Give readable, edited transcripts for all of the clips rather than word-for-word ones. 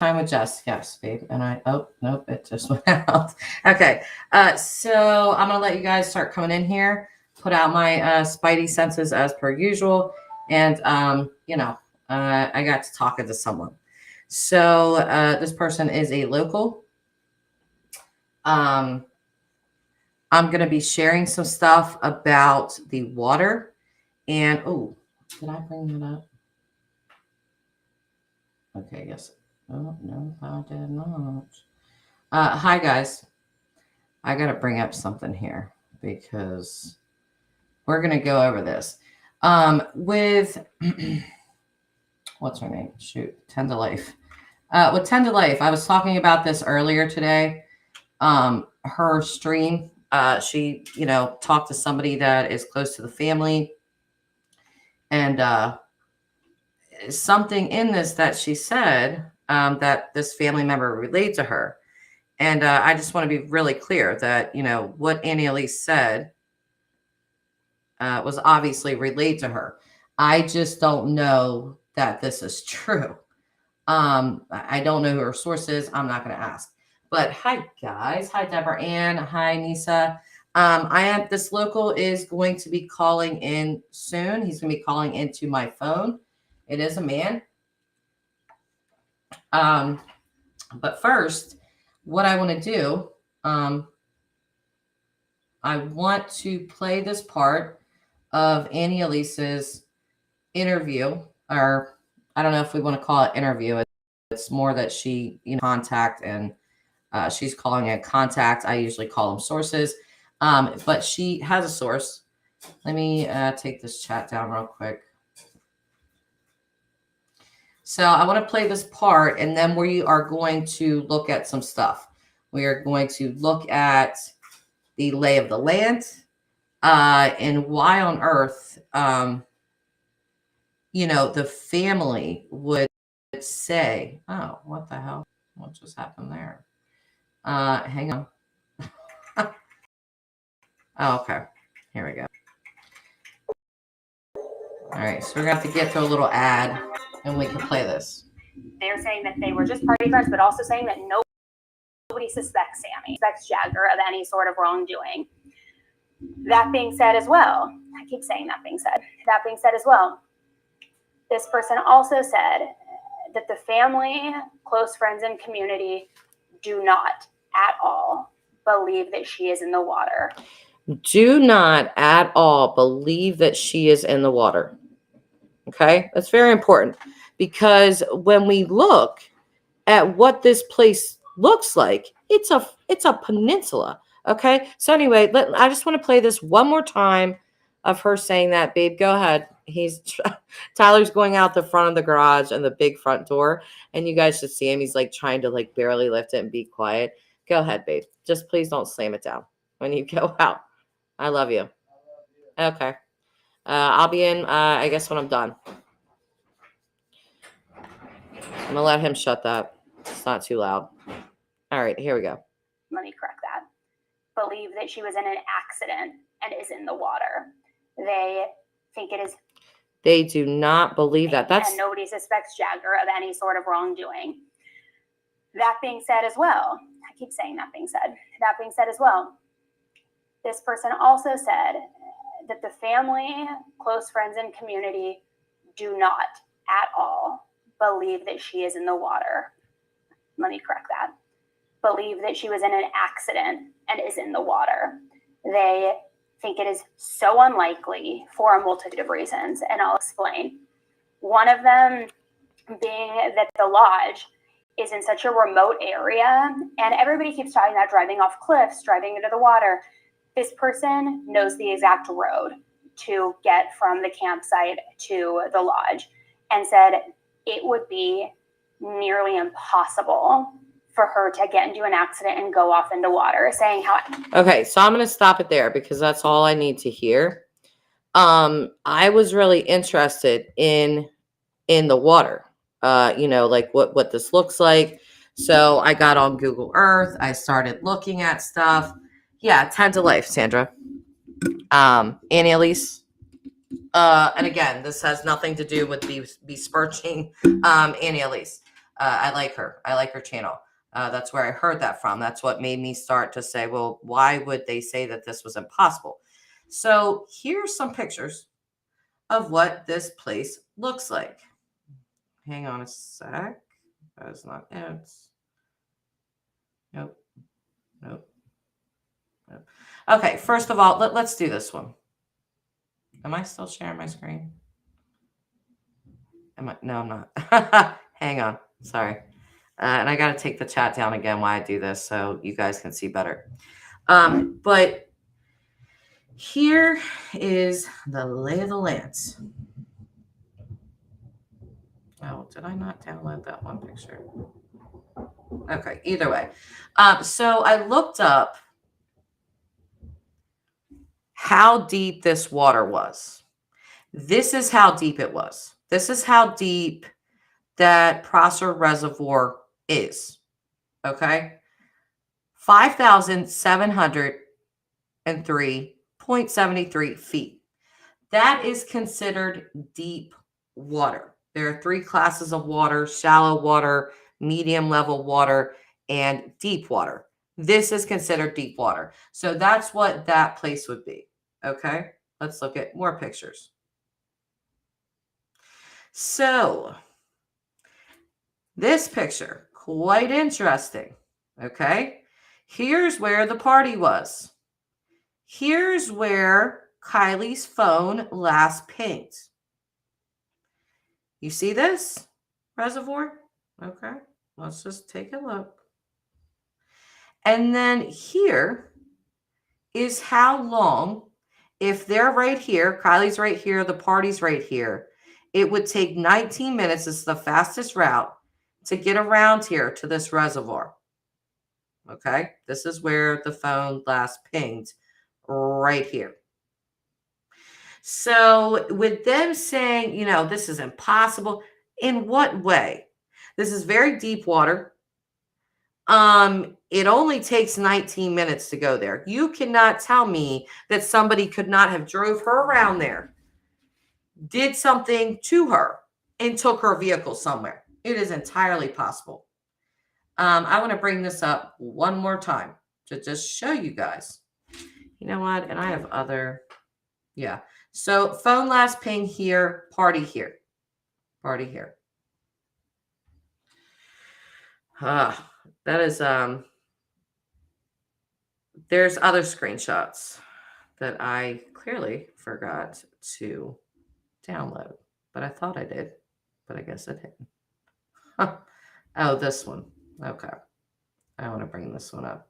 Time with Jess, yes, babe. And nope, it just went out. Okay, so I'm gonna let you guys start coming in here. Put out my spidey senses as per usual, and I got to talking to someone. So this person is a local. Um, I'm gonna be sharing some stuff about the water, and oh, did I bring that up? Okay, yes. Oh no, I did not. Hi guys. I got to bring up something here because we're going to go over this. With what's her name? Shoot, 10 to Life. With 10 to Life, I was talking about this earlier today. Her stream, she, talked to somebody that is close to the family, and something in this that she said that this family member relayed to her. And I just want to be really clear that, what Annie Elise said was obviously relayed to her. I just don't know that this is true. I don't know who her source is. I'm not going to ask. But hi, guys. Hi, Deborah Ann. Hi, Nisa. This local is going to be calling in soon. He's going to be calling into my phone. It is a man. But first, what I want to do, I want to play this part of Annie Elise's interview, or I don't know if we want to call it interview. It's more that she, contact, and she's calling it contact. I usually call them sources, but she has a source. Let me take this chat down real quick. So I want to play this part, and then we are going to look at some stuff. We are going to look at the lay of the land, and why on earth, the family would say, oh, what the hell? What just happened there? Hang on. Oh, okay. Here we go. All right, so we're going to have to get to a little ad, and we can play this. They're saying that they were just party friends, but also saying that nobody suspects Sammy, suspects Jagger of any sort of wrongdoing. That being said as well, I keep saying that being said as well, this person also said that the family, close friends, and community do not at all believe that she is in the water. Do not at all believe that she is in the water. Okay, that's very important, because when we look at what this place looks like, it's a peninsula. Okay, so anyway, I just want to play this one more time of her saying that. Babe, go ahead. Tyler's going out the front of the garage and the big front door, and you guys should see him. He's like trying to like barely lift it and be quiet. Go ahead, babe. Just please don't slam it down when you go out. I love you. Okay. I'll be in, I guess, when I'm done. I'm going to let him shut that. It's not too loud. All right, here we go. Let me correct that. Believe that she was in an accident and is in the water. They think it is. They do not believe that. And nobody suspects Jagger of any sort of wrongdoing. That being said as well, I keep saying that being said as well, this person also said that the family, close friends, and community do not at all believe that she is in the water. Let me correct that. Believe that she was in an accident and is in the water. They think it is so unlikely for a multitude of reasons, and I'll explain. One of them being that the lodge is in such a remote area, and everybody keeps talking about driving off cliffs, driving into the water. This person knows the exact road to get from the campsite to the lodge, and said it would be nearly impossible for her to get into an accident and go off into water, saying how... Okay, so I'm going to stop it there because that's all I need to hear. I was really interested in the water, like what this looks like. So I got on Google Earth. I started looking at stuff. Yeah, 10 to Life, Sandra. Annie Elise. And again, this has nothing to do with besmirching Annie Elise. I like her. I like her channel. That's where I heard that from. That's what made me start to say, well, why would they say that this was impossible? So here's some pictures of what this place looks like. Hang on a sec. That is not it. Nope. Nope. Nope. Okay, first of all, let's do this one. Am I still sharing my screen? No, I'm not. Hang on. Sorry. And I got to take the chat down again while I do this so you guys can see better. But here is the lay of the lands. Oh, did I not download that one picture? Okay, either way. So I looked up how deep this water was. This is how deep it was. This is how deep that Prosser Reservoir is. Okay. 5,703.73 feet. That is considered deep water. There are 3 classes of water: shallow water, medium level water, and deep water. This is considered deep water. So that's what that place would be. Okay. Let's look at more pictures. So this picture, quite interesting. Okay. Here's where the party was. Here's where Kiely's phone last pinged. You see this reservoir? Okay. Let's just take a look. And then here is how long, if they're right here, Kiely's right here, the party's right here, it would take 19 minutes. This is the fastest route to get around here to this reservoir. Okay. This is where the phone last pinged, right here. So with them saying, this is impossible, in what way? This is very deep water. It only takes 19 minutes to go there. You cannot tell me that somebody could not have drove her around there, did something to her, and took her vehicle somewhere. It is entirely possible. I want to bring this up one more time to just show you guys. You know what? And I have other, yeah. So phone last ping here, party here, party here. That is, there's other screenshots that I clearly forgot to download, but I thought I did, but I guess I didn't. Oh, this one. Okay. I want to bring this one up.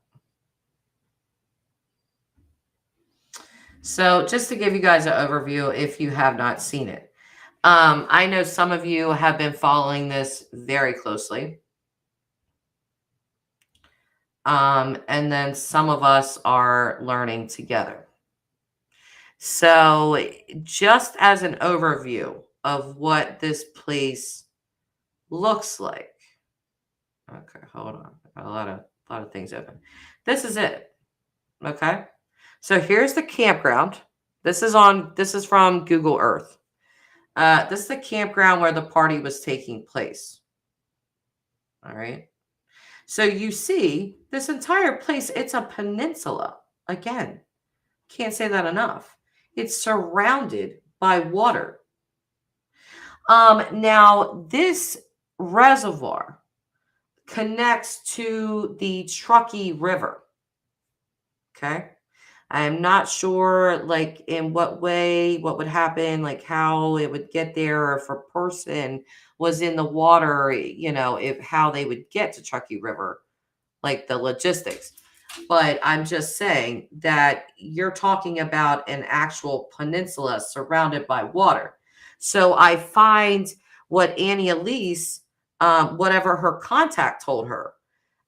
So just to give you guys an overview, if you have not seen it, I know some of you have been following this very closely. And then some of us are learning together. So just as an overview of what this place looks like. Okay, hold on. I got a lot of things open. This is it. Okay. So here's the campground. This is from Google Earth. This is the campground where the party was taking place. All right. So you see this entire place, it's a peninsula. Again, can't say that enough. It's surrounded by water. Now this reservoir connects to the Truckee River. Okay. I am not sure, like, in what way, what would happen, like how it would get there, or if a person was in the water, how they would get to Truckee River, like the logistics. But I'm just saying that you're talking about an actual peninsula surrounded by water. So I find what Annie Elise, whatever her contact told her,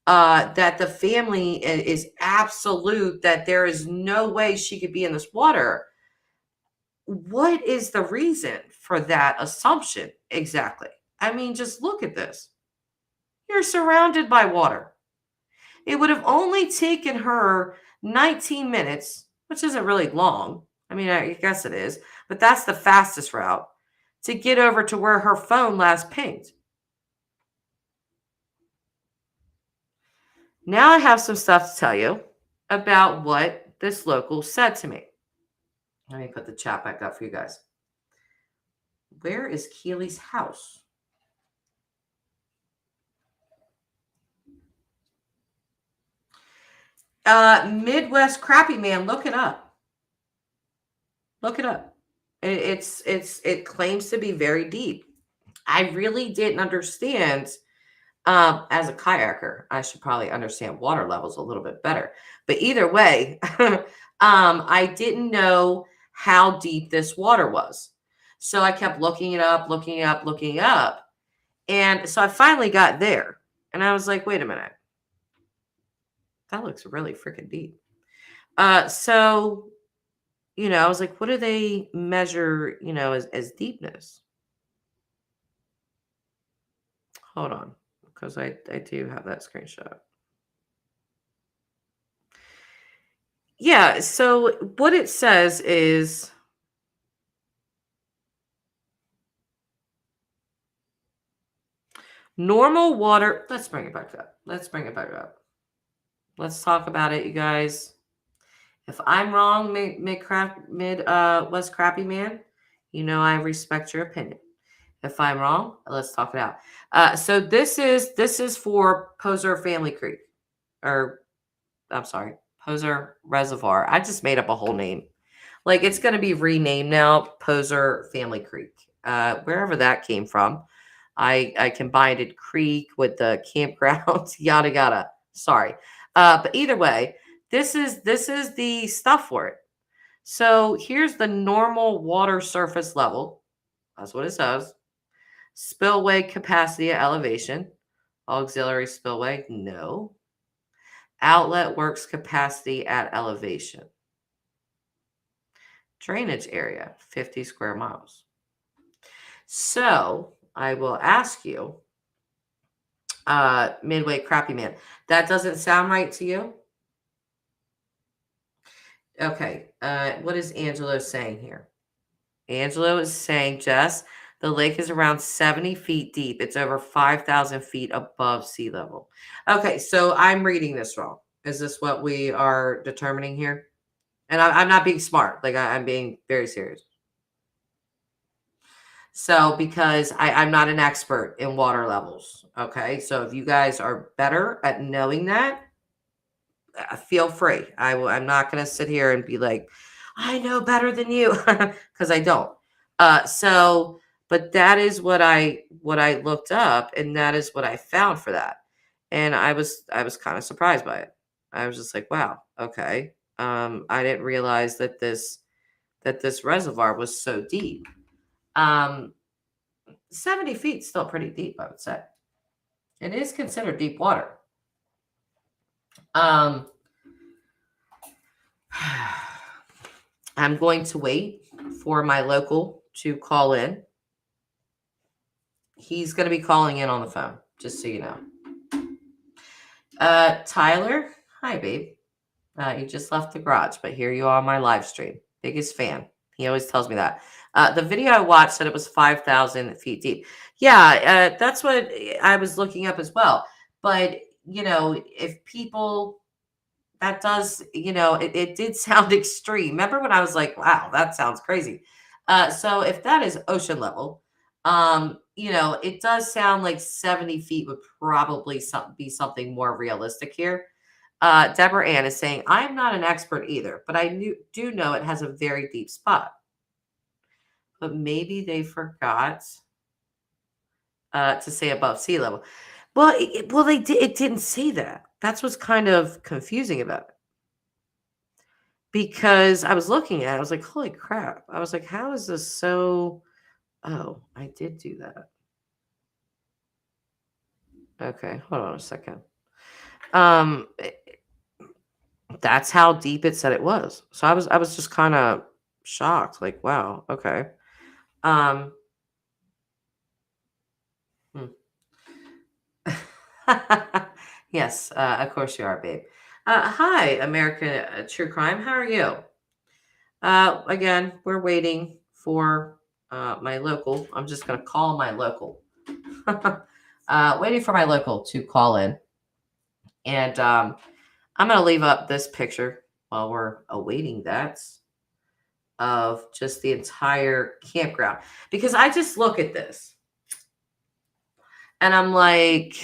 that the family is absolute, that there is no way she could be in this water. What is the reason for that assumption exactly? I mean, just look at this. You're surrounded by water. It would have only taken her 19 minutes, which isn't really long. I mean, I guess it is, but that's the fastest route to get over to where her phone last pinged. Now I have some stuff to tell you about what this local said to me. Let me put the chat back up for you guys. Where is Kiely's house? Midwest Crappy Man, look it up. Look it up. It claims to be very deep. I really didn't understand. As a kayaker, I should probably understand water levels a little bit better. But either way, I didn't know how deep this water was. So I kept looking it up, looking it up, looking it up. And so I finally got there. And I was like, wait a minute. That looks really freaking deep. So, I was like, what do they measure, as deepness? Hold on, because I do have that screenshot. Yeah, so what it says is normal water. Let's bring it back up. Let's bring it back up. Let's talk about it, you guys. If I'm wrong, West Crappy Man, I respect your opinion. If I'm wrong, let's talk it out. So this is for Poser Family Creek, or I'm sorry, Poser Reservoir. I just made up a whole name. Like, it's going to be renamed now, Poser Family Creek. Wherever that came from. I combined creek with the campground, yada yada. Sorry. But either way, this is the stuff for it. So here's the normal water surface level. That's what it says. Spillway capacity at elevation. Auxiliary spillway, no. Outlet works capacity at elevation. Drainage area, 50 square miles. So I will ask you, Midway Crappy Man, that doesn't sound right to you? Okay. What is Angelo saying here? Angelo is saying, Jess, the lake is around 70 feet deep. It's over 5,000 feet above sea level. Okay, so I'm reading this wrong. Is this what we are determining here? And I'm not being smart. Like, I'm being very serious. So, because I'm not an expert in water levels. Okay. So, if you guys are better at knowing that, feel free. I'm not going to sit here and be like, I know better than you, because I don't. But that is what I looked up, and that is what I found for that. And I was kind of surprised by it. I was just like, wow, okay. I didn't realize that this reservoir was so deep. 70 feet still pretty deep, I would say. It is considered deep water. I'm going to wait for my local to call in. He's going to be calling in on the phone, just so you know. Tyler, hi, babe. You just left the garage, but here you are on my live stream. Biggest fan. He always tells me that. The video I watched said it was 5,000 feet deep. Yeah, that's what I was looking up as well. But, if people, that does, it did sound extreme. Remember when I was like, wow, that sounds crazy. So if that is ocean level, it does sound like 70 feet would probably be something more realistic here. Deborah Ann is saying, I'm not an expert either, but I do know it has a very deep spot. But maybe they forgot to say above sea level. Well, it didn't say that. That's what's kind of confusing about it. Because I was looking at it, I was like, holy crap. I was like, how is this so... Oh, I did do that. Okay, hold on a second. That's how deep it said it was. So I was just kind of shocked, like, wow, okay. Yes, of course you are, babe. Hi, American True Crime. How are you? Again, we're waiting for my local. I'm just going to call my local. Waiting for my local to call in. And I'm going to leave up this picture while we're awaiting that of just the entire campground, because I just look at this and I'm like,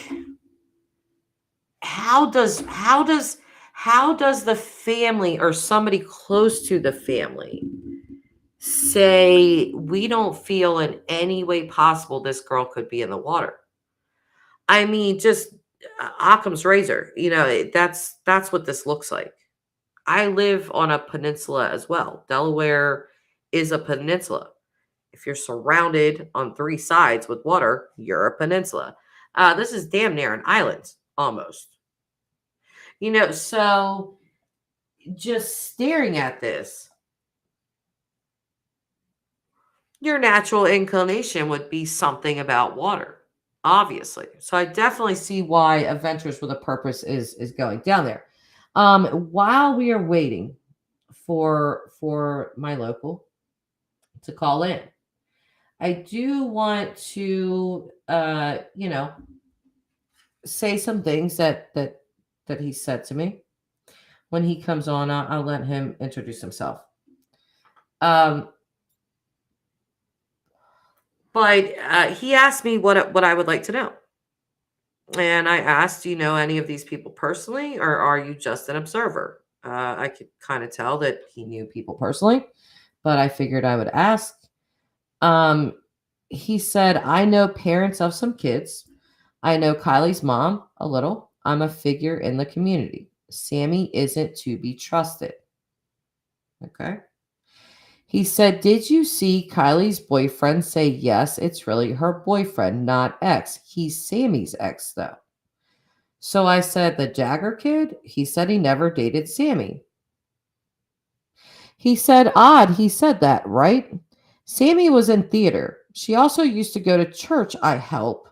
how does the family or somebody close to the family say we don't feel in any way possible this girl could be in the water? I mean, just Occam's razor. That's what this looks like. I live on a peninsula as well. Delaware is a peninsula. If you're surrounded on three sides with water, you're a peninsula. This is damn near an island, almost. So just staring at this, your natural inclination would be something about water, obviously. So I definitely see why Adventures with a Purpose is going down there. While we are waiting for my local to call in, I do want to say some things that he said to me. When he comes on, I'll let him introduce himself. But he asked me what I would like to know. And I asked, do you know any of these people personally, or are you just an observer? I could kind of tell that he knew people personally, but I figured I would ask. He said, I know parents of some kids. I know Kylie's mom a little. I'm a figure in the community. Sammy isn't to be trusted. Okay. He said, did you see Kylie's boyfriend say yes, it's really her boyfriend, not ex? He's Sammy's ex, though. So I said, the Jagger kid? He said he never dated Sammy. He said, odd, he said that, right? Sammy was in theater. She also used to go to church, I help.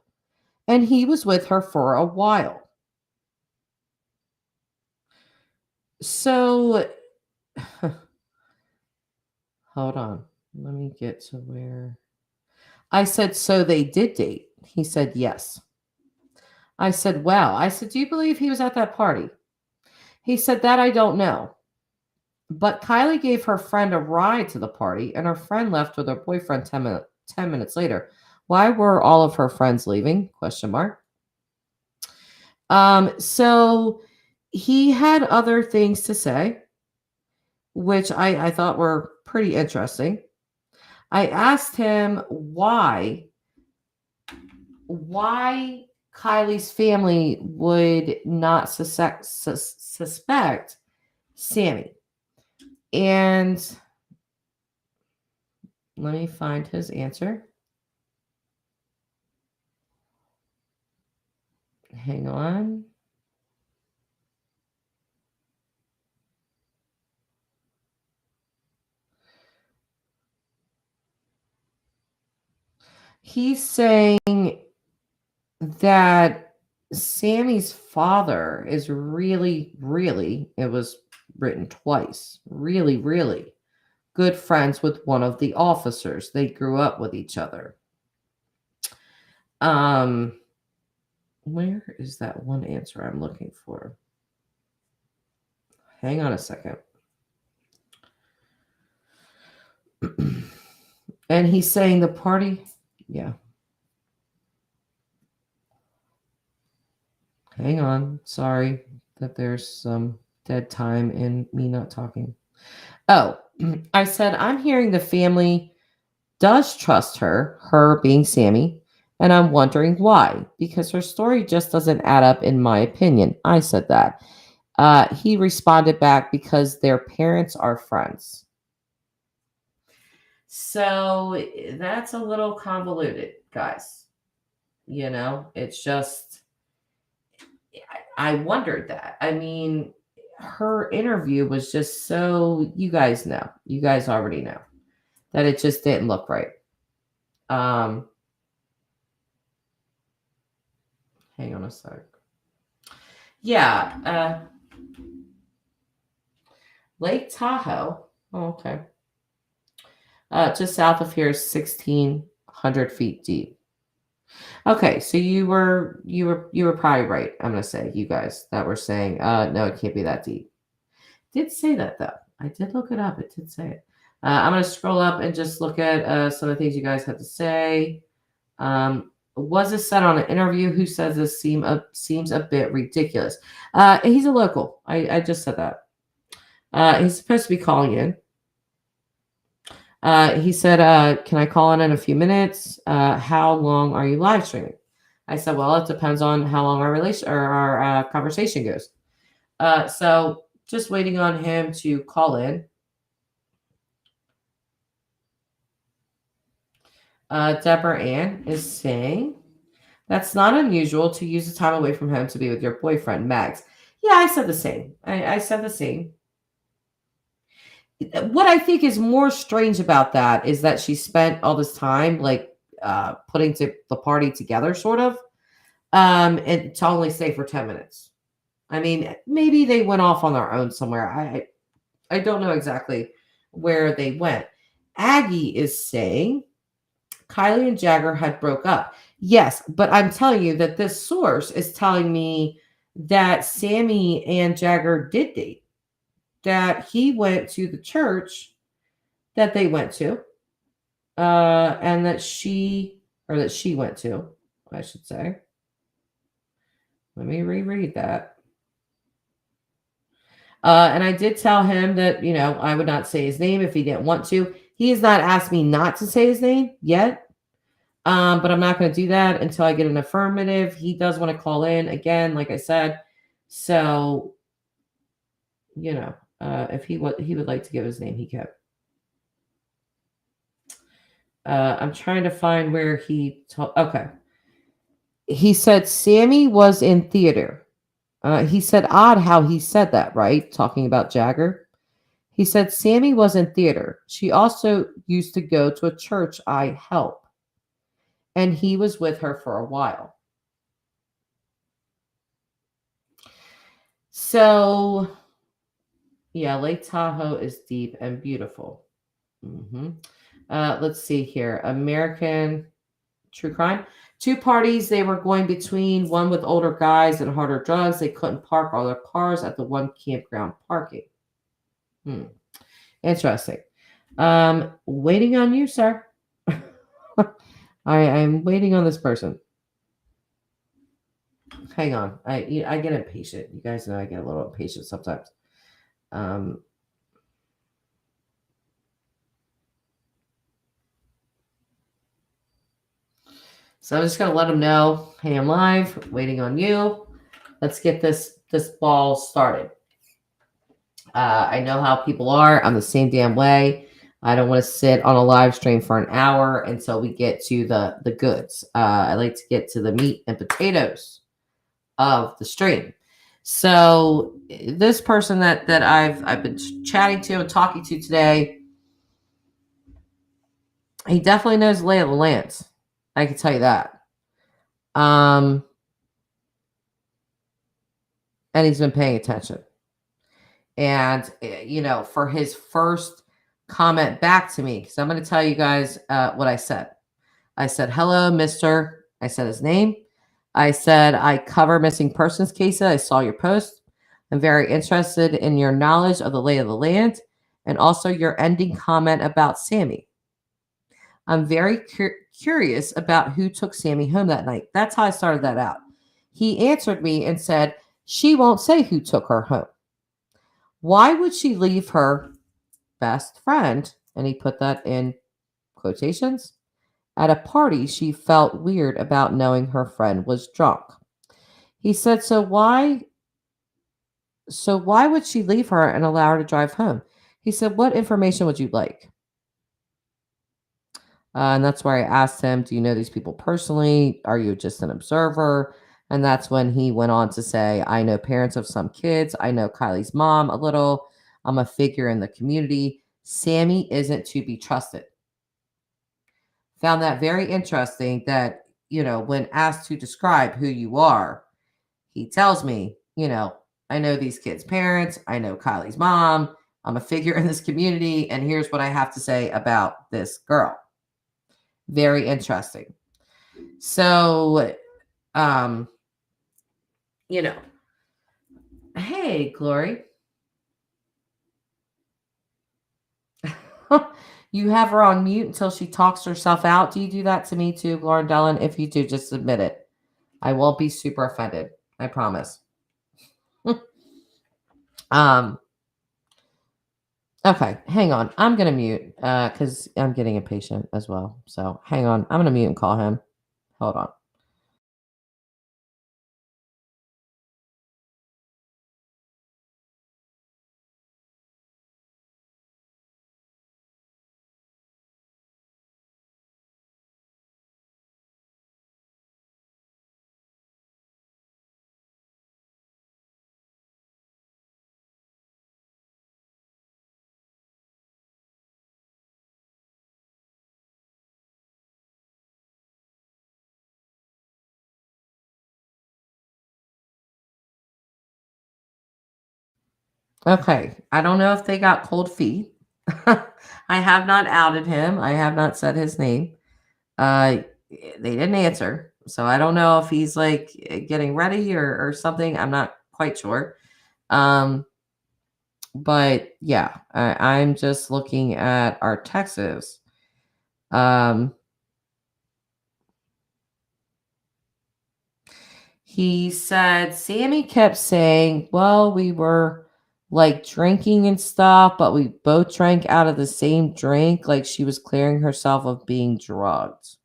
And he was with her for a while. So, hold on. Let me get to where. I said, so they did date. He said, yes. I said, wow. I said, do you believe he was at that party? He said, that I don't know. But Kylie gave her friend a ride to the party, and her friend left with her boyfriend 10 minutes later. Why were all of her friends leaving? Question mark. So he had other things to say, which I thought were pretty interesting. I asked him why Kylie's family would not suspect Sammy. And let me find his answer. Hang on. He's saying that Sammy's father is really, really, it was written twice, really, really good friends with one of the officers. They grew up with each other. Where is that one answer I'm looking for? Hang on a second. And he's saying the party, yeah. Hang on. Sorry that there's some dead time in me not talking. Oh, I said, I'm hearing the family does trust her being Sammy, and I'm wondering why, because her story just doesn't add up in my opinion. I said that. He responded back, because their parents are friends. So that's a little convoluted, guys. It's just, I wondered that. I mean, her interview was just so, you guys already know that it just didn't look right. Hang on a sec. Yeah, Lake Tahoe. Oh, okay. Just south of here is 1,600 feet deep. Okay, so you were probably right. I'm gonna say you guys that were saying, no, it can't be that deep. Did say that though. I did look it up. It did say it. I'm gonna scroll up and just look at some of the things you guys had to say. Was this said on an interview? Who says this seems a bit ridiculous? He's a local. I just said that. He's supposed to be calling in. He said, "Can I call in a few minutes? How long are you live streaming?" I said, "Well, it depends on how long our relation or our conversation goes." So just waiting on him to call in. Deborah Ann is saying that's not unusual to use the time away from home to be with your boyfriend, Max. Yeah, I said the same. I said the same. What I think is more strange about that is that she spent all this time like putting the party together, sort of, and to only stay for 10 minutes. I mean, maybe they went off on their own somewhere. I don't know exactly where they went. Aggie is saying Kylie and Jagger had broke up. Yes, but I'm telling you that this source is telling me that Sammy and Jagger did date. That he went to the church that they went to, and that she went to, I should say. Let me reread that. And I did tell him that, I would not say his name if he didn't want to. He has not asked me not to say his name yet. But I'm not going to do that until I get an affirmative. He does want to call in again, like I said. So, if he would like to give his name, he can. I'm trying to find where he okay. He said Sammy was in theater. He said odd how he said that, right? Talking about Jagger. He said Sammy was in theater. She also used to go to a church I help. And he was with her for a while. So, yeah, Lake Tahoe is deep and beautiful. Let's see here. American True Crime. Two parties they were going between, one with older guys and harder drugs. They couldn't park all their cars at the one campground parking. Interesting. Waiting on you, sir. I'm waiting on this person. Hang on. I get impatient. You guys know I get a little impatient sometimes. So I'm just gonna let them know, hey, I'm live, waiting on you. Let's get this ball started. I know how people are. I'm the same damn way. I don't want to sit on a live stream for an hour until we get to the goods. I like to get to the meat and potatoes of the stream. So this person that I've been chatting to and talking to today, he definitely knows the lay of the land. I can tell you that. And he's been paying attention. And, for his first comment back to me, because I'm going to tell you guys what I said. I said, hello, Mr. I said his name. I said, I cover missing persons cases. I saw your post. I'm very interested in your knowledge of the lay of the land and also your ending comment about Sammy. I'm very curious about who took Sammy home that night. That's how I started that out. He answered me and said, she won't say who took her home. Why would she leave her best friend, and he put that in quotations, at a party she felt weird about knowing her friend was drunk? He said, so why would she leave her and allow her to drive home? He said, what information would you like? And that's where I asked him, do you know these people personally? Are you just an observer? And that's when he went on to say, I know parents of some kids. I know Kylie's mom a little. I'm a figure in the community. Sammy isn't to be trusted. Found that very interesting that, when asked to describe who you are, he tells me, I know these kids' parents. I know Kylie's mom. I'm a figure in this community. And here's what I have to say about this girl. Very interesting. So, um, you know, hey, Glory, you have her on mute until she talks herself out. Do you do that to me too, Gloria Dellin? If you do, just admit it. I won't be super offended. I promise. um, okay, hang on. I'm gonna mute because I'm getting impatient as well. So hang on. I'm gonna mute and call him. Hold on. Okay. I don't know if they got cold feet. I have not outed him. I have not said his name. Uh, they didn't answer. So I don't know if he's like getting ready or something. I'm not quite sure. Um, but yeah, I'm just looking at our Texas. Um, he said Sammy kept saying, well, we were like drinking and stuff, but we both drank out of the same drink, like she was clearing herself of being drugged.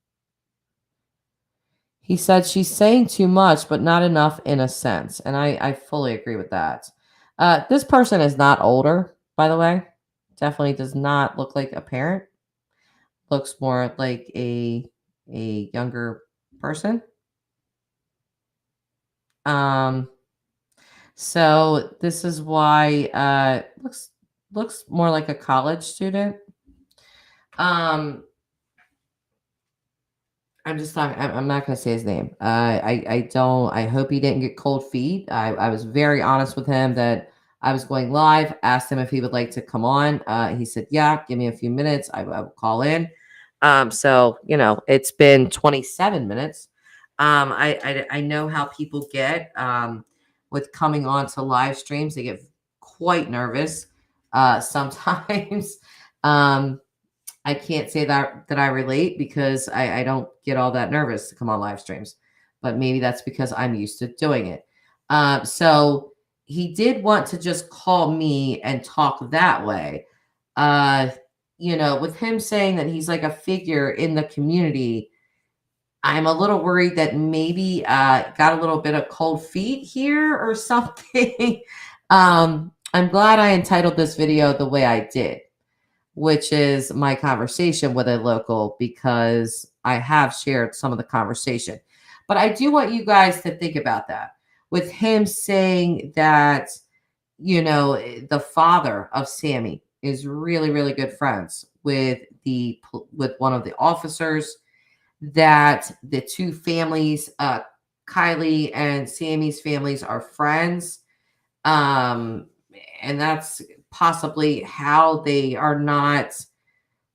He said she's saying too much, but not enough in a sense. And I fully agree with that. This person is not older, by the way. Definitely does not look like a parent. Looks more like a younger person. Um, so this is why looks more like a college student. Um, I'm just talking. I'm not going to say his name. I don't. I hope he didn't get cold feet. I was very honest with him that I was going live. Asked him if he would like to come on. He said, "Yeah, give me a few minutes. I will call in." So it's been 27 minutes. I know how people get with coming on to live streams. They get quite nervous sometimes. um, I can't say that I relate because I don't get all that nervous to come on live streams, but maybe that's because I'm used to doing it. So he did want to just call me and talk that way. Uh, with him saying that he's like a figure in the community, I'm a little worried that maybe got a little bit of cold feet here or something. I'm glad I entitled this video the way I did, which is my conversation with a local, because I have shared some of the conversation. But I do want you guys to think about that. With him saying that, the father of Sammy is really, really good friends with one of the officers, that the two families, Kylie and Sammy's families, are friends. Um, and that's possibly how they are not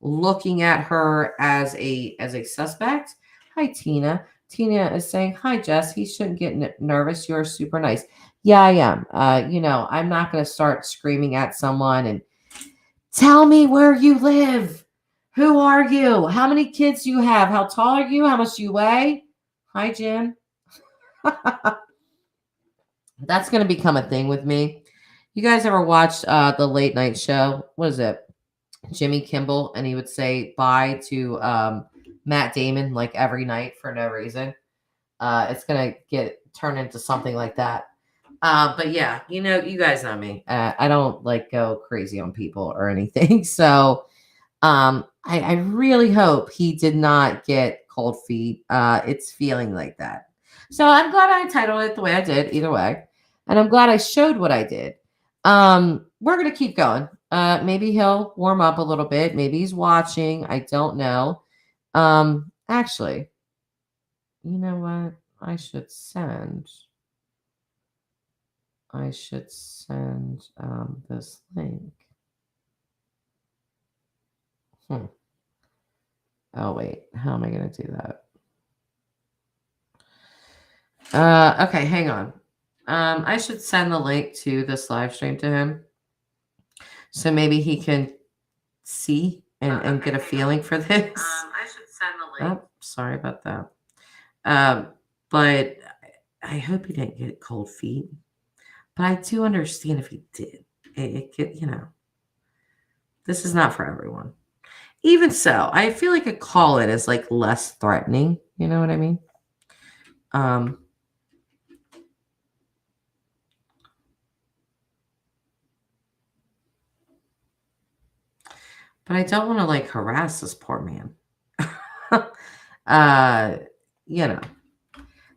looking at her as a suspect. Hi, Tina. Tina is saying, "Hi, Jess. He shouldn't get nervous. You're super nice." Yeah, I am. I'm not going to start screaming at someone and tell me where you live. Who are you? How many kids you have? How tall are you? How much you weigh? Hi, Jim. That's going to become a thing with me. You guys ever watched the late night show? What is it? Jimmy Kimmel, and he would say bye to Matt Damon like every night for no reason. It's gonna get turned into something like that. But yeah, you guys know me. I don't like go crazy on people or anything. So I really hope he did not get cold feet. It's feeling like that. So I'm glad I titled it the way I did, either way. And I'm glad I showed what I did. We're going to keep going. Maybe he'll warm up a little bit. Maybe he's watching. I don't know. Actually, you know what? I should send this link. Hmm. Oh, wait. How am I going to do that? Okay, hang on. I should send the link to this live stream to him so maybe he can see and get a feeling for this. I should send the link. Oh, sorry about that. But I hope he didn't get cold feet. But I do understand if he did. It could, this is not for everyone. Even so, I feel like a call in is like less threatening. You know what I mean? But I don't want to like harass this poor man. You know.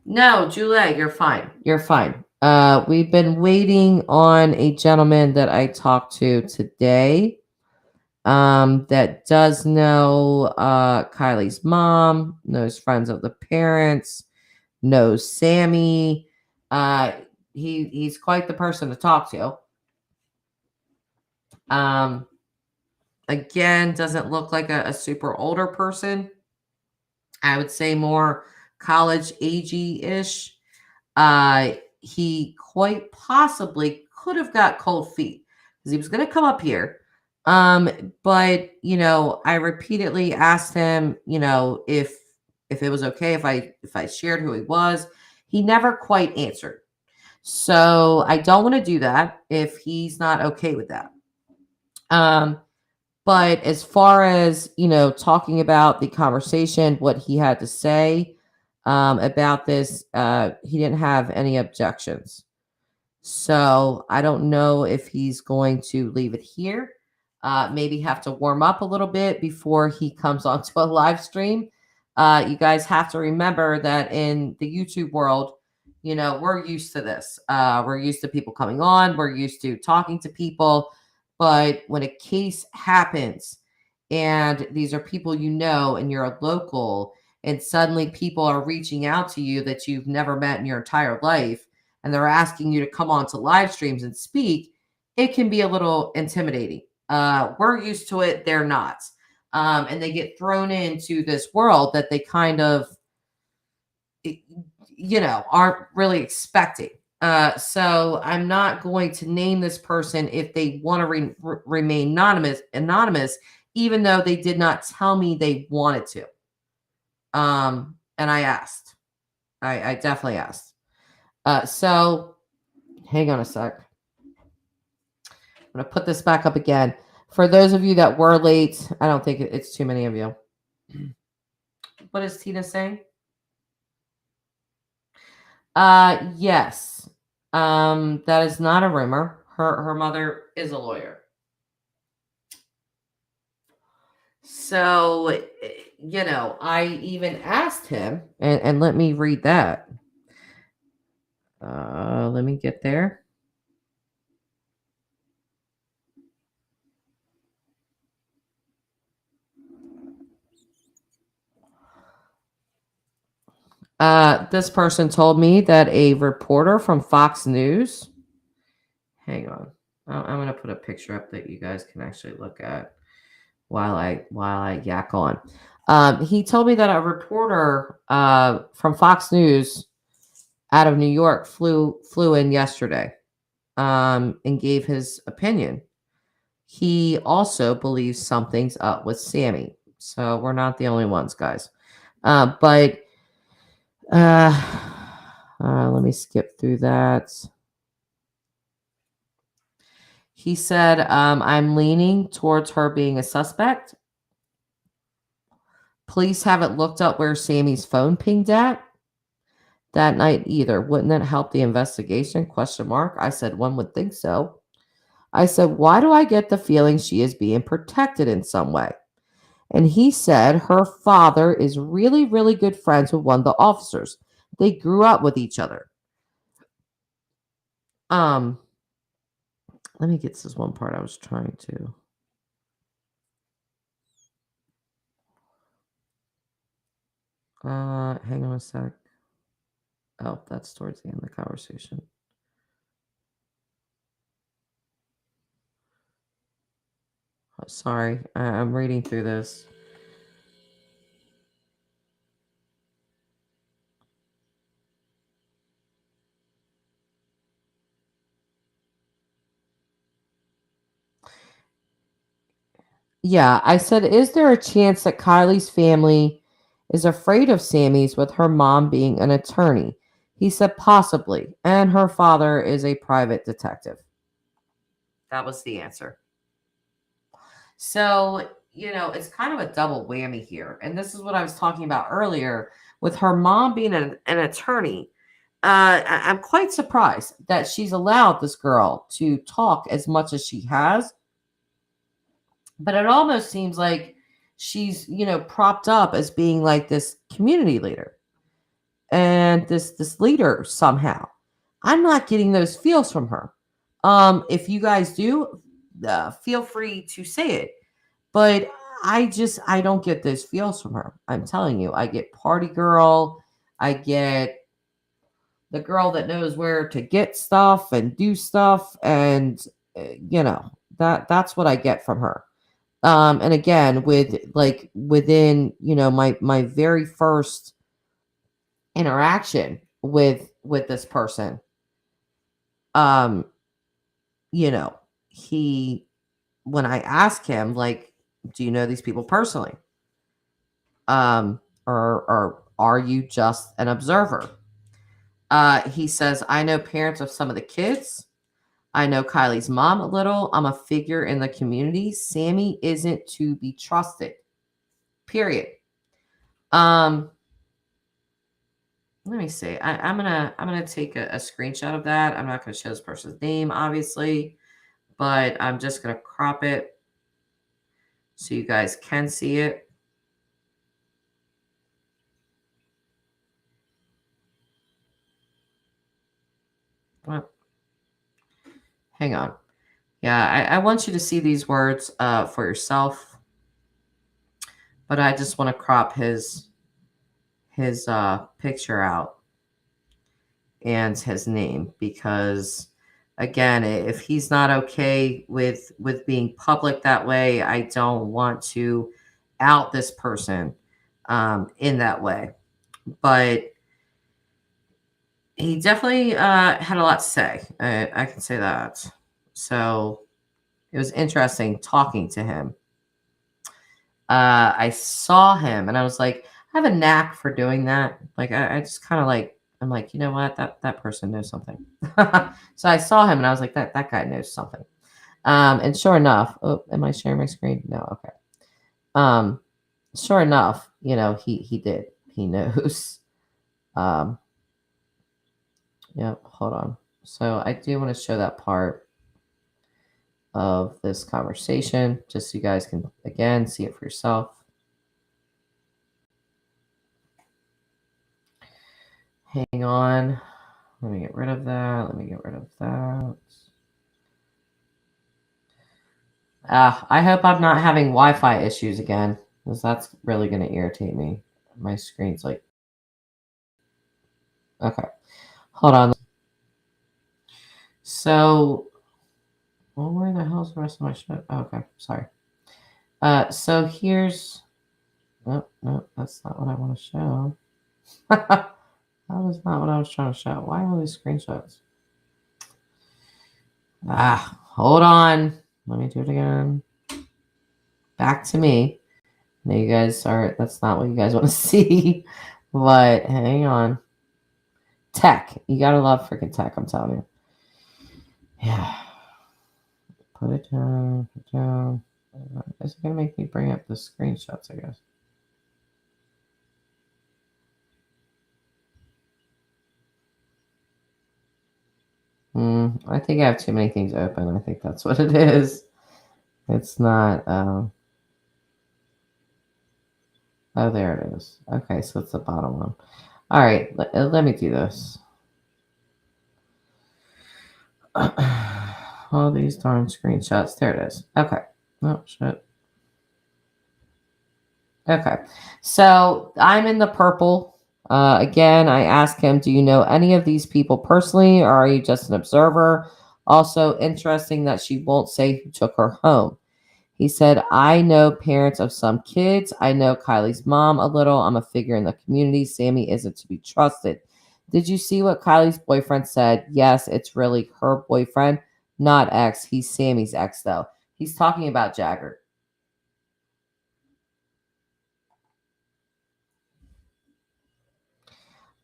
No, Julie, you're fine. You're fine. We've been waiting on a gentleman that I talked to today. That does know Kylie's mom, knows friends of the parents, knows Sammy. He's quite the person to talk to. Again, doesn't look like a super older person. I would say more college agey ish. He quite possibly could have got cold feet because he was going to come up here. But I repeatedly asked him, if it was okay if I shared who he was. He never quite answered. So I don't want to do that if he's not okay with that. But as far as talking about the conversation, what he had to say about this, he didn't have any objections. So I don't know if he's going to leave it here. Maybe have to warm up a little bit before he comes onto a live stream. You guys have to remember that in the YouTube world, we're used to this. We're used to people coming on. We're used to talking to people. But when a case happens and these are people and you're a local, and suddenly people are reaching out to you that you've never met in your entire life, and they're asking you to come on to live streams and speak, it can be a little intimidating. We're used to it. They're not. And they get thrown into this world that they kind of, aren't really expecting. So I'm not going to name this person if they want to remain anonymous, even though they did not tell me they wanted to. And I asked. I definitely asked. So hang on a sec. I'm going to put this back up again. For those of you that were late, I don't think it's too many of you. What is Tina saying? Yes. That is not a rumor. Her mother is a lawyer. So, I even asked him, and let me read that. Let me get there. This person told me that a reporter from Fox News. Hang on, I'm gonna put a picture up that you guys can actually look at while I yak on. He told me that a reporter from Fox News out of New York flew in yesterday and gave his opinion. He also believes something's up with Sammy. So we're not the only ones, guys. But let me skip through that. He said, I'm leaning towards her being a suspect. Police haven't looked up where Sammy's phone pinged at that night either. Wouldn't that help the investigation? Question mark. I said, one would think so. I said, why do I get the feeling she is being protected in some way? And he said her father is really, really good friends with one of the officers. They grew up with each other. Let me get this one part I was trying to. Hang on a sec. Oh, that's towards the end of the conversation. Oh, sorry, I'm reading through this. Yeah, I said, is there a chance that Kylie's family is afraid of Sammy's with her mom being an attorney? He said, possibly. And her father is a private detective. That was the answer. So, it's kind of a double whammy here. And this is what I was talking about earlier with her mom being an attorney. I'm quite surprised that she's allowed this girl to talk as much as she has. But it almost seems like she's, propped up as being like this community leader and this leader somehow. I'm not getting those feels from her. If you guys do, feel free to say it. But I don't get those feels from her. I'm telling you, I get party girl. I get the girl that knows where to get stuff and do stuff, and that's what I get from her. And again, with like within my very first interaction with this person, um, you know, he when I ask him like, do you know these people personally? Or are you just an observer? He says, I know parents of some of the kids. I know Kylie's mom a little. I'm a figure in the community. Sammy isn't to be trusted. Period. Um, Let me see. I'm gonna take a screenshot of that. I'm not gonna show this person's name, obviously, but I'm just gonna crop it so you guys can see it. Well, hang on. Yeah, I want you to see these words for yourself, but I just want to crop his picture out and his name because again, if he's not okay with being public that way, I don't want to out this person in that way. But he definitely had a lot to say. I can say that. So it was interesting talking to him. I saw him and I was like, I have a knack for doing that. Like I just kind of like I'm like, you know what, that person knows something. So I saw him and I was like, that guy knows something. And sure enough, oh, am I sharing my screen? No, okay. Sure enough, he did. He knows. Um, yeah, hold on. So I do want to show that part of this conversation just so you guys can again see it for yourself. Hang on. Let me get rid of that. Let me get rid of that. I hope I'm not having Wi-Fi issues again, because that's really going to irritate me. My screen's like... Okay. Hold on. So... Well, where the hell's the rest of my shit? Oh, okay. Sorry. So here's... No, that's not what I want to show. That was not what I was trying to show. Why are all these screenshots? Hold on. Let me do it again. Back to me. Now you guys are... That's not what you guys want to see. But hang on. Tech. You gotta love freaking tech, I'm telling you. Yeah. Put it down. Put it down. Is it gonna make me bring up the screenshots, I guess? I think I have too many things open. I think that's what it is. It's not... Oh, there it is. Okay, so it's the bottom one. All right, let me do this. All these darn screenshots. There it is. Okay. Oh, shit. Okay. So I'm in the purple. Again, I asked him, do you know any of these people personally, or are you just an observer? Also, interesting that she won't say who took her home. He said, I know parents of some kids. I know Kylie's mom a little. I'm a figure in the community. Sammy isn't to be trusted. Did you see what Kylie's boyfriend said? Yes, it's really her boyfriend, not ex. He's Sammy's ex, though. He's talking about Jagger.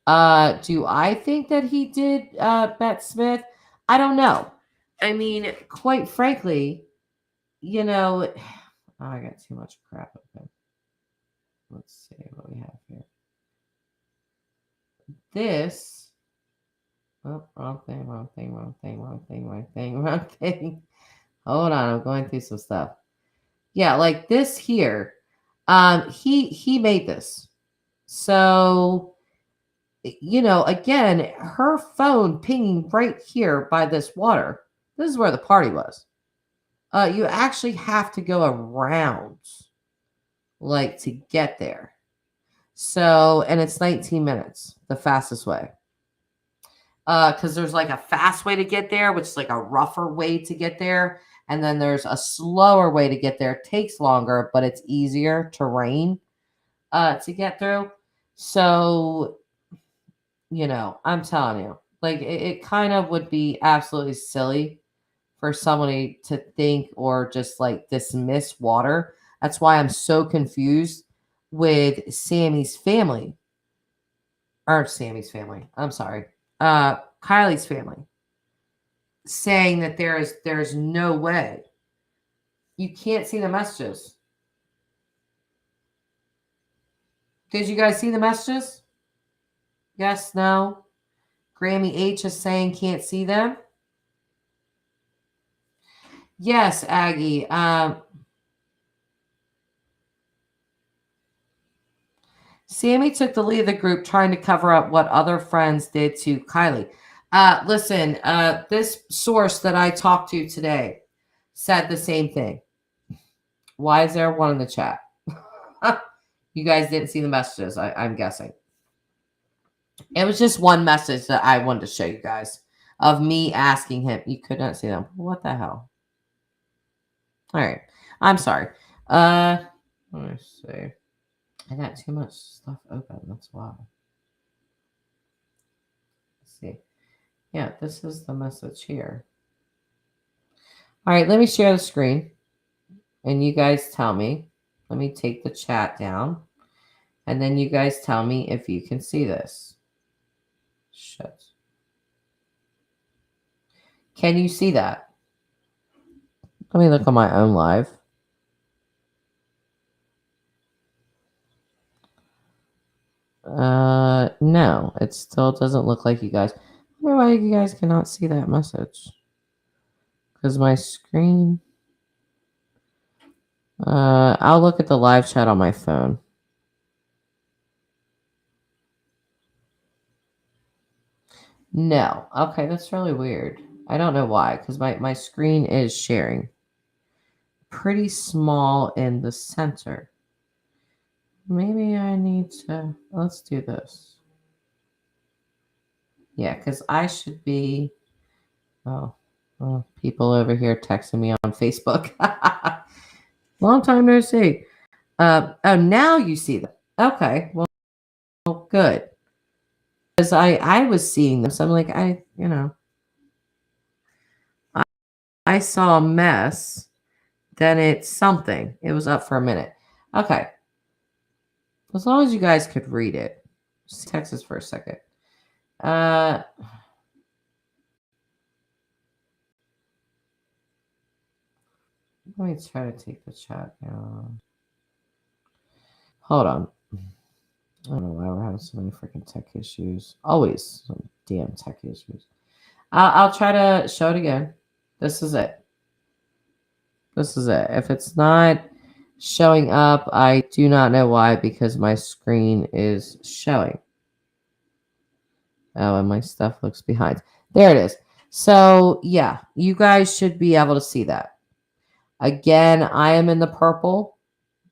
Do I think that he did bet Smith? I don't know. I mean, quite frankly, oh, I got too much crap open. Let's see what we have here. This. Oh, wrong thing, wrong thing, wrong thing, wrong thing, wrong thing, wrong thing. Hold on, I'm going through some stuff. Yeah, like this here. He made this. So, again, her phone pinging right here by this water. This is where the party was. You actually have to go around, like, to get there. So, and it's 19 minutes, the fastest way. Because there's like a fast way to get there, which is like a rougher way to get there. And then there's a slower way to get there. It takes longer, but it's easier terrain to get through. So, I'm telling you, like it kind of would be absolutely silly for somebody to think or just like dismiss water. That's why I'm so confused with Sammy's family. Or Sammy's family. I'm sorry. Kylie's family saying that there's no way. You can't see the messages. Did you guys see the messages? Yes, no. Grammy H is saying can't see them. Yes, Aggie. Sammy took the lead of the group trying to cover up what other friends did to Kylie. Listen, this source that I talked to today said the same thing. Why is there one in the chat? You guys didn't see the messages, I'm guessing. It was just one message that I wanted to show you guys of me asking him. You could not see them. What the hell? All right. I'm sorry. Let me see. I got too much stuff open. That's why. Let's see. Yeah, this is the message here. All right, let me share the screen. And you guys tell me. Let me take the chat down. And then you guys tell me if you can see this. Shit. Can you see that? Let me look on my own live. No, it still doesn't look like you guys. I wonder why you guys cannot see that message. Because my screen. I'll look at the live chat on my phone. No. Okay, that's really weird. I don't know why, because my screen is sharing. Pretty small in the center. Maybe I need to. Let's do this. Yeah, because I should be. Oh, people over here texting me on Facebook. Long time no see. Oh, now you see them. Okay, well, good. Because I was seeing them, so I'm like, I saw a mess. Then it's something. It was up for a minute. Okay. As long as you guys could read it. Just text us for a second. Let me try to take the chat down. Hold on. I don't know why we're having so many freaking tech issues. Always some damn tech issues. I'll try to show it again. This is it. This is it. If it's not showing up, I do not know why, because my screen is showing. Oh, and my stuff looks behind. There it is. So, yeah, you guys should be able to see that. Again, I am in the purple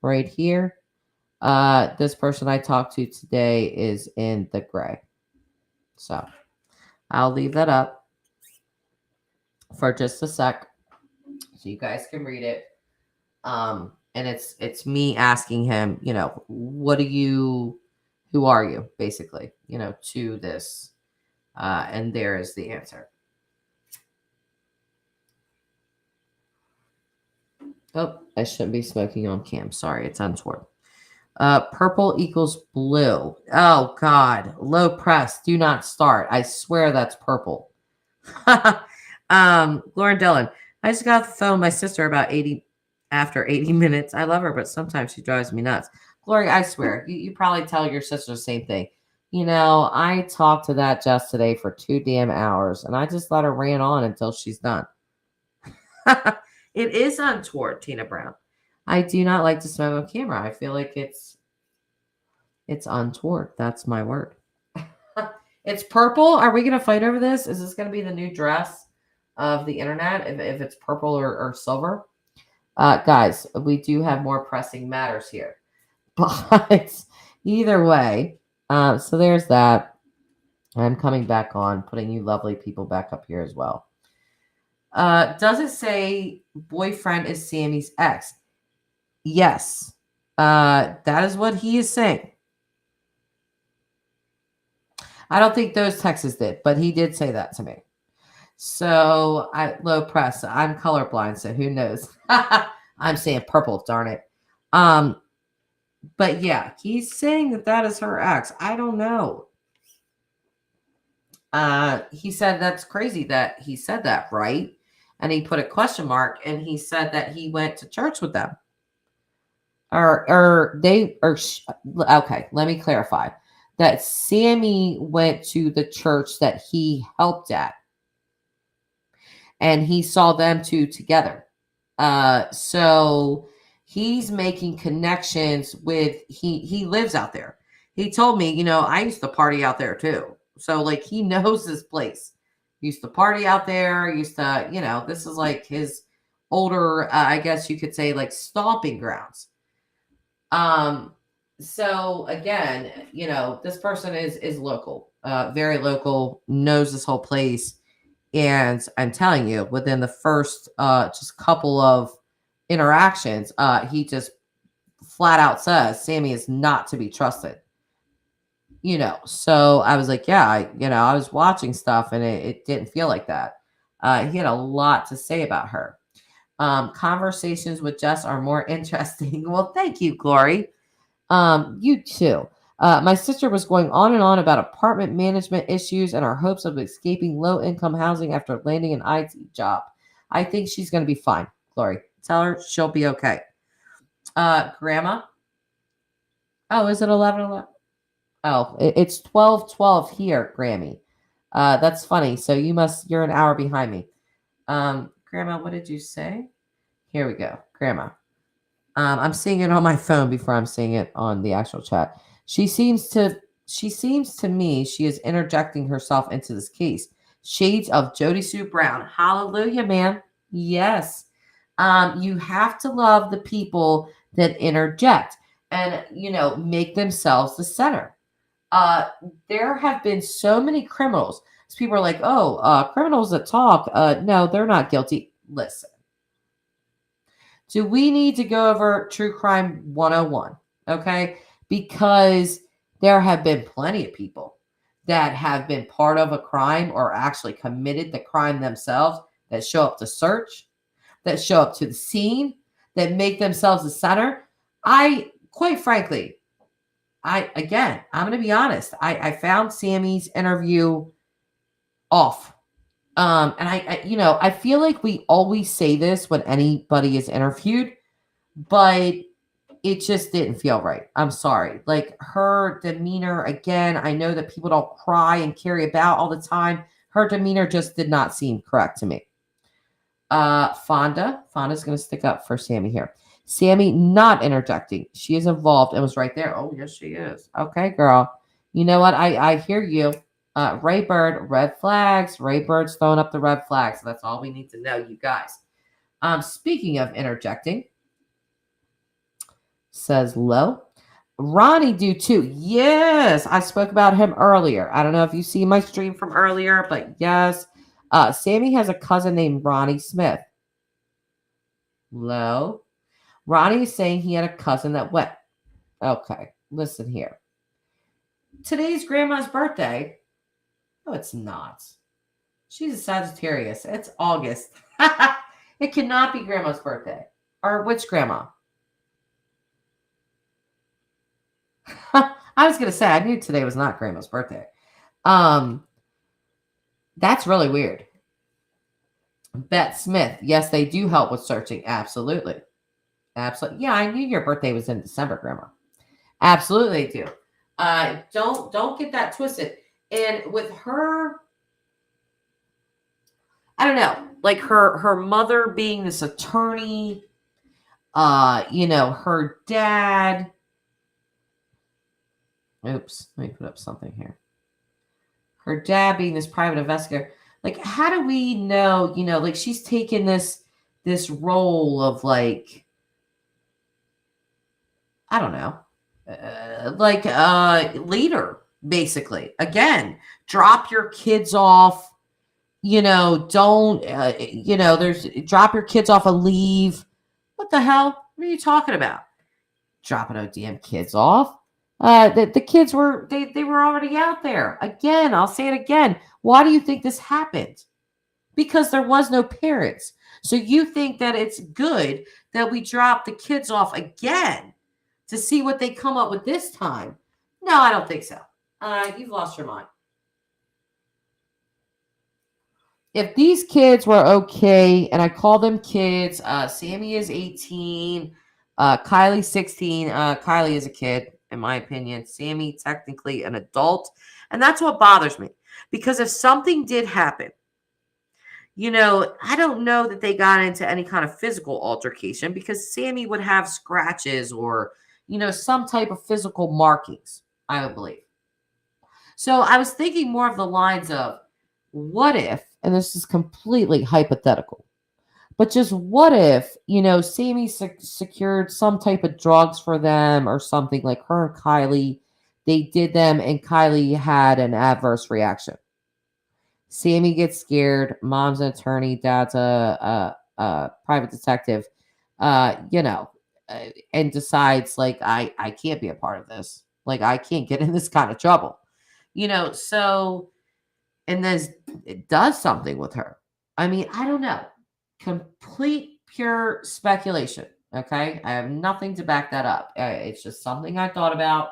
right here. This person I talked to today is in the gray. So, I'll leave that up for just a sec so you guys can read it. And it's me asking him, who are you, basically, to this. And there is the answer. Oh, I shouldn't be smoking on cam. Sorry, it's untoward. Purple equals blue. Oh God. Low press. Do not start. I swear that's purple. Lauren Dillon. I just got off the phone with my sister about 80 minutes. I love her, but sometimes she drives me nuts. Gloria, I swear, you probably tell your sister the same thing. I talked to that Jess today for 2 damn hours, and I just let her rant on until she's done. It is untoward, Tina Brown. I do not like to smoke on camera. I feel like it's untoward. That's my word. It's purple. Are we going to fight over this? Is this going to be the new dress of the internet if it's purple or silver? Guys, we do have more pressing matters here. But either way, so there's that. I'm coming back on, putting you lovely people back up here as well. Does it say boyfriend is Sammy's ex? Yes. That is what he is saying. I don't think those texts did, but he did say that to me. So low press. I'm colorblind, so who knows? I'm saying purple, darn it. But yeah, he's saying that is her ex. I don't know. He said that's crazy that he said that, right? And he put a question mark, and he said that he went to church with them. Okay, let me clarify. That Sammy went to the church that he helped at, and he saw them two together. So he's making connections with he lives out there. He told me, I used to party out there too. So like he knows this place. Used to party out there, used to, this is like his older, I guess you could say, like stomping grounds. So again, this person is local, very local, knows this whole place. And I'm telling you, within the first just couple of interactions, he just flat out says Sammy is not to be trusted. So I was like, yeah, I was watching stuff and it didn't feel like that. He had a lot to say about her. Conversations with Jess are more interesting. Well, thank you, Glory. You too. My sister was going on and on about apartment management issues and our hopes of escaping low-income housing after landing an IT job. I think she's going to be fine, Glory. Tell her she'll be okay. Grandma? Oh, is it 11:11? Oh, it's 12:12 here, Grammy. That's funny. So you're an hour behind me. Grandma, what did you say? Here we go. Grandma. I'm seeing it on my phone before I'm seeing it on the actual chat. She seems to me she is interjecting herself into this case. Shades of Jody Sue Brown. Hallelujah, man. Yes. You have to love the people that interject and make themselves the center. There have been so many criminals. People are like, criminals that talk. No, they're not guilty. Listen. Do we need to go over True Crime 101? Okay. Because there have been plenty of people that have been part of a crime or actually committed the crime themselves that show up to search, that show up to the scene, that make themselves the center. Quite frankly, I'm going to be honest. I found Sammy's interview off. And I feel like we always say this when anybody is interviewed, but it just didn't feel right. I'm sorry. Like her demeanor, again, I know that people don't cry and carry about all the time. Her demeanor just did not seem correct to me. Fonda's going to stick up for Sammy here. Sammy not interjecting. She is involved and was right there. Oh, yes, she is. Okay, girl. You know what? I hear you. Ray Bird, red flags. Ray Bird's throwing up the red flags. So that's all we need to know, you guys. Speaking of interjecting, says Low. Ronnie do too. Yes, I spoke about him earlier. I don't know if you see my stream from earlier, but yes. Sammy has a cousin named Ronnie Smith. Low. Ronnie is saying he had a cousin that went. Okay, listen here. Today's grandma's birthday. No, it's not. She's a Sagittarius. It's August. It cannot be grandma's birthday. Or which grandma? I was gonna say I knew today was not Grandma's birthday. Um, that's really weird. Bet Smith, yes, they do help with searching. Absolutely, absolutely. Yeah, I knew your birthday was in December, Grandma. Absolutely, they do. Don't get that twisted. And with her, I don't know, like her mother being this attorney, her dad. Oops, let me put up something here. Her dad being this private investigator. Like, how do we know? Like she's taken this role of like, I don't know, like leader basically. Again, drop your kids off. Don't there's drop your kids off a leave. What the hell? What are you talking about? Dropping no damn kids off. The kids were they were already out there. Again, I'll say it again. Why do you think this happened? Because there was no parents. So you think that it's good that we drop the kids off again to see what they come up with this time? No, I don't think so. You've lost your mind. If these kids were okay, and I call them kids, Sammy is 18, Kylie 16. Kylie is a kid, in my opinion. Sammy, technically an adult. And that's what bothers me. Because if something did happen, I don't know that they got into any kind of physical altercation because Sammy would have scratches or, some type of physical markings, I would believe. So I was thinking more of the lines of what if, and this is completely hypothetical, but just what if, Sammy secured some type of drugs for them or something like her and Kylie, they did them and Kylie had an adverse reaction. Sammy gets scared. Mom's an attorney. Dad's a private detective. You know, and decides like I can't be a part of this. Like I can't get in this kind of trouble. So and then it does something with her. I mean, I don't know. Complete pure speculation. Okay, I have nothing to back that up. It's just something I thought about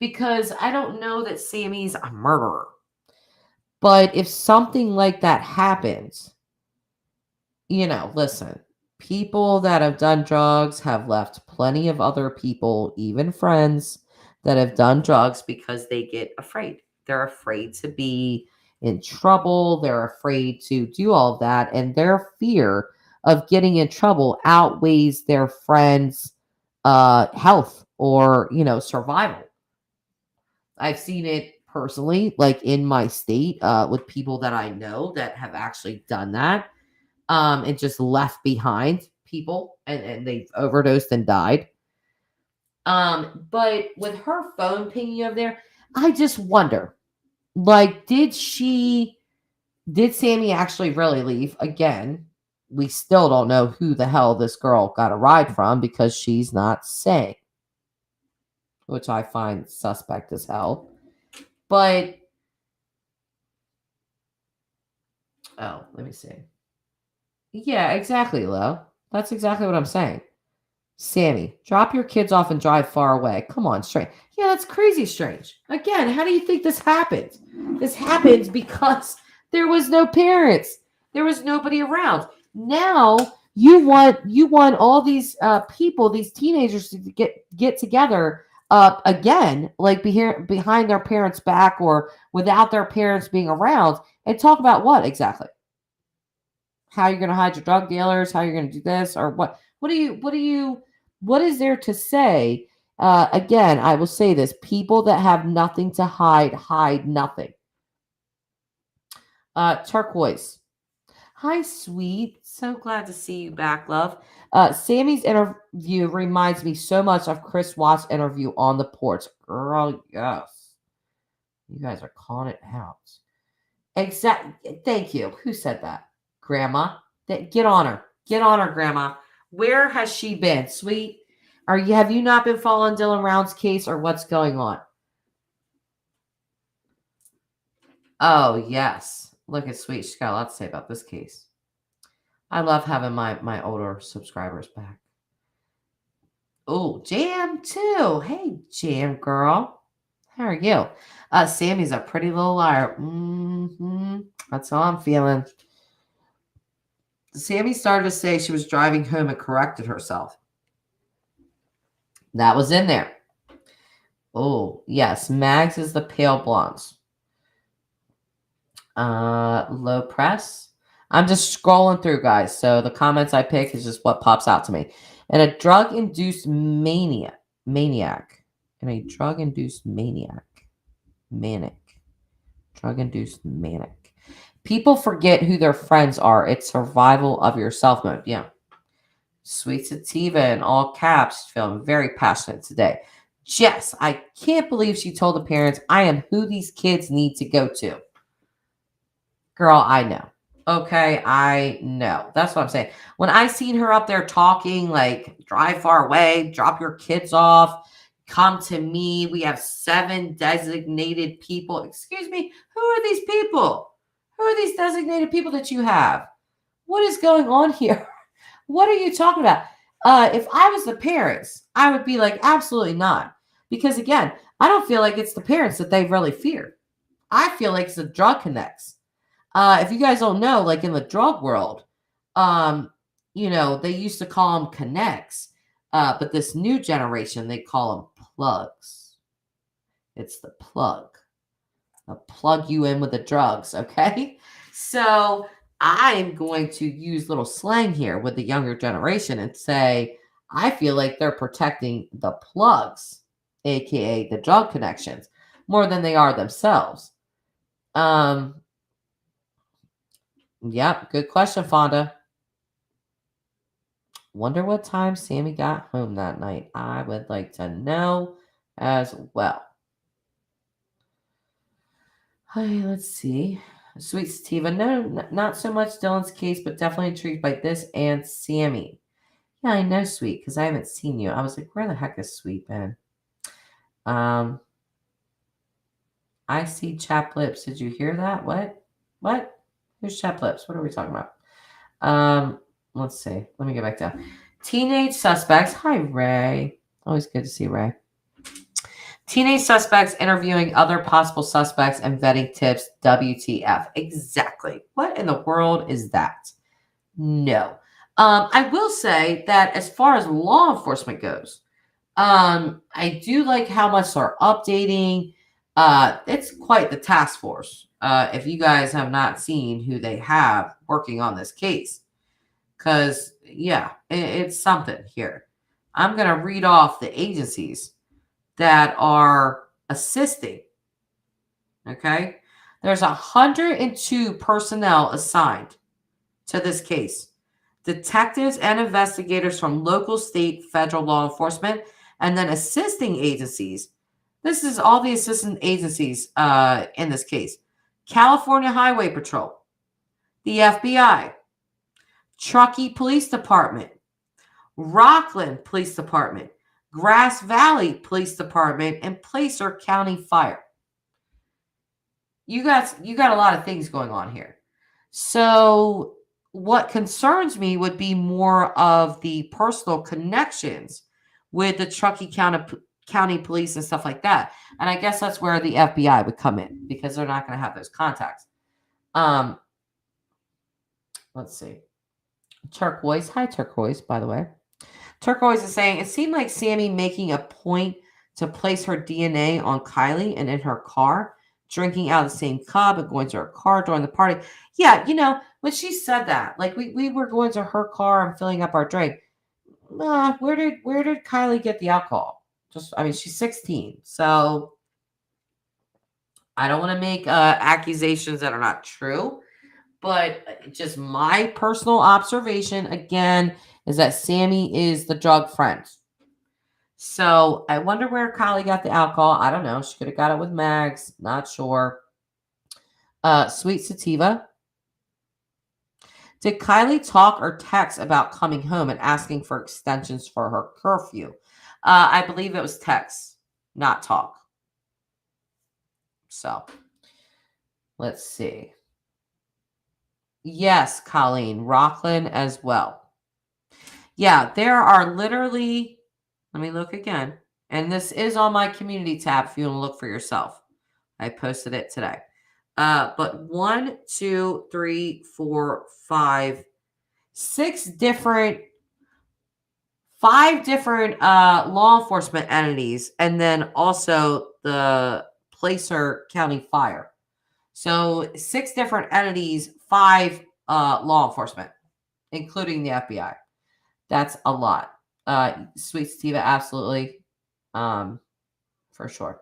because I don't know that Sammy's a murderer. But if something like that happens, listen, people that have done drugs have left plenty of other people, even friends, that have done drugs because they get afraid. They're afraid to be in trouble. They're afraid to do all of that. And their fear of getting in trouble outweighs their friends' health or, survival. I've seen it personally, like in my state, with people that I know that have actually done that, and just left behind people and they've overdosed and died. But with her phone pinging over there, I just wonder, like, did Sammy actually really leave? Again, we still don't know who the hell this girl got a ride from because she's not saying, which I find suspect as hell. But oh, let me see. Yeah, exactly, Lo. That's exactly what I'm saying. Sammy, drop your kids off and drive far away. Come on, strange. Yeah, that's crazy strange. Again, how do you think this happened? This happened because there was no parents. There was nobody around. Now you want all these people, these teenagers to get together again, like behind their parents' back or without their parents being around, and talk about what exactly? How you're going to hide your drug dealers, how you're going to do this, or what is there to say? Again, I will say this: people that have nothing to hide nothing. Turquoise. Hi, sweet. So glad to see you back, love. Sammy's interview reminds me so much of Chris Watts' interview on the porch. Girl, yes. You guys are calling it out. Exactly. Thank you. Who said that? Grandma. Get on her. Get on her, Grandma. Where has she been, sweet? Have you not been following Dylan Round's case or what's going on? Oh, yes. Look at sweet. She's got a lot to say about this case. I love having my older subscribers back. Oh, Jam too. Hey, Jam girl. How are you? Sammy's a pretty little liar. That's how I'm feeling. Sammy started to say she was driving home and corrected herself. That was in there. Oh, yes. Mags is the pale blondes. Low press. I'm just scrolling through, guys. So the comments I pick is just what pops out to me. And a drug-induced maniac. And a drug-induced manic. Drug-induced manic. People forget who their friends are. It's survival of yourself mode. Yeah. Sweet Sativa in all caps, feeling very passionate today. Jess, I can't believe she told the parents I am who these kids need to go to. Girl, I know. Okay, I know. That's what I'm saying. When I seen her up there talking, like, drive far away, drop your kids off, come to me. We have 7 designated people. Excuse me, who are these people? Who are these designated people that you have? What is going on here? What are you talking about? If I was the parents, I would be like, absolutely not. Because again, I don't feel like it's the parents that they really fear. I feel like it's the drug connects. If you guys don't know, like in the drug world, um, they used to call them connects, but this new generation, they call them plugs. It's the plug. I'll plug you in with the drugs, okay? So I'm going to use little slang here with the younger generation and say, I feel like they're protecting the plugs, aka the drug connections, more than they are themselves. Yep, good question, Fonda. Wonder what time Sammy got home that night. I would like to know as well. Hey, let's see. Sweet Sativa. No, not so much Dylan's case, but definitely intrigued by this and Sammy. Yeah, I know Sweet because I haven't seen you. I was like, where the heck is Sweet been? Um, I see Chap Lips. Did you hear that? What? What? Who's Chap Lips? What are we talking about? Let's see. Let me get back down. Teenage suspects. Hi, Ray. Always good to see Ray. Teenage suspects interviewing other possible suspects and vetting tips. WTF. Exactly. What in the world is that? No. I will say that as far as law enforcement goes, I do like how much they're updating. It's quite the task force. If you guys have not seen who they have working on this case, because yeah, it's something here. I'm gonna read off the agencies that are assisting. Okay, there's 102 personnel assigned to this case. Detectives and investigators from local, state, federal law enforcement, and then assisting agencies. This is all the assistant agencies in this case. California Highway Patrol, the FBI, Truckee Police Department, Rockland Police Department, Grass Valley Police Department, and Placer County Fire. You got a lot of things going on here. So what concerns me would be more of the personal connections with the Truckee County Police and stuff like that. And I guess that's where the FBI would come in because they're not going to have those contacts. Let's see. Turquoise. Hi, Turquoise, by the way. Turquoise is saying, it seemed like Sammy making a point to place her DNA on Kiely and in her car, drinking out of the same cup and going to her car during the party. Yeah, when she said that, like we were going to her car and filling up our drink. Where did Kiely get the alcohol? She's 16, so I don't want to make accusations that are not true. But just my personal observation, again, is that Sammy is the drug friend. So I wonder where Kylie got the alcohol. I don't know. She could have got it with Mags. Not sure. Sweet Sativa. Did Kylie talk or text about coming home and asking for extensions for her curfew? I believe it was text, not talk. So let's see. Yes, Colleen, Rockland as well. Yeah, there are literally Let me look again. And this is on my community tab if you want to look for yourself. I posted it today. But 1, 2, 3, 4, 5, 6 different, 5 different law enforcement entities, and then also the Placer County Fire. So 6 different entities, 5 law enforcement, including the FBI. That's a lot. Sweet Sativa, absolutely, for sure.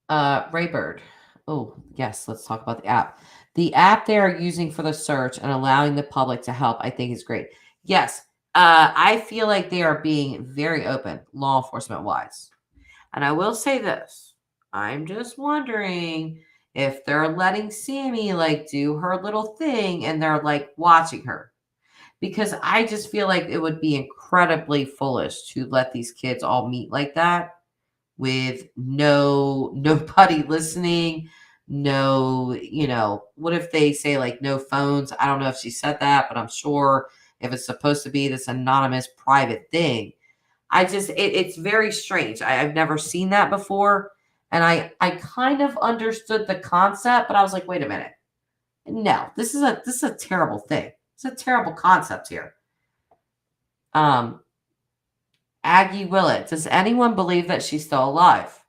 Raybird. Oh, yes, let's talk about the app. The app they are using for the search and allowing the public to help, I think, is great. Yes, I feel like they are being very open, law enforcement wise. And I will say this, I'm just wondering if they're letting Sammy like do her little thing and they're like watching her. Because I just feel like it would be incredibly foolish to let these kids all meet like that with nobody listening, what if they say like no phones? I don't know if she said that, but I'm sure if it's supposed to be this anonymous private thing, it's very strange. I've never seen that before. And I kind of understood the concept, but I was like, wait a minute. No, this is a terrible thing. It's a terrible concept here. Aggie Willett, does anyone believe that she's still alive?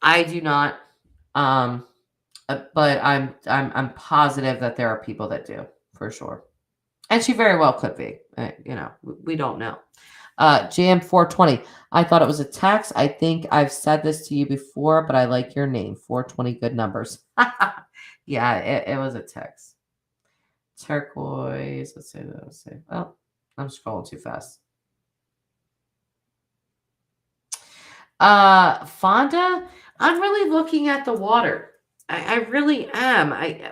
I do not. But I'm positive that there are people that do, for sure. And she very well could be. We don't know. Jam 420. I thought it was a text. I think I've said this to you before, but I like your name. 420, good numbers. Yeah, it was a text. Turquoise. Let's see. Oh, I'm scrolling too fast. Fonda, I'm really looking at the water. I really am.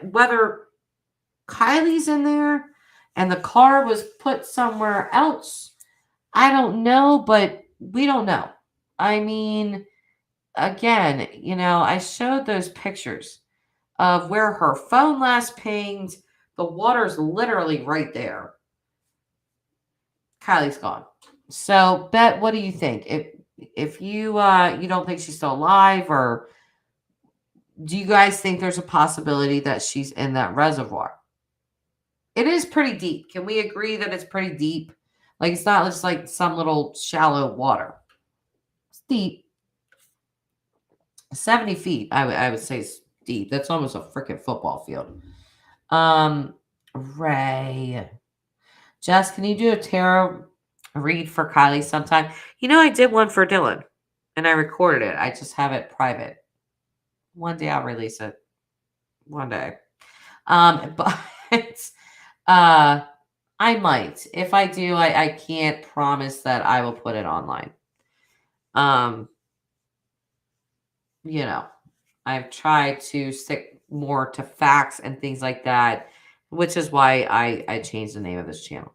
Whether Kylie's in there and the car was put somewhere else, I don't know, but we don't know. I mean, again, I showed those pictures of where her phone last pinged. The water's literally right there. Kylie's gone. So, Bet, what do you think? If you you don't think she's still alive, or do you guys think there's a possibility that she's in that reservoir? It is pretty deep. Can we agree that it's pretty deep? Like, it's not just like some little shallow water. It's deep. 70 feet, I would say is deep. That's almost a freaking football field. Ray. Jess, can you do a tarot read for Kylie sometime? I did one for Dylan, and I recorded it. I just have it private. One day I'll release it. One day. But I might. If I do, I can't promise that I will put it online. I've tried to stick more to facts and things like that, which is why I changed the name of this channel.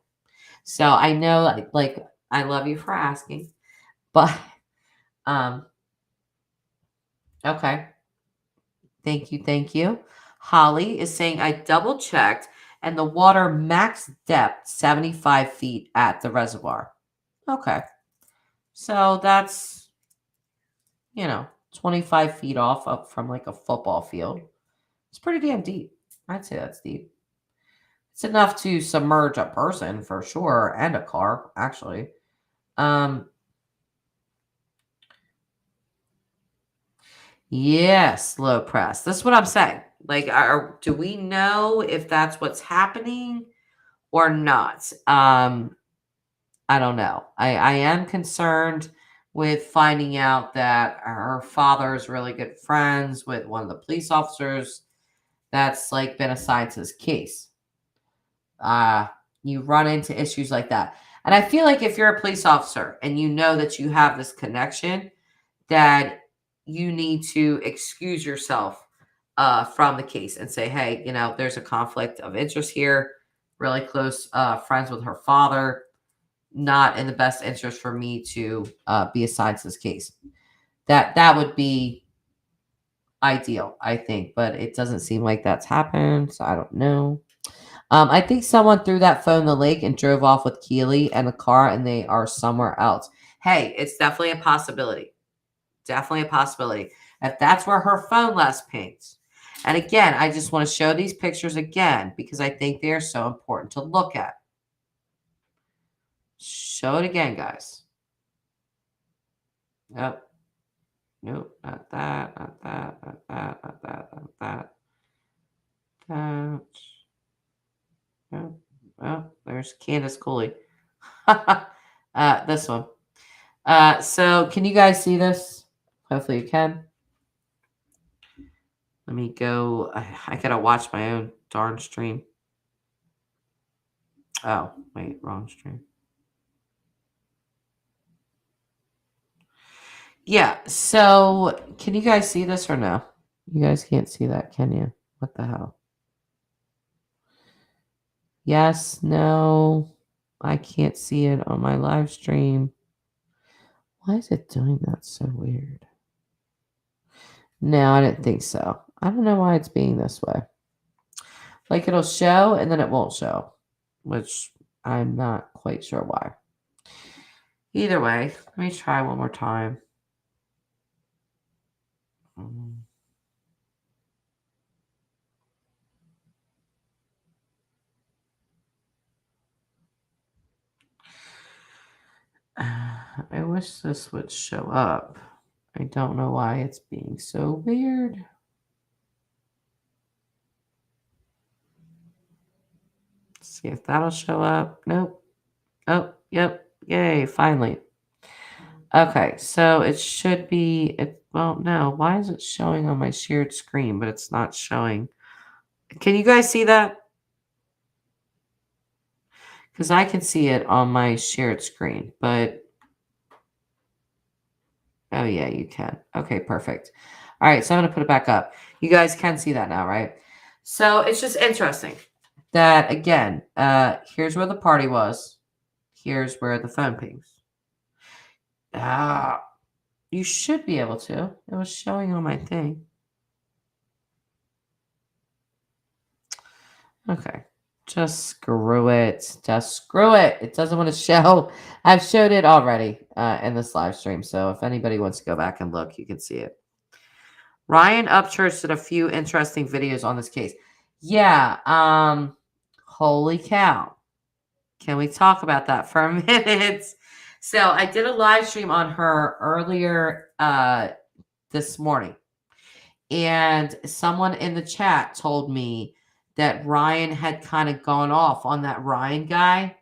So I know, like, I love you for asking, but okay. Thank you. Holly is saying I double checked and the water max depth 75 feet at the reservoir. Okay. So that's 25 feet off up from like a football field. It's pretty damn deep. I'd say that's deep. It's enough to submerge a person for sure, and a car, actually. Yes, low press. That's what I'm saying. Like, do we know if that's what's happening or not? I don't know. I am concerned with finding out that her father is really good friends with one of the police officers that's like been assigned to this case. You run into issues like that. And I feel like if you're a police officer and you know that you have this connection, that you need to excuse yourself from the case and say, hey, there's a conflict of interest here, really close friends with her father, not in the best interest for me to be assigned to this case. That would be ideal, I think, but it doesn't seem like that's happened, so I don't know. I think someone threw that phone in the lake and drove off with Kiely and a car, and they are somewhere else. Hey, it's definitely a possibility. Definitely a possibility. If that's where her phone last pings. And again, I just want to show these pictures again because I think they are so important to look at. Show it again, guys. Nope. Nope. Not that. Not that. Not that. Not that. Not that. That. Nope. Oh, there's Candace Cooley. This one. So can you guys see this? Hopefully you can. Let me go. I gotta watch my own darn stream. Oh, wait, wrong stream. Yeah, so can you guys see this or no? You guys can't see that, can you? What the hell? Yes, no. I can't see it on my live stream. Why is it doing that so weird? No, I didn't think so. I don't know why it's being this way. Like it'll show and then it won't show, which I'm not quite sure why. Either way, let me try one more time. I wish this would show up. I don't know why it's being so weird. See if that'll show up. Nope. Oh, yep. Yay, finally. Okay, so it should be well, no. Why is it showing on my shared screen, but it's not showing? Can you guys see that? Because I can see it on my shared screen, but oh yeah, you can. Okay, perfect. All right, so I'm gonna put it back up. You guys can see that now, right? So it's just interesting that again, here's where the party was. Here's where the phone pings. Ah, you should be able to. It was showing on my thing. Okay. Just screw it. Just screw it. It doesn't want to show. I've showed it already in this live stream. So if anybody wants to go back and look, you can see it. Ryan Upchurch did a few interesting videos on this case. Yeah. Holy cow. Can we talk about that for a minute? So I did a live stream on her earlier this morning. And someone in the chat told me that Ryan had kind of gone off on that Ryan guy.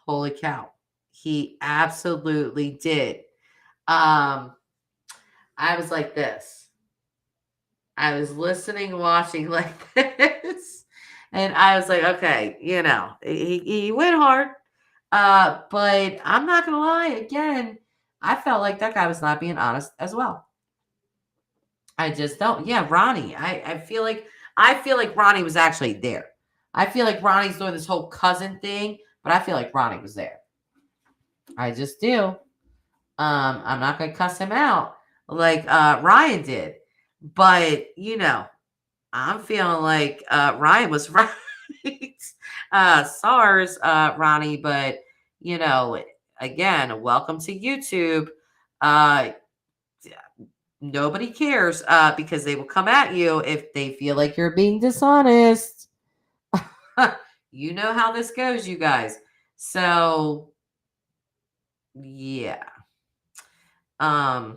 Holy cow. He absolutely did. I was like this. I was listening, watching like this. And I was like, okay, he went hard. But I'm not going to lie. Again, I felt like that guy was not being honest as well. I just don't. Yeah, Ronnie. I feel like Ronnie was actually there. I feel like Ronnie's doing this whole cousin thing, but I feel like Ronnie was there. I just do. I'm not gonna cuss him out like Ryan did, but I'm feeling like Ryan was right. SARS, Ronnie, but again, welcome to YouTube. Nobody cares because they will come at you if they feel like you're being dishonest. You know how this goes, you guys. So, yeah. And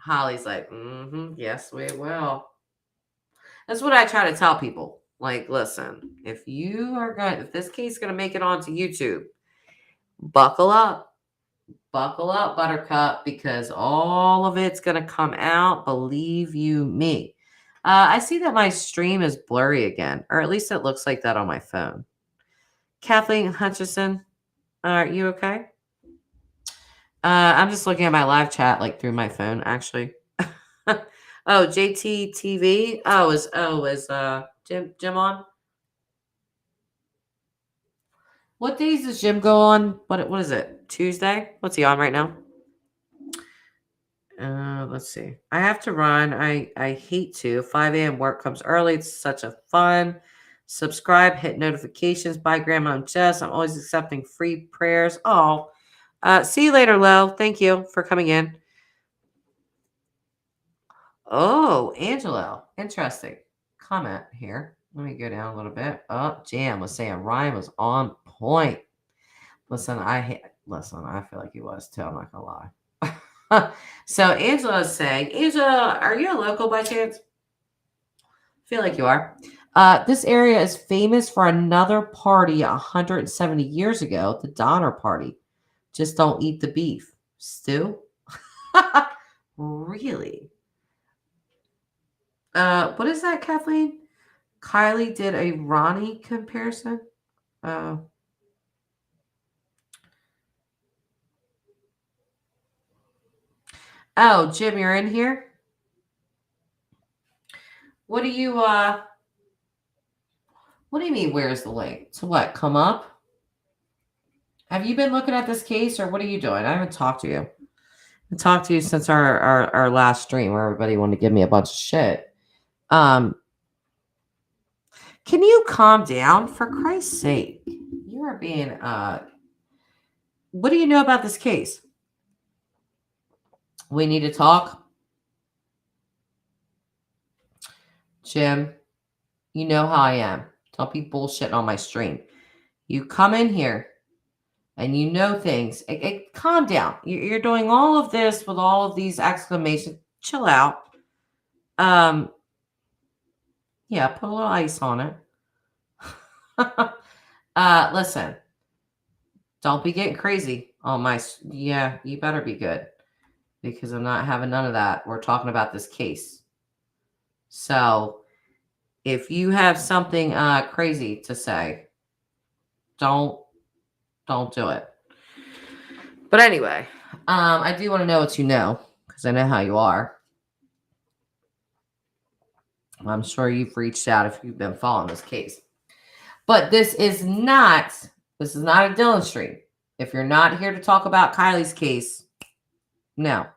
Holly's like, yes, we will. That's what I try to tell people. Like, listen, if this case is gonna make it onto YouTube, buckle up. Buckle up, Buttercup, because all of it's going to come out. Believe you me. I see that my stream is blurry again, or at least it looks like that on my phone. Kathleen Hutchison, are you okay? I'm just looking at my live chat like through my phone, actually. Oh, JT TV. Is Jim on? What days does Jim go on? What is it? Tuesday? What's he on right now? Let's see. I have to run. I hate to. 5 a.m. work comes early. It's such a fun. Subscribe, hit notifications. Bye, Grandma and Jess. I'm always accepting free prayers. Oh, see you later, Lo. Thank you for coming in. Oh, Angelo. Interesting comment here. Let me go down a little bit. Oh, Jam was saying Ryan was on point. Listen, I feel like he was too. I'm not gonna lie. So Angela is saying, Angela, are you a local by chance? I feel like you are. This area is famous for another party 170 years ago, the Donner Party. Just don't eat the beef. Stew? Really? What is that, Kathleen? Kylie did a Ronnie comparison. Oh, Jim, you're in here. What do you mean? Where's the link? To what? Come up? Have you been looking at this case, or what are you doing? I haven't talked to you. I talked to you since our last stream where everybody wanted to give me a bunch of shit. Can you calm down, for Christ's sake? You are being what do you know about this case? We need to talk. Jim, you know how I am. Don't be bullshitting on my stream. You come in here and you know things. Calm down. You're doing all of this with all of these exclamations. Chill out. Yeah, put a little ice on it. Listen, don't be getting crazy on my. Yeah, you better be good, because I'm not having none of that. We're talking about this case. So if you have something crazy to say, don't do it. But anyway, I do want to know what you know, because I know how you are. I'm sure you've reached out if you've been following this case. But this is not a Dylan stream. If you're not here to talk about Kylie's case, no.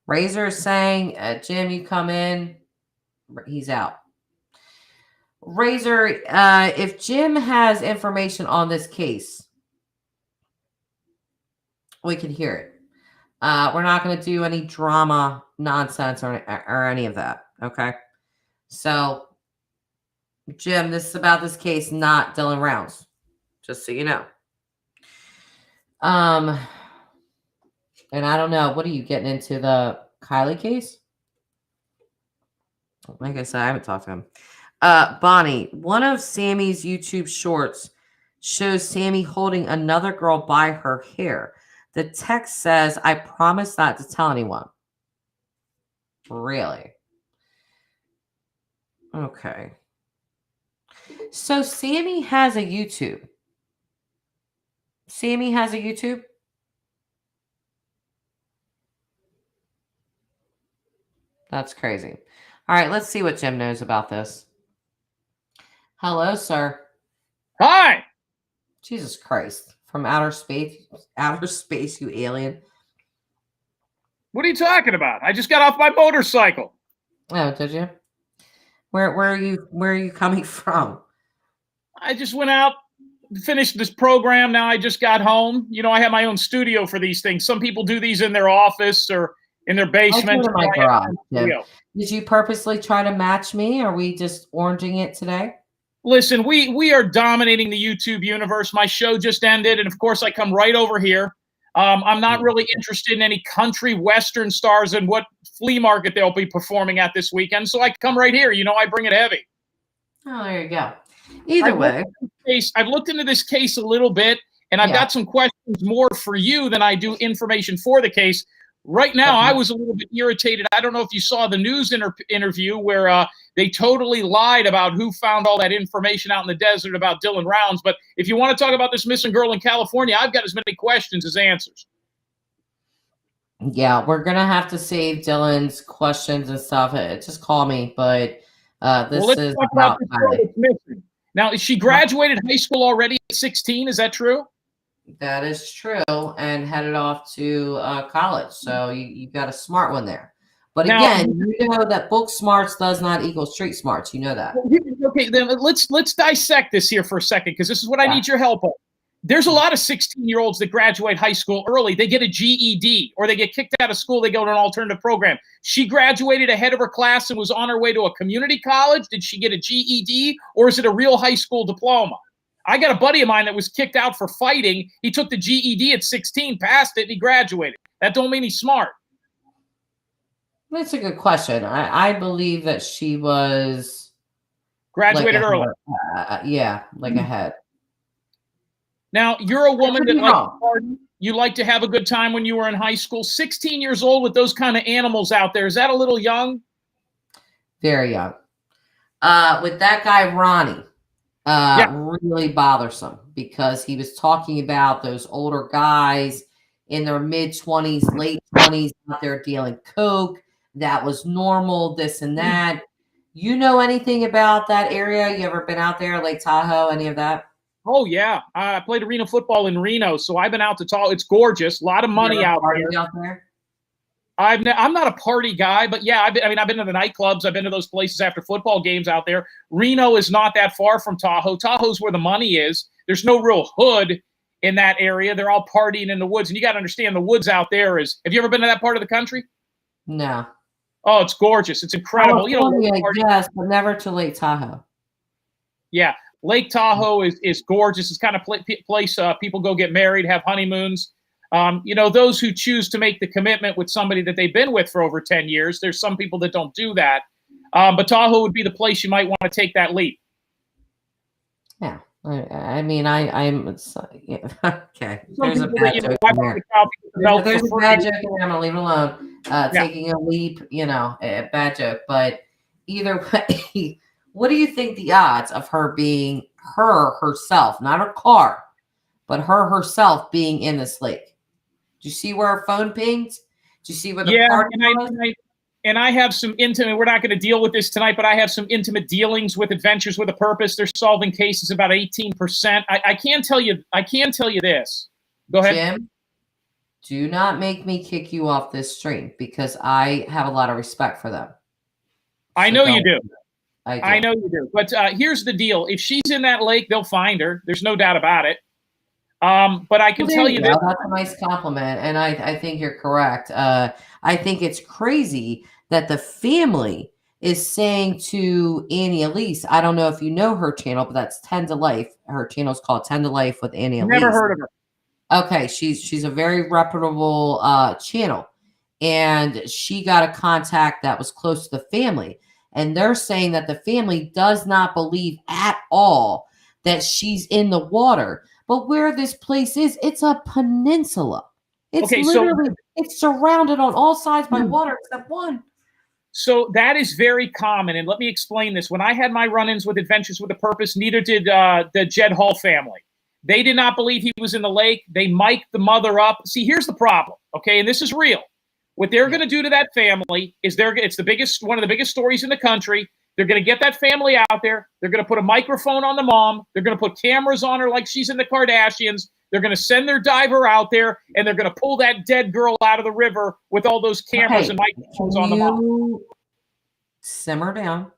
Razor is saying, Jim, you come in. He's out. Razor, if Jim has information on this case, we can hear it. We're not going to do any drama nonsense or any of that. Okay. So, Jim, this is about this case, not Dylan Rounds. Just so you know. And I don't know. What are you getting into, the Kylie case? Like I said, I haven't talked to him. Bonnie, one of Sammy's YouTube shorts shows Sammy holding another girl by her hair. The text says, I promise not to tell anyone. Really? Okay. So Sammy has a YouTube. Sammy has a YouTube? That's crazy. All right, let's see what Jim knows about this. Hello, sir. Hi. Jesus Christ. From outer space, you alien. What are you talking about? I just got off my motorcycle. Oh, did you? Where are you coming from? I just went out, finished this program. Now I just got home. You know, I have my own studio for these things. Some people do these in their office or in their basement. I do in my garage. Did you purposely try to match me? Or are we just oranging it today? Listen, we are dominating the YouTube universe. My show just ended, and of course I come right over here. I'm not really interested in any country western stars and what flea market they'll be performing at this weekend. So I come right here. You know, I bring it heavy. Oh, there you go. Either way. I've looked into this case a little bit, and I've got some questions more for you than I do information for the case. Right now, I was a little bit irritated. I don't know if you saw the news interview where they totally lied about who found all that information out in the desert about Dylan Rounds. But if you want to talk about this missing girl in California, I've got as many questions as answers. Yeah, we're going to have to save Dylan's questions and stuff. Just call me. But this is about missing. Now, she graduated high school already at 16. Is that true? That is true, and headed off to college. So you got a smart one there. But Now, again, you know that book smarts does not equal street smarts. You know that. okay, then let's dissect this here for a second, because this is what I need your help on. There's a lot of 16-year-olds that graduate high school early. They get a GED, or they get kicked out of school. They go to an alternative program. She graduated ahead of her class and was on her way to a community college. Did she get a GED, or is it a real high school diploma? I got a buddy of mine that was kicked out for fighting. He took the GED at 16, passed it, and he graduated. That don't mean he's smart. That's a good question. I believe that she was Graduated like early. Like ahead. Now, you're a woman that likes wrong. to party. You like to have a good time when you were in high school. 16 years old with those kind of animals out there. Is that a little young? Very young. With that guy, Ronnie, really bothersome because he was talking about those older guys in their mid-20s, late 20s out there dealing coke. That was normal, this and that. You know anything about that area? You ever been out there, Lake Tahoe, any of that? Oh, yeah. I played arena football in Reno, so I've been out to Tahoe. It's gorgeous. A lot of money out there. I'm not a party guy, but yeah, I've been to the nightclubs. I've been to those places after football games out there. Reno is not that far from Tahoe. Tahoe's where the money is. There's no real hood in that area. They're all partying in the woods. And you got to understand the woods out there is, have you ever been to that part of the country? No. Oh, it's gorgeous. It's incredible. Yes, but never to Lake Tahoe. Yeah. Lake Tahoe is gorgeous. It's kind of place people go get married, have honeymoons. Those who choose to make the commitment with somebody that they've been with for over 10 years, there's some people that don't do that. But Tahoe would be the place you might want to take that leap. Yeah. I'm okay. There's a bad joke in there. There's a bad joke in there. I'm going to leave it alone. Taking a leap, a bad joke. But either way, what do you think the odds of her being herself, not her car, but herself being in this lake? Do you see where her phone pinged? Do you see where the party was? And I have some intimate, we're not going to deal with this tonight, but I have some intimate dealings with Adventures with a Purpose. They're solving cases about 18%. I can tell you this. Go ahead. Jim, do not make me kick you off this stream because I have a lot of respect for them. I know you do. I know you do. But here's the deal. If she's in that lake, they'll find her. There's no doubt about it. But I can tell you that that's a nice compliment, and I think you're correct. I think it's crazy that the family is saying to Annie Elise, I don't know if you know her channel, but that's 10 to Life. Her channel is called 10 to Life with Annie Elise. Never heard of her. Okay, she's a very reputable channel, and she got a contact that was close to the family, and they're saying that the family does not believe at all that she's in the water. But where this place is, it's a peninsula. It's it's surrounded on all sides by water except one. So that is very common. And let me explain this. When I had my run-ins with Adventures with a Purpose, neither did the Jed Hall family. They did not believe he was in the lake. They mic'd the mother up. See, here's the problem, okay? And this is real. What they're going to do to that family is it's one of the biggest stories in the country. They're going to get that family out there. They're going to put a microphone on the mom. They're going to put cameras on her like she's in the Kardashians. They're going to send their diver out there, and they're going to pull that dead girl out of the river with all those cameras and microphones on the mom. Simmer down.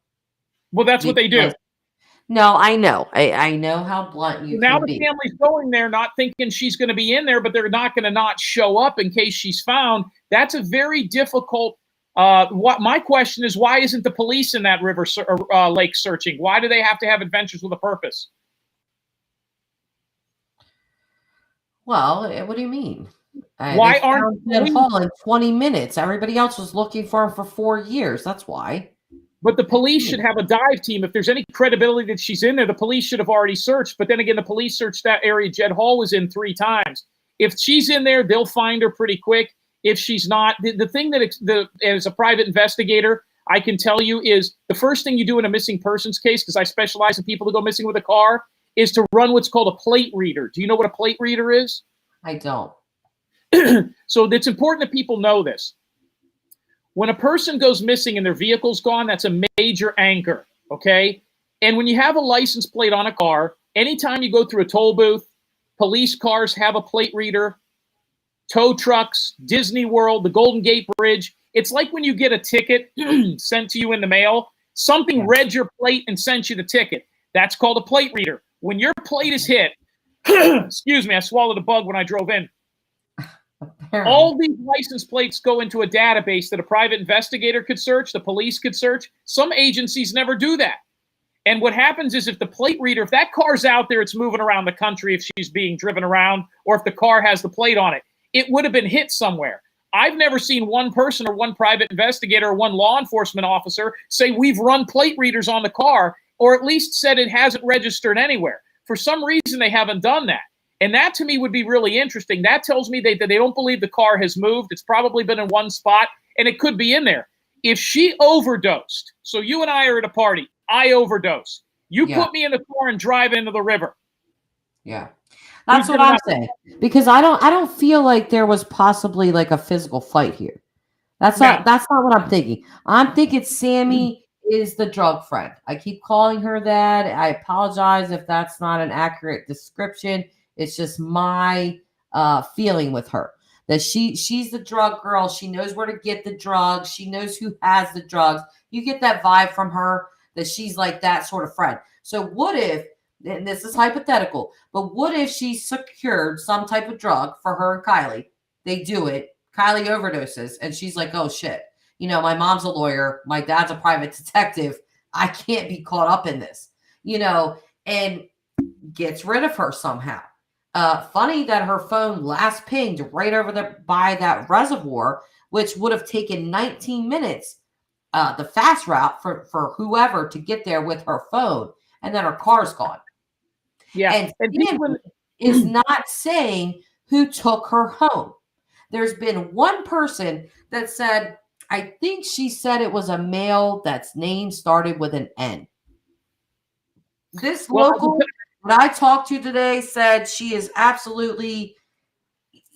Well, that's what they do. No, I know. I know how blunt you now can be. Now the family's going there not thinking she's going to be in there, but they're not going to not show up in case she's found. That's a very difficult. What my question is, why isn't the police in that river lake searching? Why do they have to have Adventures with a Purpose? Well, what do you mean? Why aren't Jed Hall in 20 minutes? Everybody else was looking for him for 4 years. That's why. But the police should have a dive team. If there's any credibility that she's in there, the police should have already searched. But then again, the police searched that area Jed Hall was in 3 times. If she's in there, they'll find her pretty quick. If she's not, the thing that as a private investigator, I can tell you is the first thing you do in a missing persons case, because I specialize in people that go missing with a car, is to run what's called a plate reader. Do you know what a plate reader is? I don't. So it's important that people know this. When a person goes missing and their vehicle's gone, that's a major anchor, okay? And when you have a license plate on a car, anytime you go through a toll booth, police cars have a plate reader, tow trucks, Disney World, the Golden Gate Bridge. It's like when you get a ticket sent to you in the mail, something read your plate and sent you the ticket. That's called a plate reader. When your plate is hit, excuse me, I swallowed a bug when I drove in. Apparently. All these license plates go into a database that a private investigator could search, the police could search. Some agencies never do that. And what happens is if the plate reader, if that car's out there, it's moving around the country, if she's being driven around, or if the car has the plate on it, it would have been hit somewhere. I've never seen one person or one private investigator or one law enforcement officer say we've run plate readers on the car, or at least said it hasn't registered anywhere. For some reason, they haven't done that. And that to me would be really interesting. That tells me that they don't believe the car has moved. It's probably been in one spot, and it could be in there. If she overdosed, so you and I are at a party, I overdose. You put me in the car and drive into the river. Yeah. That's what I'm saying. Because I don't feel like there was possibly like a physical fight here. That's not what I'm thinking. I'm thinking Sammy is the drug friend. I keep calling her that. I apologize if that's not an accurate description. It's just my feeling with her. That she's the drug girl. She knows where to get the drugs. She knows who has the drugs. You get that vibe from her that she's like that sort of friend. So what if, and this is hypothetical, but what if she secured some type of drug for her and Kiely? They do it. Kiely overdoses, and she's like, oh, shit. You know, my mom's a lawyer. My dad's a private detective. I can't be caught up in this, you know, and gets rid of her somehow. Funny that her phone last pinged right over there by that reservoir, which would have taken 19 minutes, the fast route for whoever to get there with her phone, and then her car's gone. Yeah. And Sammy is not saying who took her home. There's been one person that said, I think she said it was a male that's name started with an N. This local that I talked to today said she is absolutely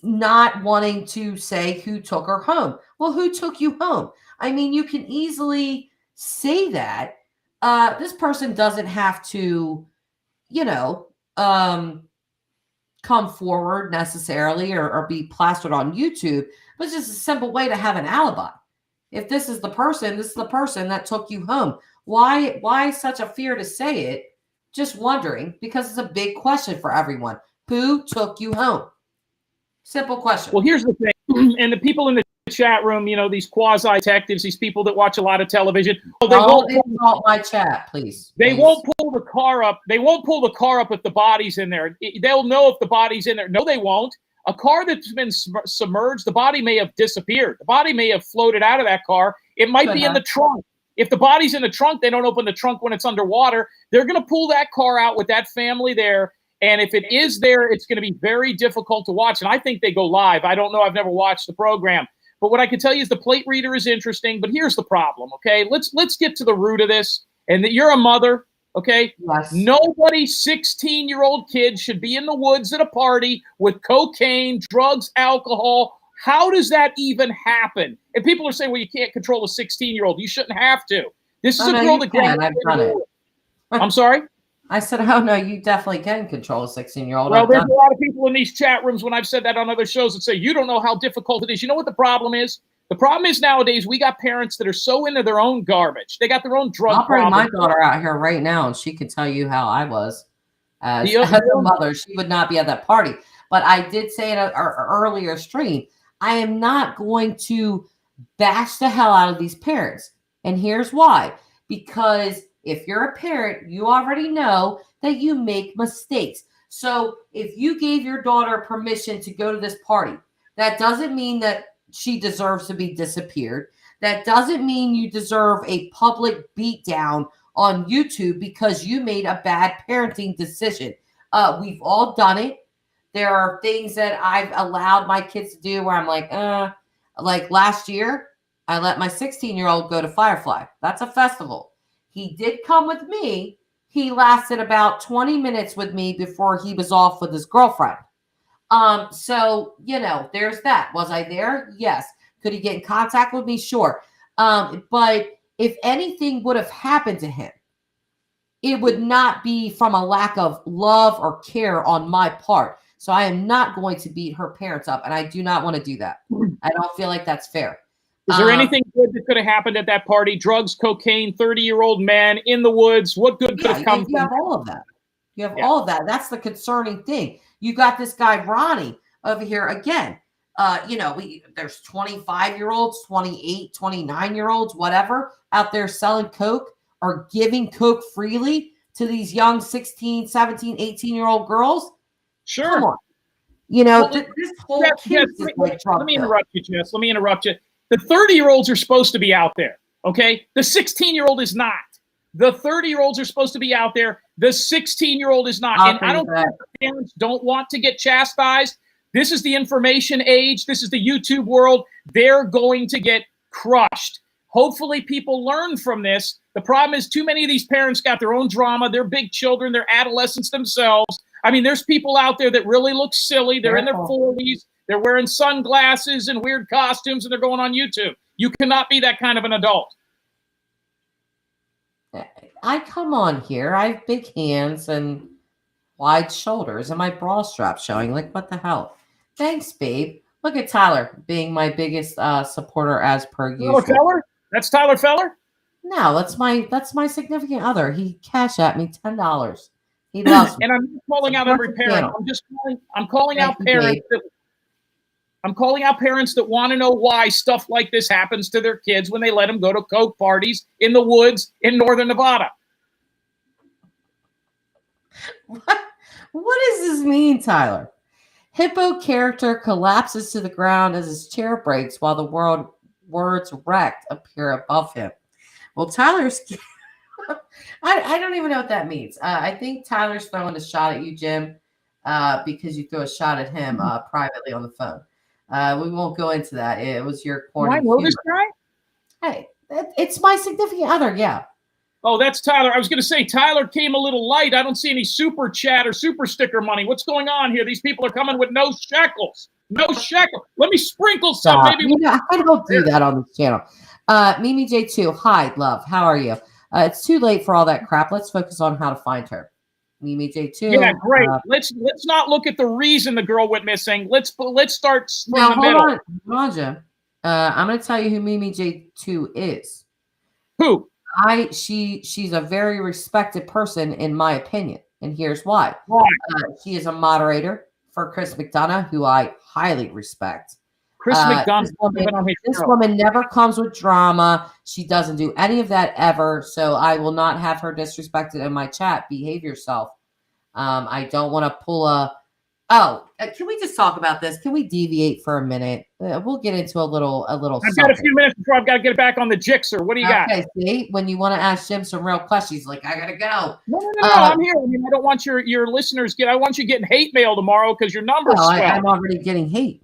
not wanting to say who took her home. Well, who took you home? I mean, you can easily say that. This person doesn't have to, you know, come forward necessarily or be plastered on YouTube, but it's just a simple way to have an alibi. If this is the person that took you home. Why such a fear to say it? Just wondering, because it's a big question for everyone. Who took you home? Simple question. Well, here's the thing. And the people in the chat room, you know, these quasi-detectives, these people that watch a lot of television. They won't insult my chat, please. They won't pull the car up. They won't pull the car up if the body's in there. They'll know if the body's in there. No, they won't. A car that's been submerged, the body may have disappeared. The body may have floated out of that car. It might be in the trunk. If the body's in the trunk, they don't open the trunk when it's underwater. They're going to pull that car out with that family there. And if it is there, it's going to be very difficult to watch. And I think they go live. I don't know. I've never watched the program. But what I can tell you is the plate reader is interesting. But here's the problem, okay? Let's get to the root of this. And that you're a mother, okay? Yes. Nobody 16-year-old kid should be in the woods at a party with cocaine, drugs, alcohol. How does that even happen? And people are saying, well, you can't control a 16-year-old. You shouldn't have to. This is a girl that can. I've done it. I'm sorry? I said, oh, no, you definitely can control a 16-year-old. Well, there's a lot of people in these chat rooms when I've said that on other shows that say, you don't know how difficult it is. You know what the problem is? The problem is nowadays we got parents that are so into their own garbage. They got their own drug problem. I'll bring my daughter out here right now, and she can tell you how I was as a mother. She would not be at that party. But I did say in an earlier stream, I am not going to bash the hell out of these parents. And here's why. Because if you're a parent, you already know that you make mistakes. So if you gave your daughter permission to go to this party, that doesn't mean that she deserves to be disappeared. That doesn't mean you deserve a public beatdown on YouTube because you made a bad parenting decision. We've all done it. There are things that I've allowed my kids to do where I'm like last year, I let my 16-year-old go to Firefly. That's a festival. He did come with me. He lasted about 20 minutes with me before he was off with his girlfriend. So, you know, there's that. Was I there? Yes. Could he get in contact with me? Sure. But if anything would have happened to him, it would not be from a lack of love or care on my part. So I am not going to beat her parents up, and I do not want to do that. I don't feel like that's fair. Is there anything good that could have happened at that party? Drugs, cocaine, 30-year-old man in the woods. What good could have come from have all of that. You have all of that. That's the concerning thing. You got this guy, Ronnie, over here again. There's 25-year-olds, 28, 29-year-olds, whatever, out there selling coke or giving coke freely to these young 16, 17, 18-year-old girls. Sure. Come on. This whole case is like drug. Let me interrupt you, Jess. Let me interrupt you. The 30-year-olds are supposed to be out there, okay? The 16-year-old is not. The 30-year-olds are supposed to be out there. The 16-year-old is not. And I don't think the parents don't want to get chastised. This is the information age. This is the YouTube world. They're going to get crushed. Hopefully people learn from this. The problem is too many of these parents got their own drama. They're big children. They're adolescents themselves. I mean, there's people out there that really look silly. They're in their 40s. They're wearing sunglasses and weird costumes, and they're going on YouTube. You cannot be that kind of an adult. I come on here. I have big hands and wide shoulders, and my bra strap showing. Like, what the hell? Thanks, babe. Look at Tyler being my biggest supporter as per usual. Feller? That's Tyler Feller? No, that's my significant other. He cashed at me $10. He loves me. And I'm calling out every parent. I'm calling out parents that I'm calling out parents that want to know why stuff like this happens to their kids when they let them go to coke parties in the woods in northern Nevada. What does this mean, Tyler? Hippo character collapses to the ground as his chair breaks while the words wrecked appear above him. Well, Tyler's... I don't even know what that means. I think Tyler's throwing a shot at you, Jim, because you threw a shot at him privately on the phone. We won't go into that. It was your corny. Do I know this guy? Hey, it's my significant other. Yeah. Oh, that's Tyler. I was going to say Tyler came a little light. I don't see any super chat or super sticker money. What's going on here? These people are coming with no shekels. No shekel. Let me sprinkle some. Maybe I don't do that on this channel. Mimi J2. Hi, love. How are you? It's too late for all that crap. Let's focus on how to find her. Mimi J2. Yeah, great. Let's not look at the reason the girl went missing. Let's start from the middle. Hold on, Jim. I'm going to tell you who Mimi J2 is. Who? She's a very respected person in my opinion, and here's why. Why? She is a moderator for Chris McDonough, who I highly respect. Chris McDonough. This woman never comes with drama. She doesn't do any of that ever. So I will not have her disrespected in my chat. Behave yourself. I don't want to pull a. Oh, can we just talk about this? Can we deviate for a minute? We'll get into a little. I've got a few minutes before I've got to get back on the Jixer. What do you got? Okay, see, when you want to ask Jim some real questions, like I gotta go. No, I'm here. I mean, I don't want your listeners I want you getting hate mail tomorrow because your numbers. I'm already getting hate.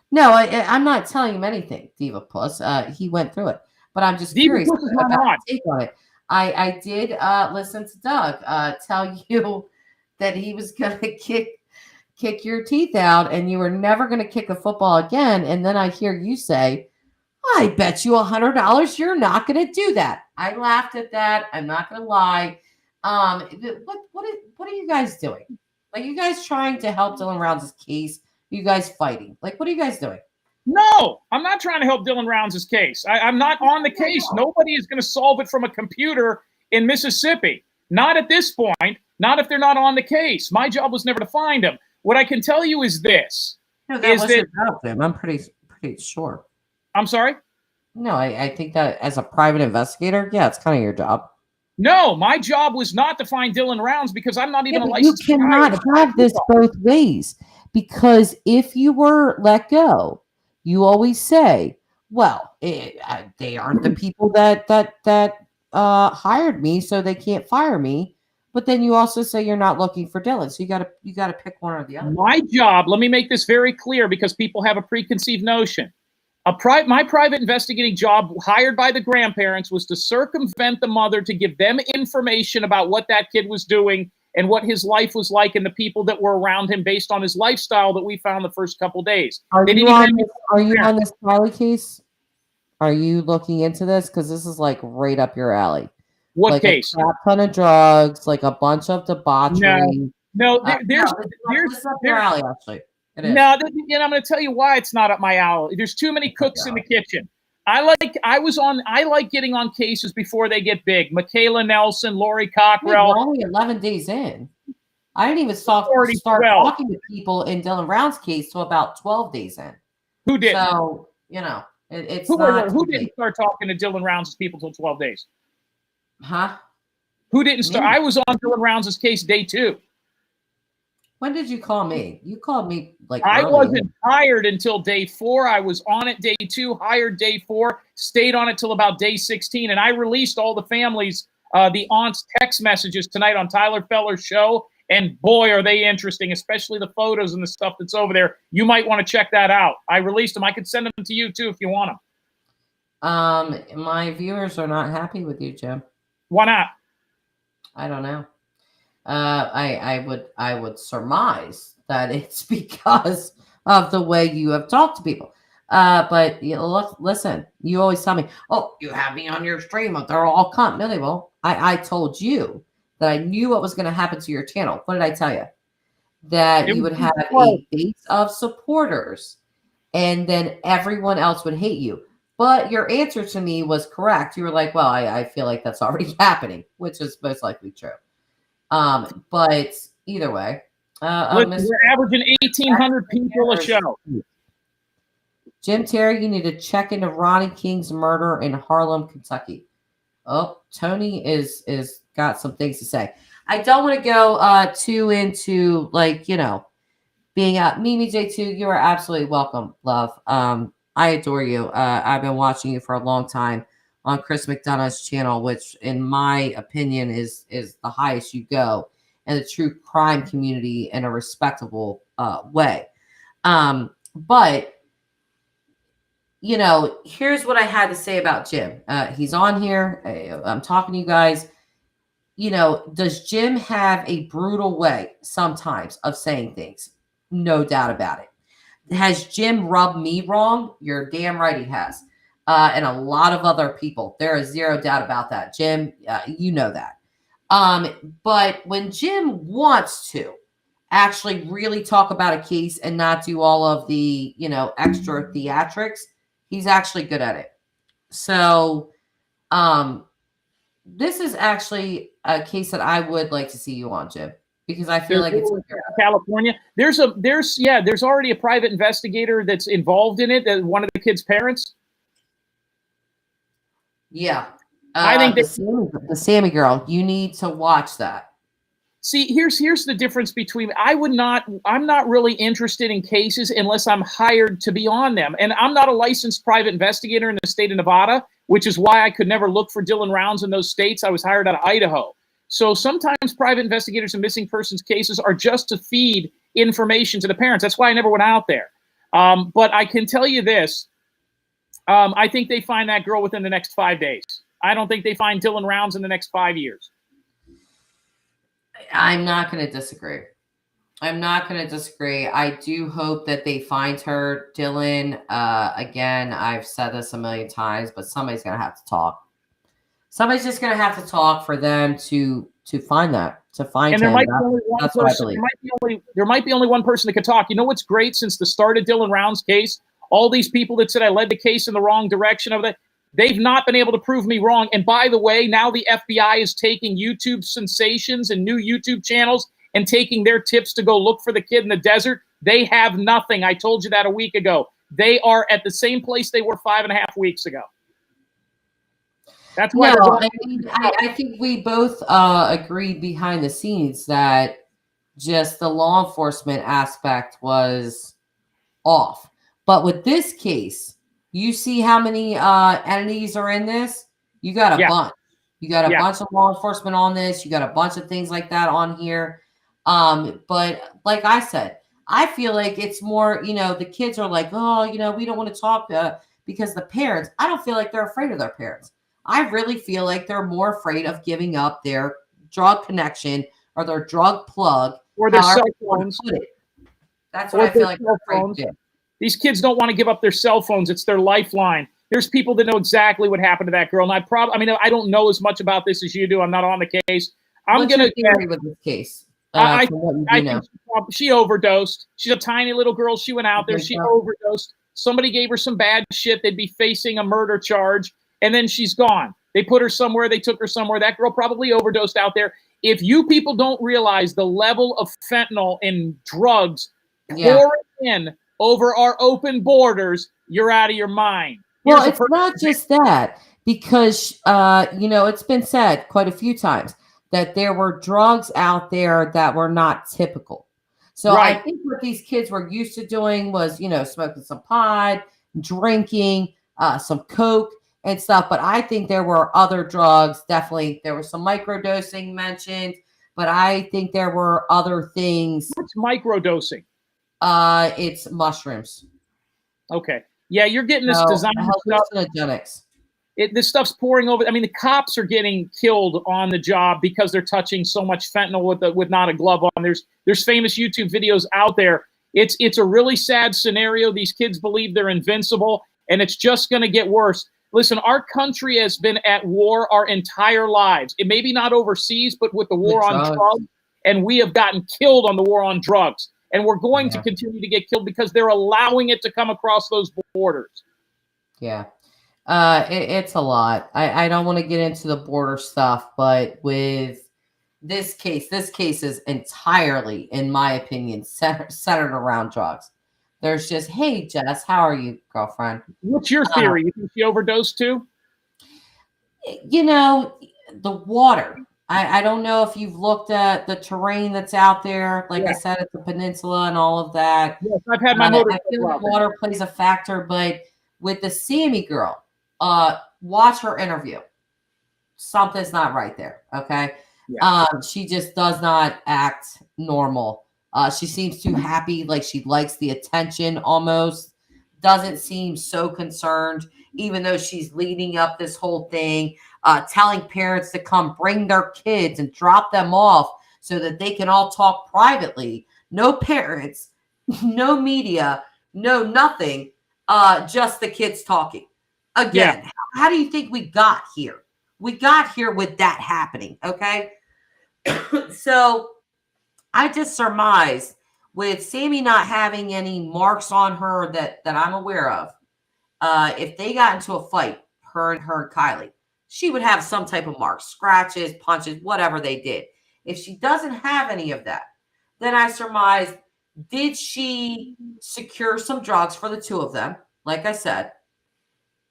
No, I'm not telling him anything, Diva Puss. He went through it, but I'm just curious about your take on it. I did listen to Doug tell you that he was gonna kick your teeth out and you were never going to kick a football again. And then I hear you say, I bet you $100 you're not going to do that. I laughed at that. I'm not going to lie. What are you guys doing? Like, you guys trying to help Dylan Rounds' case? You guys fighting? Like, what are you guys doing? No, I'm not trying to help Dylan Rounds' case. I'm not on the case. Nobody is going to solve it from a computer in Mississippi. Not at this point. Not if they're not on the case. My job was never to find them. What I can tell you is this. No, that wasn't about them. I'm pretty sure. I'm sorry? No, I think that as a private investigator, yeah, it's kind of your job. No, my job was not to find Dylan Rounds because I'm not even a licensed. You cannot have this both ways, because if you were let go, you always say, well, they aren't the people that hired me, so they can't fire me. But then you also say you're not looking for Dylan. So you gotta pick one or the other. My job, let me make this very clear because people have a preconceived notion. My private investigating job hired by the grandparents was to circumvent the mother to give them information about what that kid was doing and what his life was like and the people that were around him based on his lifestyle that we found the first couple days. Are you on this Kiely case? Are you looking into this? Because this is like right up your alley. What like case? A ton of drugs, like a bunch of debauchery. No, No, this is up your alley, actually. It is. No, I'm going to tell you why it's not up my alley. There's too many cooks in the kitchen. I like getting on cases before they get big. Michaela Nelson, Lori Cockrell. We're only 11 days in. I didn't even start talking to people in Dylan Brown's case till about 12 days in. Who did? So, it's who not. Who didn't start talking to Dylan Rounds' people till 12 days? Huh? Who didn't start? I was on Dylan Rounds' case day 2. When did you call me? You called me like I early. wasn't hired until day 4. I was on it day 2, hired day 4, stayed on it till about day 16, and I released all the families, the aunt's text messages tonight on Tyler Feller's show, and boy, are they interesting, especially the photos and the stuff that's over there. You might want to check that out. I released them. I could send them to you too if you want them. My viewers are not happy with you, Jim. Why not? I don't know. I would surmise that it's because of the way you have talked to people. But listen, you always tell me, oh, you have me on your stream. They're all continuity. Well, I told you that I knew what was going to happen to your channel. What did I tell you? That you would have a base of supporters and then everyone else would hate you. But your answer to me was correct. You were like, well, I feel like that's already happening, which is most likely true. But either way, we're averaging 1,800 people a show. Jim Terry, you need to check into Ronnie King's murder in Harlem, Kentucky. Oh, Tony is got some things to say. I don't want to go too into being out. Mimi J2, you are absolutely welcome, love. I adore you. I've been watching you for a long time on Chris McDonough's channel, which in my opinion is the highest you go in the true crime community in a respectable way. But here's what I had to say about Jim. He's on here. I'm talking to you guys. Does Jim have a brutal way sometimes of saying things? No doubt about it. Has Jim rubbed me wrong? You're damn right he has. And a lot of other people. There is zero doubt about that. Jim, you know that. But when Jim wants to actually really talk about a case and not do all of the, extra theatrics, he's actually good at it. So this is actually a case that I would like to see you on, Jim, because I feel like it's California. There's already a private investigator that's involved in it. One of the kids' parents. Yeah. I think the Sammy girl, you need to watch that. See, here's the difference between I'm not really interested in cases unless I'm hired to be on them. And I'm not a licensed private investigator in the state of Nevada, which is why I could never look for Dylan Rounds in those states. I was hired out of Idaho. So sometimes private investigators in missing persons cases are just to feed information to the parents. That's why I never went out there. But I can tell you this. I think they find that girl within the next 5 days. I don't think they find Dylan Rounds in the next 5 years. I'm not going to disagree. I do hope that they find her, Dylan. Again, I've said this a million times, but somebody's going to have to talk. Somebody's just going to have to talk for them to find that, to find him. That's what I believe. There might be only one person that could talk. You know what's great? Since the start of Dylan Rounds' case, all these people that said I led the case in the wrong direction of it, they've not been able to prove me wrong. And by the way, now the FBI is taking YouTube sensations and new YouTube channels and taking their tips to go look for the kid in the desert. They have nothing. I told you that a week ago. They are at the same place they were 5.5 weeks ago. That's why. No, I think we both agreed behind the scenes that just the law enforcement aspect was off. But with this case, you see how many entities are in this? You got a bunch. You got a bunch of law enforcement on this. You got a bunch of things like that on here. But like I said, I feel like it's more, the kids are like, oh, we don't want to talk because the parents, I don't feel like they're afraid of their parents. I really feel like they're more afraid of giving up their drug connection or their drug plug. Or their cell phones. That's what I feel like they're afraid to do. These kids don't want to give up their cell phones. It's their lifeline. There's people that know exactly what happened to that girl. And I don't know as much about this as you do. I'm not on the case. What's your theory with this case? From what you do know. think she overdosed. She's a tiny little girl. She went out there. She overdosed. Somebody gave her some bad shit. They'd be facing a murder charge, and then she's gone. They put her somewhere. They took her somewhere. That girl probably overdosed out there. If you people don't realize the level of fentanyl in drugs pouring in over our open borders, you're out of your mind. Well, it's not just that, because, it's been said quite a few times that there were drugs out there that were not typical. So I think what these kids were used to doing was, smoking some pot, drinking, some Coke and stuff. But I think there were other drugs. Definitely, there was some microdosing mentioned, but I think there were other things. What's microdosing? It's mushrooms. Okay. Yeah, you're getting this design hallucinogenics. This stuff's pouring over. I mean, the cops are getting killed on the job because they're touching so much fentanyl with not a glove on. There's famous YouTube videos out there. It's a really sad scenario. These kids believe they're invincible, and it's just going to get worse. Listen, our country has been at war our entire lives. It may be not overseas, but with the war on drugs, and we have gotten killed on the war on drugs. And we're going to continue to get killed because they're allowing it to come across those borders. Yeah. It's a lot. I don't want to get into the border stuff, but with this case is entirely, in my opinion, centered around drugs. There's just, hey, Jess, how are you, girlfriend? What's your theory? You think she overdosed too? The water. I don't know if you've looked at the terrain that's out there. Like I said, it's a peninsula and all of that. Yes, I've had my motor. I feel like water plays a factor, but with the Sammy girl, watch her interview. Something's not right there. Okay. Yeah. She just does not act normal. She seems too happy, like she likes the attention almost. Doesn't seem so concerned, even though she's leading up this whole thing, telling parents to come bring their kids and drop them off so that they can all talk privately. No parents, no media, no nothing, just the kids talking. Again, how do you think we got here? We got here with that happening, okay? So I just surmise with Sammy not having any marks on her that I'm aware of, if they got into a fight, her and Kiely, she would have some type of marks, scratches, punches, whatever they did. If she doesn't have any of that, then I surmise, did she secure some drugs for the two of them, like I said,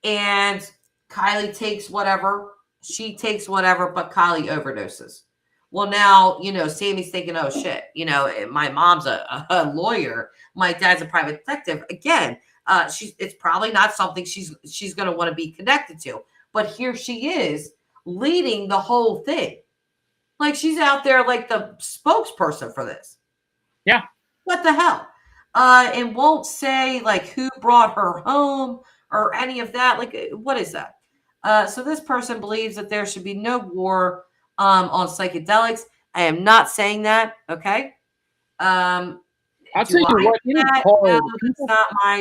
and Kiely takes whatever, she takes whatever, but Kiely overdoses. Well, now, Sammy's thinking, oh, shit, my mom's a lawyer. My dad's a private detective. Again, it's probably not something she's going to want to be connected to. But here she is leading the whole thing. Like she's out there like the spokesperson for this. Yeah. What the hell? And won't say like who brought her home or any of that. Like, what is that? So this person believes that there should be no war on psychedelics. I am not saying that. Okay. I'll tell you what,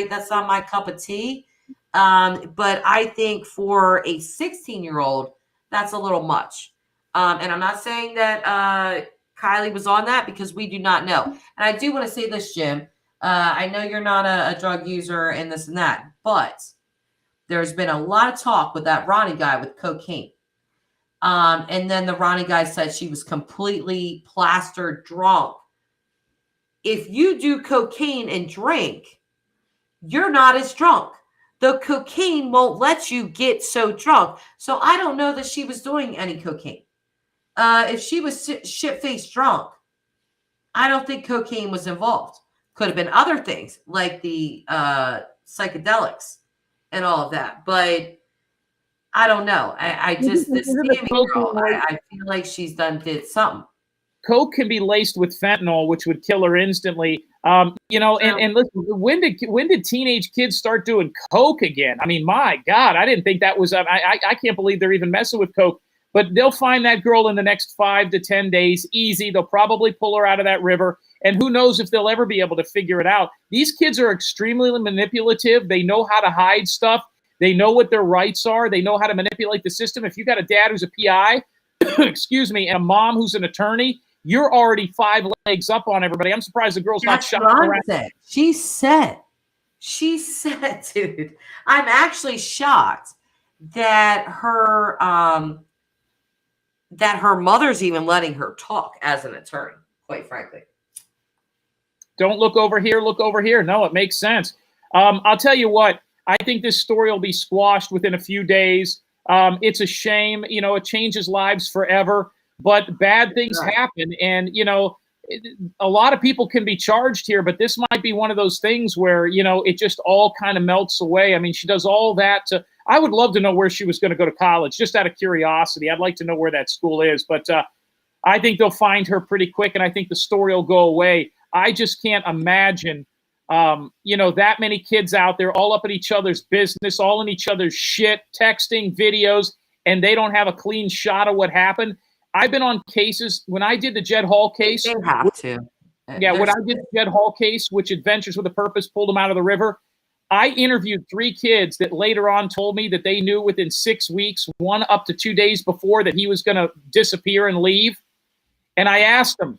that's not my cup of tea. But I think for a 16-year-old, that's a little much. And I'm not saying that Kiely was on that because we do not know. And I do want to say this, Jim. I know you're not a drug user and this and that, but there's been a lot of talk with that Ronnie guy with cocaine. And then the Ronnie guy said she was completely plastered drunk. If you do cocaine and drink, you're not as drunk. The cocaine won't let you get so drunk. So I don't know that she was doing any cocaine. If she was shit-faced drunk, I don't think cocaine was involved. Could have been other things like the psychedelics and all of that. But I don't know. I just, this Sammy girl, I feel like she's did something. Coke can be laced with fentanyl, which would kill her instantly. And listen, when did teenage kids start doing Coke again? I mean, my God, I didn't think that was, I can't believe they're even messing with Coke, but they'll find that girl in the next 5 to 10 days, easy. They'll probably pull her out of that river. And who knows if they'll ever be able to figure it out. These kids are extremely manipulative. They know how to hide stuff. They know what their rights are. They know how to manipulate the system. If you got a dad who's a PI, excuse me, and a mom who's an attorney, You're already 5 legs up on everybody. I'm surprised the girl's not That's shot what I'm around. saying. She said, dude, I'm actually shocked that her mother's even letting her talk as an attorney, quite frankly. Don't look over here, look over here. No, it makes sense. I'll tell you what, I think this story will be squashed within a few days. It's a shame, you know, it changes lives forever, but bad things happen. And, you know, a lot of people can be charged here, but this might be one of those things where, you know, it just all kind of melts away. I mean, she does all that I would love to know where she was going to go to college, just out of curiosity. I'd like to know where that school is, but I think they'll find her pretty quick, and I think the story will go away. I just can't imagine, you know, that many kids out there all up in each other's business, all in each other's shit, texting, videos, and they don't have a clean shot of what happened. I've been on cases when I did the Jed Hall case. They have to. Yeah, when I did the Jed Hall case, which Adventures with a Purpose pulled them out of the river, I interviewed 3 kids that later on told me that they knew within 6 weeks, 1 up to 2 days before, that he was going to disappear and leave. And I asked them,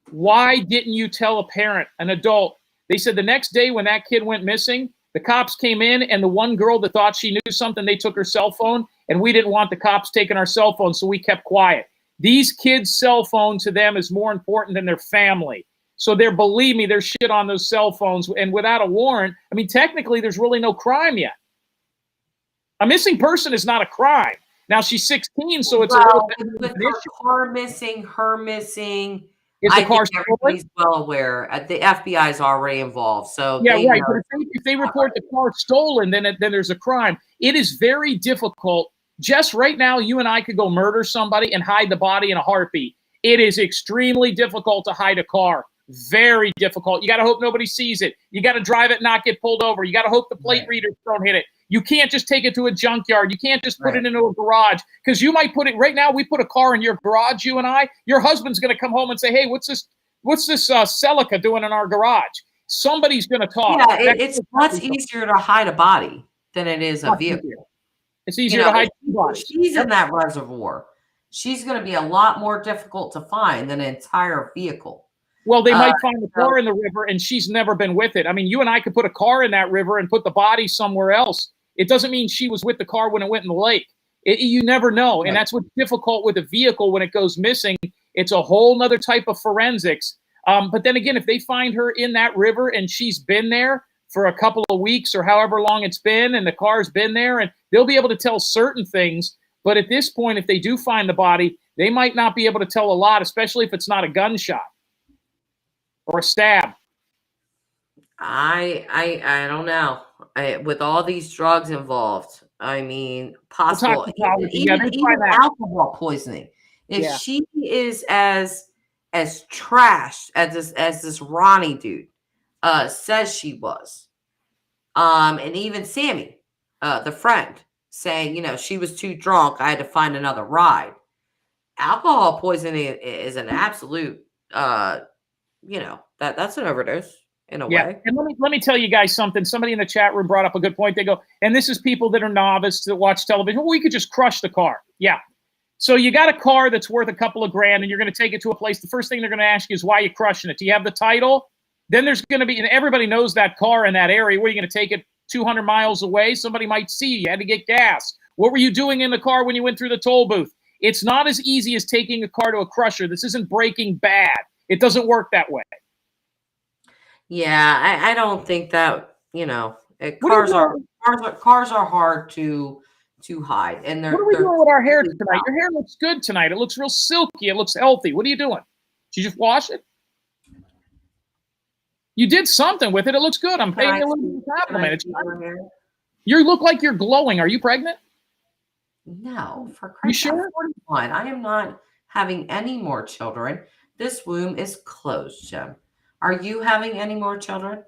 why didn't you tell a parent, an adult? They said the next day when that kid went missing, the cops came in, and the one girl that thought she knew something, they took her cell phone, and we didn't want the cops taking our cell phone, so we kept quiet. These kids' cell phone to them is more important than their family. So believe me, there's shit on those cell phones, and without a warrant, I mean, technically, there's really no crime yet. A missing person is not a crime. Now, she's 16, so it's a little bit with her car missing, her missing. Is the car think everybody's well aware. The FBI is already involved, so yeah, right. But if they report the car stolen, then there's a crime. It is very difficult. Just right now, you and I could go murder somebody and hide the body in a heartbeat. It is extremely difficult to hide a car. Very difficult. You got to hope nobody sees it. You got to drive it, not get pulled over. You got to hope the plate readers don't hit it. You can't just take it to a junkyard. You can't just put it into a garage, because you might put it right now. We put a car in your garage, you and I. Your husband's going to come home and say, "Hey, what's this Celica doing in our garage?" Somebody's going to talk. Yeah, it's much easier to hide a body than it is a vehicle. It's easier to hide a body. She's in that reservoir. She's going to be a lot more difficult to find than an entire vehicle. Well, they might find the car in the river, and she's never been with it. I mean, you and I could put a car in that river and put the body somewhere else. It doesn't mean she was with the car when it went in the lake. You never know, and that's what's difficult with a vehicle when it goes missing. It's a whole nother type of forensics. But then again, if they find her in that river and she's been there for a couple of weeks or however long it's been, and the car's been there, and they'll be able to tell certain things. But at this point, if they do find the body, they might not be able to tell a lot, especially if it's not a gunshot or a stab. I don't know. With all these drugs involved, I mean, possible even alcohol poisoning. If she is as trashed as this Ronnie dude says she was, and even Sammy, the friend, saying, you know, she was too drunk, I had to find another ride. Alcohol poisoning is an absolute, you know, that's an overdose. In a way. And let me tell you guys something. Somebody in the chat room brought up a good point. They go, and this is people that are novice that watch television. Well, we could just crush the car. Yeah. So you got a car that's worth a couple of grand, and you're going to take it to a place. The first thing they're going to ask you is, why are you crushing it? Do you have the title? Then there's going to be, and everybody knows that car in that area. Where are you going to take it 200 miles away? Somebody might see you. You had to get gas. What were you doing in the car when you went through the toll booth? It's not as easy as taking a car to a crusher. This isn't Breaking Bad. It doesn't work that way. Yeah, I don't think that, you know, cars are hard to hide. And what are we doing with our hair tonight? Your hair looks good tonight. It looks real silky. It looks healthy. What are you doing? Did you just wash it? You did something with it. It looks good. I'm paying you a little bit of compliment. You look like you're glowing. Are you pregnant? No, for Christ's sake. You sure? 41. I am not having any more children. This womb is closed, Jim. Are you having any more children?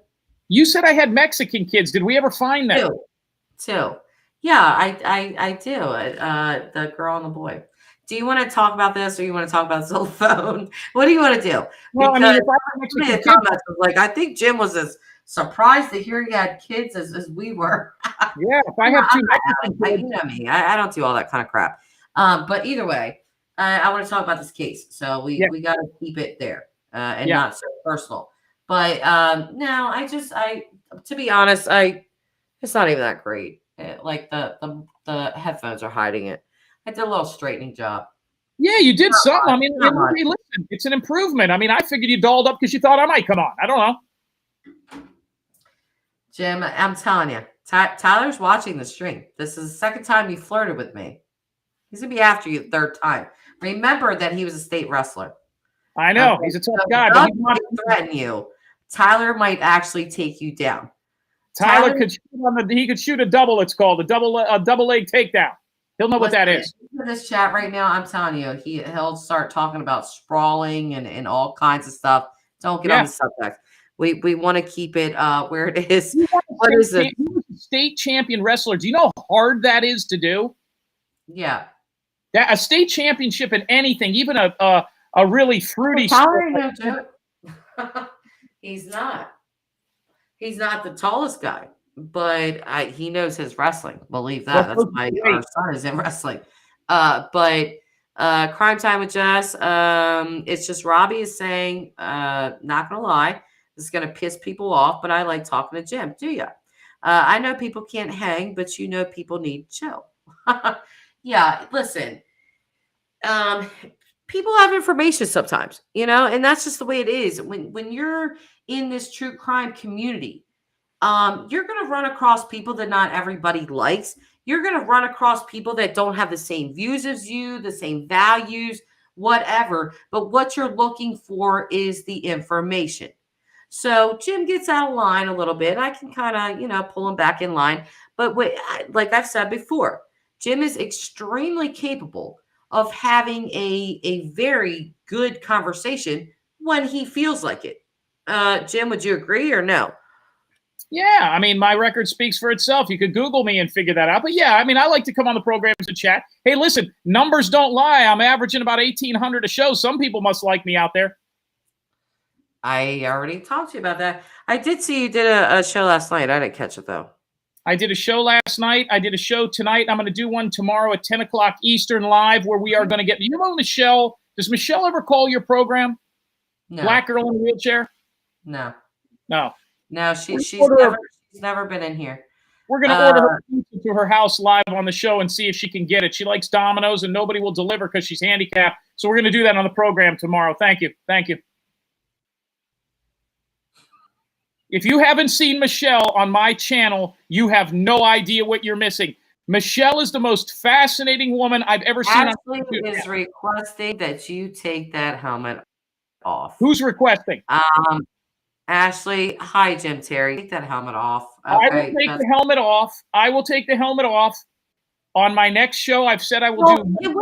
You said I had Mexican kids. Did we ever find them? Two. Yeah, I do. The girl and the boy. Do you want to talk about this, or you want to talk about this on the phone? What do you want to do? Well, because I mean, if I Mexican comments was like, I think Jim was as surprised to hear he had kids as we were. Yeah, if I have two Mexican kids. You know me. I don't do all that kind of crap. But either way, I want to talk about this case, so we got to keep it there and not so personal. But no, I to be honest, it's not even that great. Like the headphones are hiding it. I did a little straightening job. Yeah, you did something. I mean, listen, it's an improvement. I mean, I figured you dolled up because you thought I might come on. I don't know. Jim, I'm telling you, Tyler's watching the stream. This is the second time you flirted with me. He's going to be after you the third time. Remember that he was a state wrestler. I know. He's a tough guy. But he might threaten you. Tyler might actually take you down. Tyler could shoot a double, it's called. A double leg takedown. He'll know what that is. In this chat right now, I'm telling you, he'll start talking about sprawling and all kinds of stuff. Don't get on the subject. We want to keep it where it is. What is it? He was a state champion wrestler. Do you know how hard that is to do? Yeah. That a state championship in anything, even a really fruity sport. He's not. He's not the tallest guy, but he knows his wrestling. Believe that. That's why our son is in wrestling. But Crime Time with Jess, it's just Robbie is saying, not going to lie, this is going to piss people off, but I like talking to Jim. Do you? I know people can't hang, but you know people need chill. Yeah, listen. People have information sometimes, and that's just the way it is. When you're in this true crime community, you're going to run across people that not everybody likes. You're going to run across people that don't have the same views as you, the same values, whatever. But what you're looking for is the information. So Jim gets out of line a little bit. I can kind of, pull him back in line. But like I've said before, Jim is extremely capable of having a very good conversation when he feels like it. Jim, would you agree or no? Yeah, I mean, my record speaks for itself. You could Google me and figure that out. But yeah, I mean, I like to come on the programs and chat. Hey, listen, numbers don't lie. I'm averaging about 1,800 a show. Some people must like me out there. I already talked to you about that. I did see you did a show last night. I didn't catch it, though. I did a show last night. I did a show tonight. I'm going to do one tomorrow at 10 o'clock Eastern live where we are going to get – you know Michelle? Does Michelle ever call your program? No. Black girl in a wheelchair? No. No. No, she's never been in here. We're going to order her pizza to her house live on the show and see if she can get it. She likes Domino's and nobody will deliver because she's handicapped. So we're going to do that on the program tomorrow. Thank you. Thank you. If you haven't seen Michelle on my channel, you have no idea what you're missing. Michelle is the most fascinating woman I've ever seen. Ashley is requesting that you take that helmet off. Who's requesting? Ashley, hi, Jim Terry. Take that helmet off. Okay, I will take the helmet off. I will take the helmet off. On my next show, I've said I will do.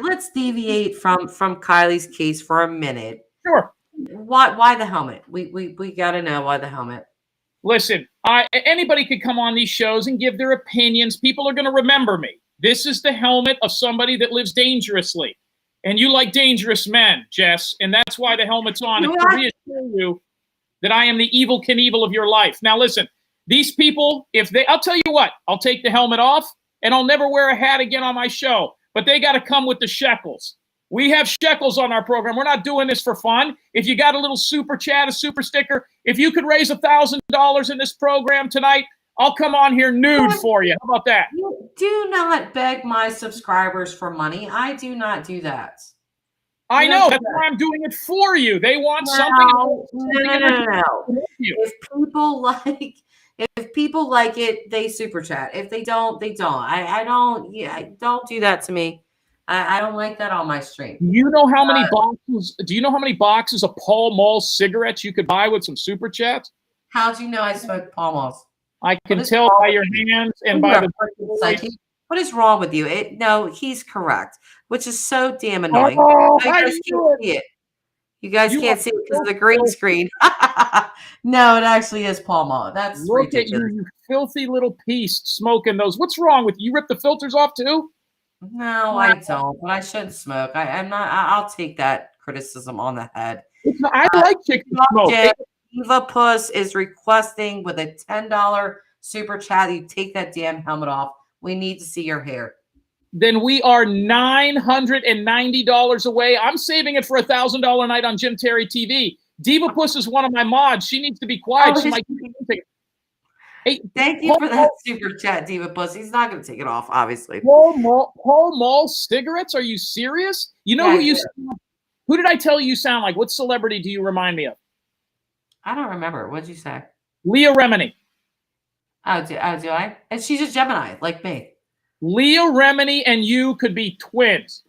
Let's deviate from Kiely's case for a minute. Sure. Why the helmet? We got to know why the helmet. Listen, anybody could come on these shows and give their opinions. People are going to remember me. This is the helmet of somebody that lives dangerously. And you like dangerous men, Jess, and that's why the helmet's on. It's to reassure you that I am the evil Knievel of your life. Now, listen, these people, I'll tell you what, I'll take the helmet off and I'll never wear a hat again on my show. But they got to come with the shekels. We have shekels on our program. We're not doing this for fun. If you got a little super chat, a super sticker, if you could raise $1,000 in this program tonight, I'll come on here nude for you. How about that? You do not beg my subscribers for money. I do not do that. I know. That's why I'm doing it for you. They want something. No. If people like it, they super chat. If they don't, they don't. I don't. Yeah, don't do that to me. I don't like that on my stream. Do you know how many boxes? Do you know how many boxes of Pall Mall cigarettes you could buy with some super chats? How'd you know I smoked Pall Malls? I can tell by your hands and by the. What is wrong with you? No, he's correct, which is so damn annoying. Oh, you guys can't see it. You guys can't see it because of the green screen. No, it actually is Pall Mall. That's look ridiculous. At you filthy little piece smoking those. What's wrong with you? You rip the filters off too? No, I don't. But I shouldn't smoke. I'm not. I'll take that criticism on the head. I like chicken smoke. Eva Puss is requesting with a $10 super chat. You take that damn helmet off. We need to see your hair. then we are $990 away. I'm saving it for $1,000 a night on Jim Terry TV. Diva Puss is one of my mods. She needs to be quiet. She might. Hey, thank you for that super chat, Diva Puss. He's not going to take it off, obviously. Paul Mall cigarettes? Are you serious? You know who you? Who did I tell you sound like? What celebrity do you remind me of? I don't remember. What'd you say? Leah Remini. Oh, do I? And she's a Gemini, like me. Leah Remini and you could be twins.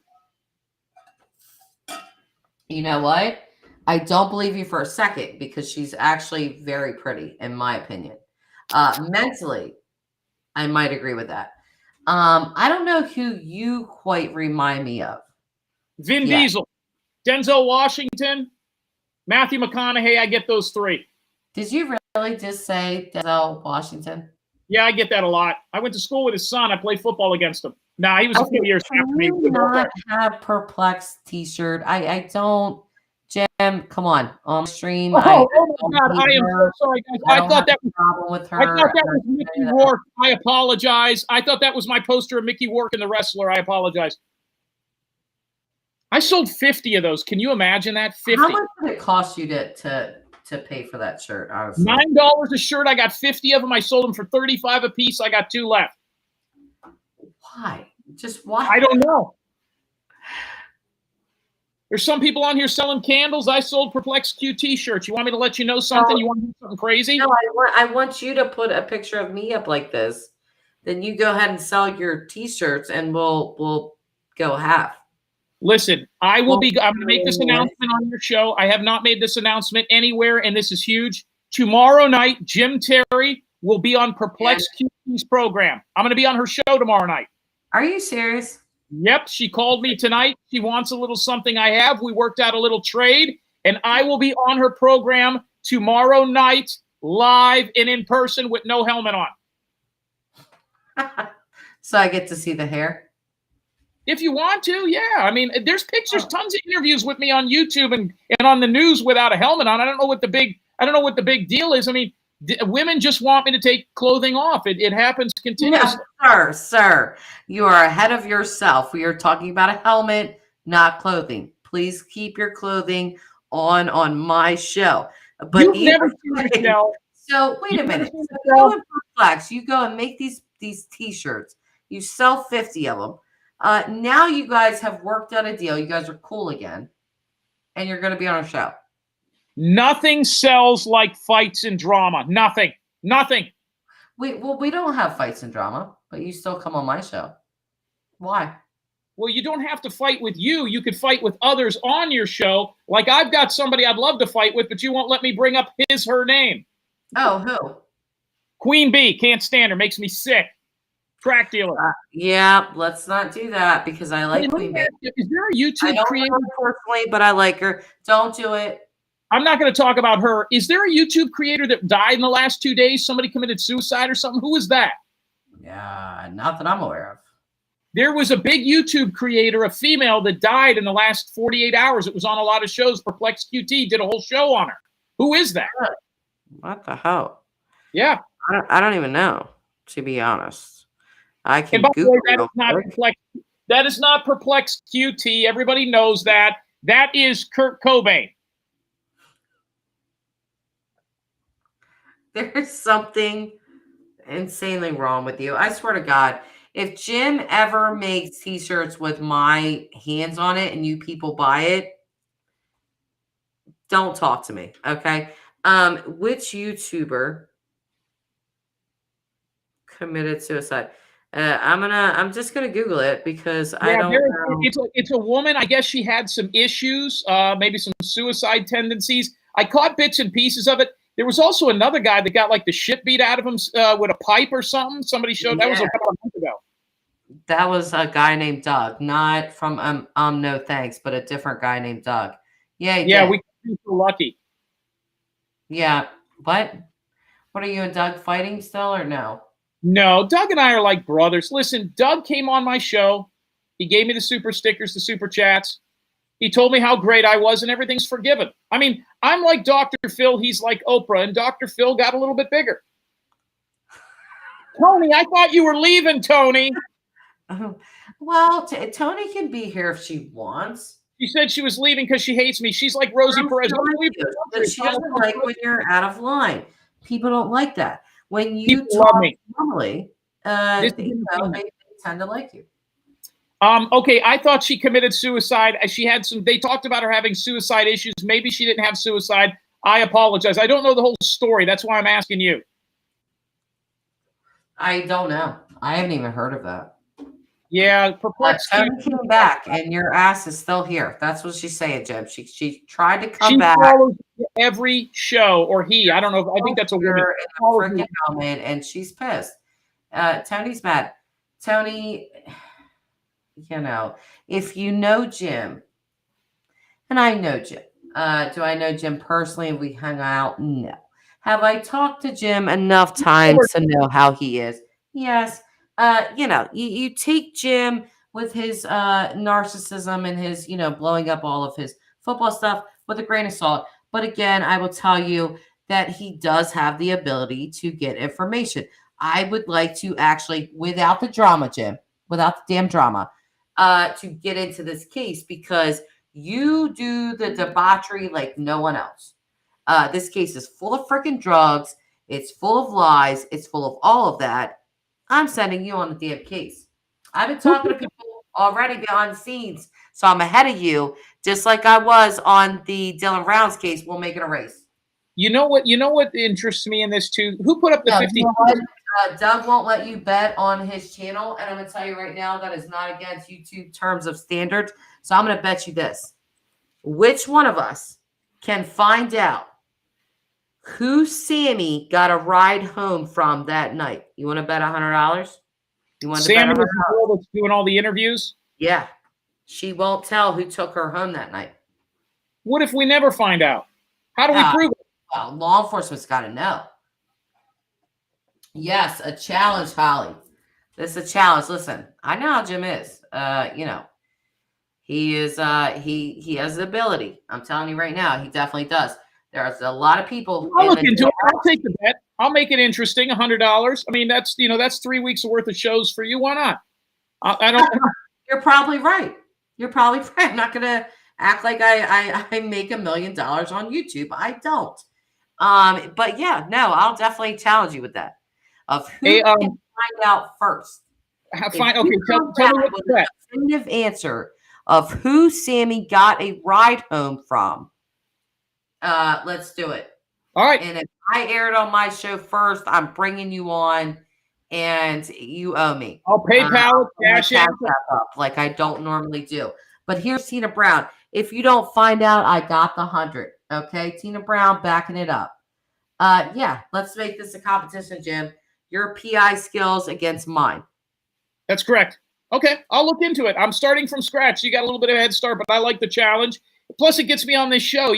You know what? I don't believe you for a second because she's actually very pretty, in my opinion. Mentally, I might agree with that. I don't know who you quite remind me of. Vin Diesel, Denzel Washington, Matthew McConaughey. I get those three. Did you really just say Denzel Washington? Yeah, I get that a lot. I went to school with his son. I played football against him. Nah, he was a few years after me. Can you not have perplexed T-shirt? I don't. Jim, come on stream. Oh my God! I am so sorry, guys. I thought that was problem with her. I thought that was Mickey Rourke. I apologize. I thought that was my poster of Mickey Rourke and the wrestler. I apologize. I sold 50 of those. Can you imagine that? 50. How much did it cost you to pay for that shirt? Honestly, $9 a shirt. I got 50 of them. I sold them for 35 a piece. I got 2 left. Why? Just why? I don't know. There's some people on here selling candles. I sold Perplexed QT shirts. You want me to let you know something? You want to do something crazy? No, I want you to put a picture of me up like this. Then you go ahead and sell your T-shirts, and we'll go half. Listen, I'm going to make this announcement on your show. I have not made this announcement anywhere, and this is huge. Tomorrow night, Jim Terry will be on Perplexed QT's program. I'm going to be on her show tomorrow night. Are you serious? Yep, she called me tonight. She wants a little something I have. We worked out a little trade, and I will be on her program tomorrow night, live and in person with no helmet on. So I get to see the hair? If you want to, yeah. I mean, there's pictures, tons of interviews with me on YouTube and on the news without a helmet on. I don't know what the big deal is. I mean, women just want me to take clothing off. It happens continuously. No, sir, you are ahead of yourself. We are talking about a helmet, not clothing. Please keep your clothing on my show. But you've never seen a show. So wait a minute. So you go and make these T-shirts. You sell 50 of them. Now you guys have worked out a deal. You guys are cool again, and you're going to be on a show. Nothing sells like fights and drama. Nothing. We don't have fights and drama, but you still come on my show. Why? Well, you don't have to fight with you. You could fight with others on your show. Like I've got somebody I'd love to fight with, but you won't let me bring up her name. Oh, who? Queen Bee. Can't stand her. Makes me sick. Track dealer. Yeah, let's not do that because I like Queen Bee. Is there a YouTube creator? I don't know her personally, but I like her. Don't do it. I'm not going to talk about her. Is there a YouTube creator that died in the last 2 days? Somebody committed suicide or something? Who is that? Yeah, not that I'm aware of. There was a big YouTube creator, a female, that died in the last 48 hours. It was on a lot of shows. Perplexed QT did a whole show on her. Who is that? What the hell? Yeah. I don't even know, to be honest. I can Google it. That is not Perplexed QT. Everybody knows that. That is Kurt Cobain. There's something insanely wrong with you. I swear to God, if Jim ever makes T-shirts with my hands on it and you people buy it, don't talk to me, okay? Which YouTuber committed suicide? I'm just gonna Google it because I don't know. It's a woman. I guess she had some issues, maybe some suicide tendencies. I caught bits and pieces of it. There was also another guy that got like the shit beat out of him with a pipe or something. Somebody showed that was a couple of months ago. That was a guy named Doug, not from No Thanks, but a different guy named Doug. Yeah, we were lucky. Yeah, what are you and Doug fighting still or no? No, Doug and I are like brothers. Listen, Doug came on my show. He gave me the super stickers, the super chats. He told me how great I was, and everything's forgiven. I mean, I'm like Dr. Phil. He's like Oprah, and Dr. Phil got a little bit bigger. Tony, I thought you were leaving, Tony. Well, Tony can be here if she wants. She said she was leaving because she hates me. She's like Rosie Perez. But she doesn't like when you're out of line. People don't like that. When you People love talk me. normally, This is they tend to like you. Okay, I thought she committed suicide. She had some. They talked about her having suicide issues. Maybe she didn't have suicide. I apologize. I don't know the whole story. That's why I'm asking you. I don't know. I haven't even heard of that. Yeah, perplexed. Tony came back, and your ass is still here. That's what she's saying, Jim. She tried to come She back. follows every show, or he. I don't know. I think that's a woman. Freaking helmet, and she's pissed. Tony's mad. Tony, you know, if you know Jim, and I know Jim. Do I know Jim personally? We hung out? No. Have I talked to Jim enough times to know how he is? Yes. You take Jim with his narcissism and his, blowing up all of his football stuff with a grain of salt. But again, I will tell you that he does have the ability to get information. I would like to actually, without the drama, Jim, without the damn drama, to get into this case because you do the debauchery like no one else. This case is full of freaking drugs. It's full of lies. It's full of all of that. I'm sending you on the damn case. I've been talking to people already behind the scenes, so I'm ahead of you, just like I was on the Dylan Rounds case. We'll make it a race. You know what? You know what interests me in this too? Who put up the 50? You know what? Doug won't let you bet on his channel, and I'm going to tell you right now that is not against YouTube terms of standards. So I'm going to bet you this. Which one of us can find out who Sammy got a ride home from that night? You want to bet $100? You want to bet Sammy $100? was the girl that's doing all the interviews? Yeah. She won't tell who took her home that night. What if we never find out? How do we prove it? Well, law enforcement's got to know. Yes, a challenge, Holly. This is a challenge. Listen, I know how Jim is. He is he has the ability. I'm telling you right now, he definitely does. There's a lot of people. I'll look into it. I'll take the bet. I'll make it interesting. $100. I mean, that's 3 weeks worth of shows for you. Why not? I don't. You're probably right. You're probably right. I'm not gonna act like I make $1 million on YouTube. I don't. But yeah, no, I'll definitely challenge you with that. Of who can find out first. Fine. Okay. Tell me what the bet. Definitive answer of who Sammy got a ride home from. Let's do it. All right. And if I aired on my show first, I'm bringing you on, and you owe me. I'll PayPal, cash up like I don't normally do. But here's Tina Brown. If you don't find out, I got the 100. Okay, Tina Brown backing it up. Yeah, let's make this a competition, Jim. Your PI skills against mine. That's correct. Okay, I'll look into it. I'm starting from scratch. You got a little bit of a head start, but I like the challenge. Plus, it gets me on this show.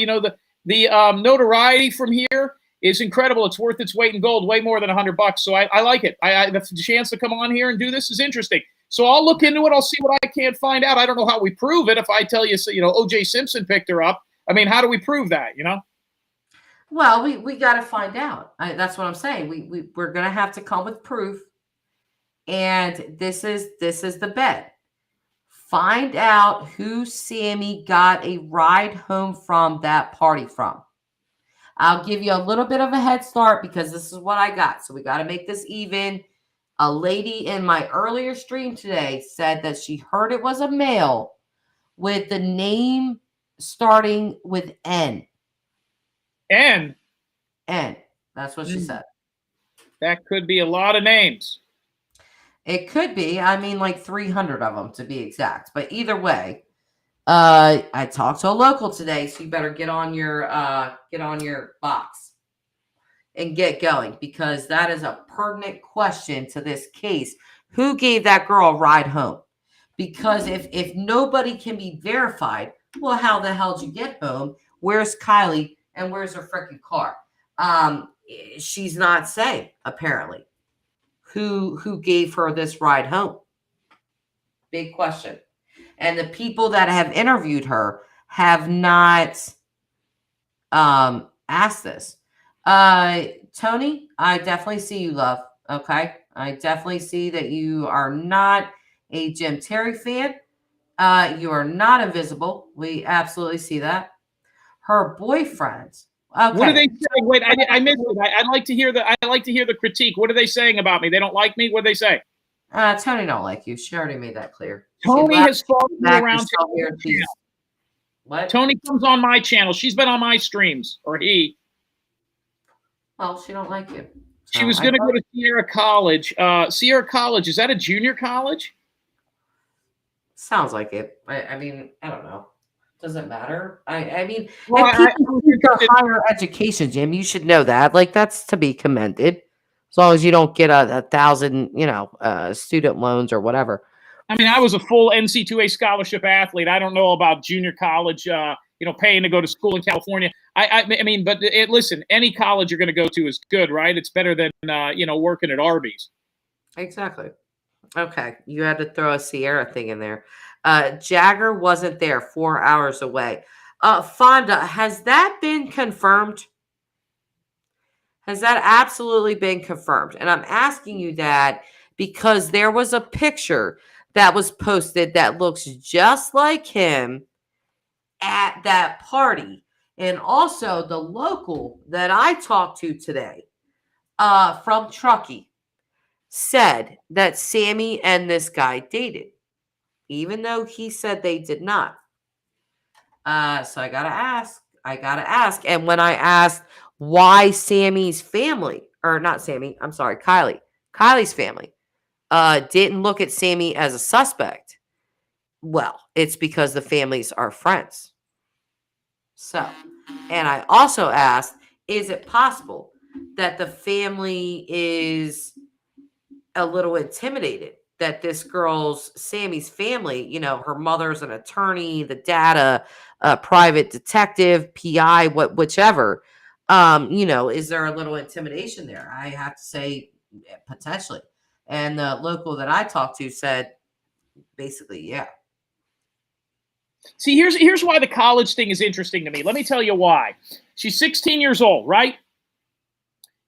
The notoriety from here is incredible. It's worth its weight in gold, way more than $100. So I like it. The chance to come on here and do this is interesting. So I'll look into it. I'll see what I can't find out. I don't know how we prove it. If I tell you, O.J. Simpson picked her up. I mean, how do we prove that? Well, we got to find out. That's what I'm saying. We're gonna have to come with proof, and this is the bet. Find out who Sammy got a ride home from that party from. I'll give you a little bit of a head start because this is what I got. So we got to make this even. A lady in my earlier stream today said that she heard it was a male with the name starting with N. N. That's what she said. That could be a lot of names. It could be. I mean, like 300 of them to be exact. But either way, I talked to a local today, so you better get on your box and get going because that is a pertinent question to this case. Who gave that girl a ride home? Because if nobody can be verified, well, how the hell did you get home? Where's Kiely and where's her freaking car? She's not saying, apparently, who gave her this ride home. Big question. And the people that have interviewed her have not asked this. Tony, I definitely see you, love. Okay. I definitely see that you are not a Jim Terry fan. You are not invisible. We absolutely see that. Her boyfriend. Okay. What are they saying? Wait, I missed it. I'd like to hear the critique. What are they saying about me? They don't like me. What do they say? Tony don't like you. She already made that clear. Tony has followed me back around. here. What? Tony comes on my channel. She's been on my streams, or he. Well, she don't like you. So She was going to go to Sierra College. Sierra College, is that a junior college? Sounds like it. I mean, I don't know. Doesn't matter. I mean, Well, if people seek a higher education, Jim, you should know that. Like, that's to be commended. As long as you don't get a 1,000, student loans or whatever. I mean, I was a full NC2A scholarship athlete. I don't know about junior college, paying to go to school in California. I mean, but listen, any college you're going to go to is good, right? It's better than, working at Arby's. Exactly. Okay. You had to throw a Sierra thing in there. Jagger wasn't there, 4 hours away. Fonda, has that been confirmed? Has that absolutely been confirmed? And I'm asking you that because there was a picture that was posted that looks just like him at that party. And also the local that I talked to today from Truckee said that Sammy and this guy dated, even though he said they did not. So I gotta ask. And when I asked why Sammy's family, or not Sammy, I'm sorry, Kylie's family, didn't look at Sammy as a suspect, well, it's because the families are friends. So, and I also asked, is it possible that the family is a little intimidated that this Sammy's family, her mother's an attorney, the dad, a private detective, PI, whichever, is there a little intimidation there? I have to say potentially. And the local that I talked to said basically, yeah. See, here's why the college thing is interesting to me. Let me tell you why. She's 16 years old, right?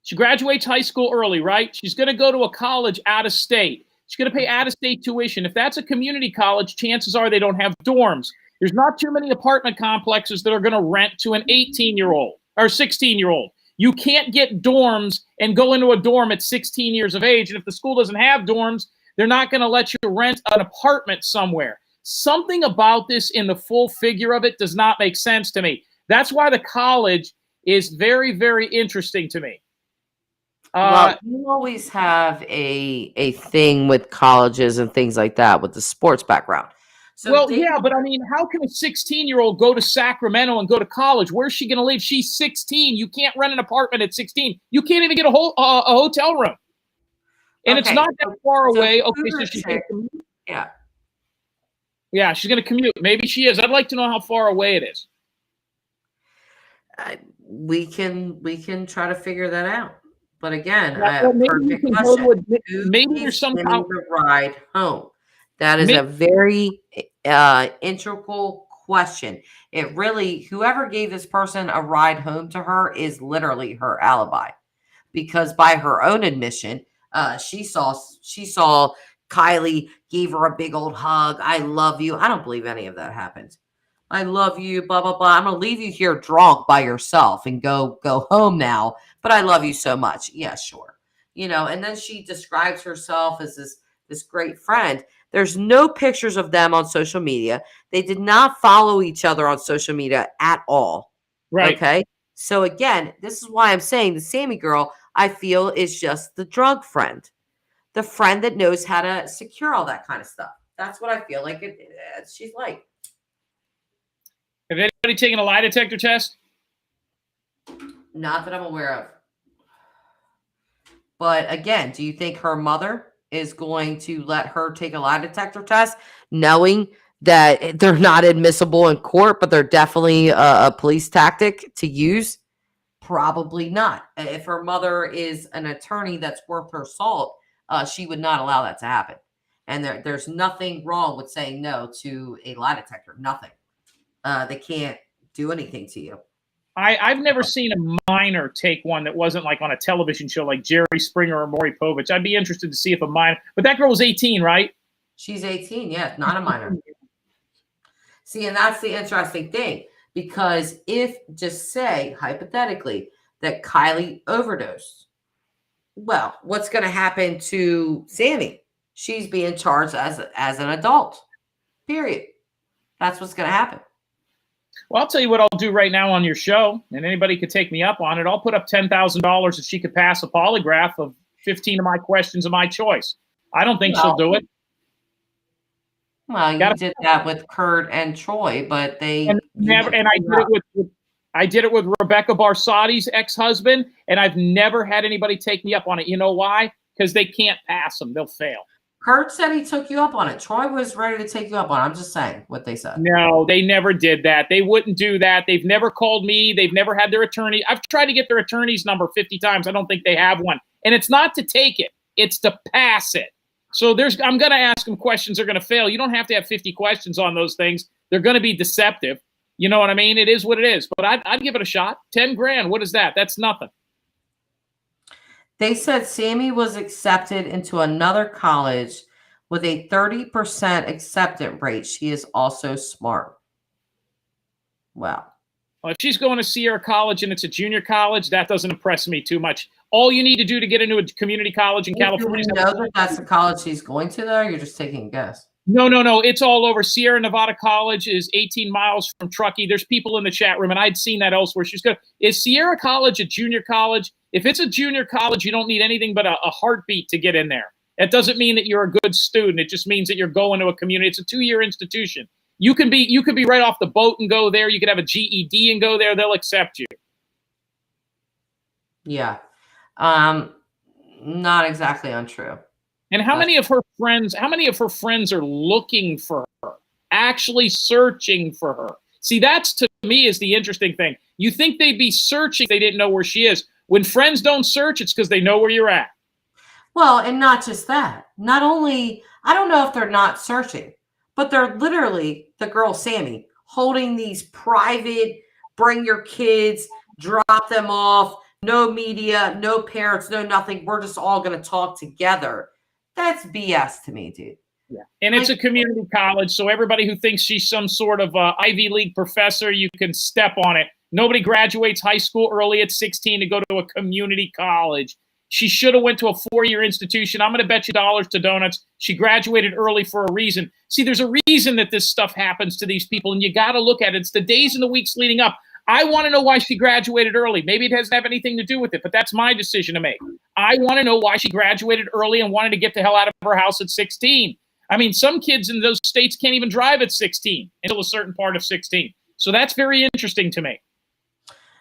She graduates high school early, right? She's going to go to a college out of state. She's going to pay out-of-state tuition. If that's a community college, chances are they don't have dorms. There's not too many apartment complexes that are going to rent to an 18-year-old or 16-year-old. You can't get dorms and go into a dorm at 16 years of age. And if the school doesn't have dorms, they're not going to let you rent an apartment somewhere. Something about this in the full figure of it does not make sense to me. That's why the college is very, very interesting to me. Well, you always have a thing with colleges and things like that with the sports background. So yeah, but I mean, how can a 16-year-old go to Sacramento and go to college? Where's she going to live? She's 16. You can't rent an apartment at 16. You can't even get a hotel room. And it's not that far away. Okay, so she's going to commute. Yeah. Yeah, she's going to commute. Maybe she is. I'd like to know how far away it is. We can try to figure that out. But again, maybe there's some ride home. That is a very integral question. It really, whoever gave this person a ride home to her is literally her alibi, because by her own admission, she saw Kylie, gave her a big old hug. I love you. I don't believe any of that happened. I love you, blah, blah, blah. I'm going to leave you here drunk by yourself and go home now, but I love you so much. Yeah, sure. And then she describes herself as this great friend. There's no pictures of them on social media. They did not follow each other on social media at all. Right. Okay. So again, this is why I'm saying the Sammy girl, I feel, is just the drug friend, the friend that knows how to secure all that kind of stuff. That's what I feel like she's like. Have anybody taken a lie detector test? Not that I'm aware of. But again, do you think her mother is going to let her take a lie detector test, knowing that they're not admissible in court, but they're definitely a police tactic to use? Probably not. If her mother is an attorney that's worth her salt, she would not allow that to happen. And there's nothing wrong with saying no to a lie detector. Nothing. They can't do anything to you. I've never seen a minor take one that wasn't like on a television show like Jerry Springer or Maury Povich. I'd be interested to see if a minor, but that girl was 18, right? She's 18. Yeah, not a minor. See, and that's the interesting thing, because if, just say hypothetically, that Kiely overdosed, well, what's going to happen to Sammy? She's being charged as an adult. Period. That's what's going to happen. Well, I'll tell you what I'll do right now on your show, and anybody could take me up on it. I'll put up $10,000 if she could pass a polygraph of 15 of my questions of my choice. I don't think she'll do it. Well, you did that with Kurt and Troy, but they never. And I did it with Rebecca Barsati's ex-husband, and I've never had anybody take me up on it. You know why? Because they can't pass them; they'll fail. Kurt said he took you up on it. Troy was ready to take you up on it. I'm just saying what they said. No, they never did that. They wouldn't do that. They've never called me. They've never had their attorney. I've tried to get their attorney's number 50 times. I don't think they have one. And it's not to take it. It's to pass it. So I'm going to ask them questions they're going to fail. You don't have to have 50 questions on those things. They're going to be deceptive. You know what I mean? It is what it is. But I'd give it a shot. 10 grand. What is that? That's nothing. They said Sammy was accepted into another college with a 30% acceptance rate. She is also smart. Wow. Well, if she's going to Sierra College and it's a junior college, that doesn't impress me too much. All you need to do to get into a community college in California. Do you know that that's the college she's going to, though? You're just taking a guess. No. It's all over. Sierra Nevada College is 18 miles from Truckee. There's people in the chat room, and I'd seen that elsewhere. She's going. Is Sierra College a junior college? If it's a junior college, you don't need anything but a heartbeat to get in there. That doesn't mean that you're a good student. It just means that you're going to a community. It's a 2-year institution. You could be right off the boat and go there. You could have a GED and go there. They'll accept you. Yeah. Not exactly untrue. And how many of her friends are looking for her, actually searching for her? See, that's, to me, is the interesting thing. You think they'd be searching, they didn't know where she is. When friends don't search, it's because they know where you're at. Well, and not just that. Not only, I don't know if they're not searching, but they're literally, the girl Sammy, holding these private, bring your kids, drop them off, no media, no parents, no nothing. We're just all going to talk together. That's BS to me, dude. Yeah. And it's a community college, so everybody who thinks she's some sort of Ivy League professor, you can step on it. Nobody graduates high school early at 16 to go to a community college. She should have went to a 4-year institution. I'm going to bet you dollars to donuts she graduated early for a reason. See, there's a reason that this stuff happens to these people, and you got to look at it. It's the days and the weeks leading up. I want to know why she graduated early. Maybe it doesn't have anything to do with it, but that's my decision to make. I want to know why she graduated early and wanted to get the hell out of her house at 16. I mean, some kids in those states can't even drive at 16 until a certain part of 16. So that's very interesting to me.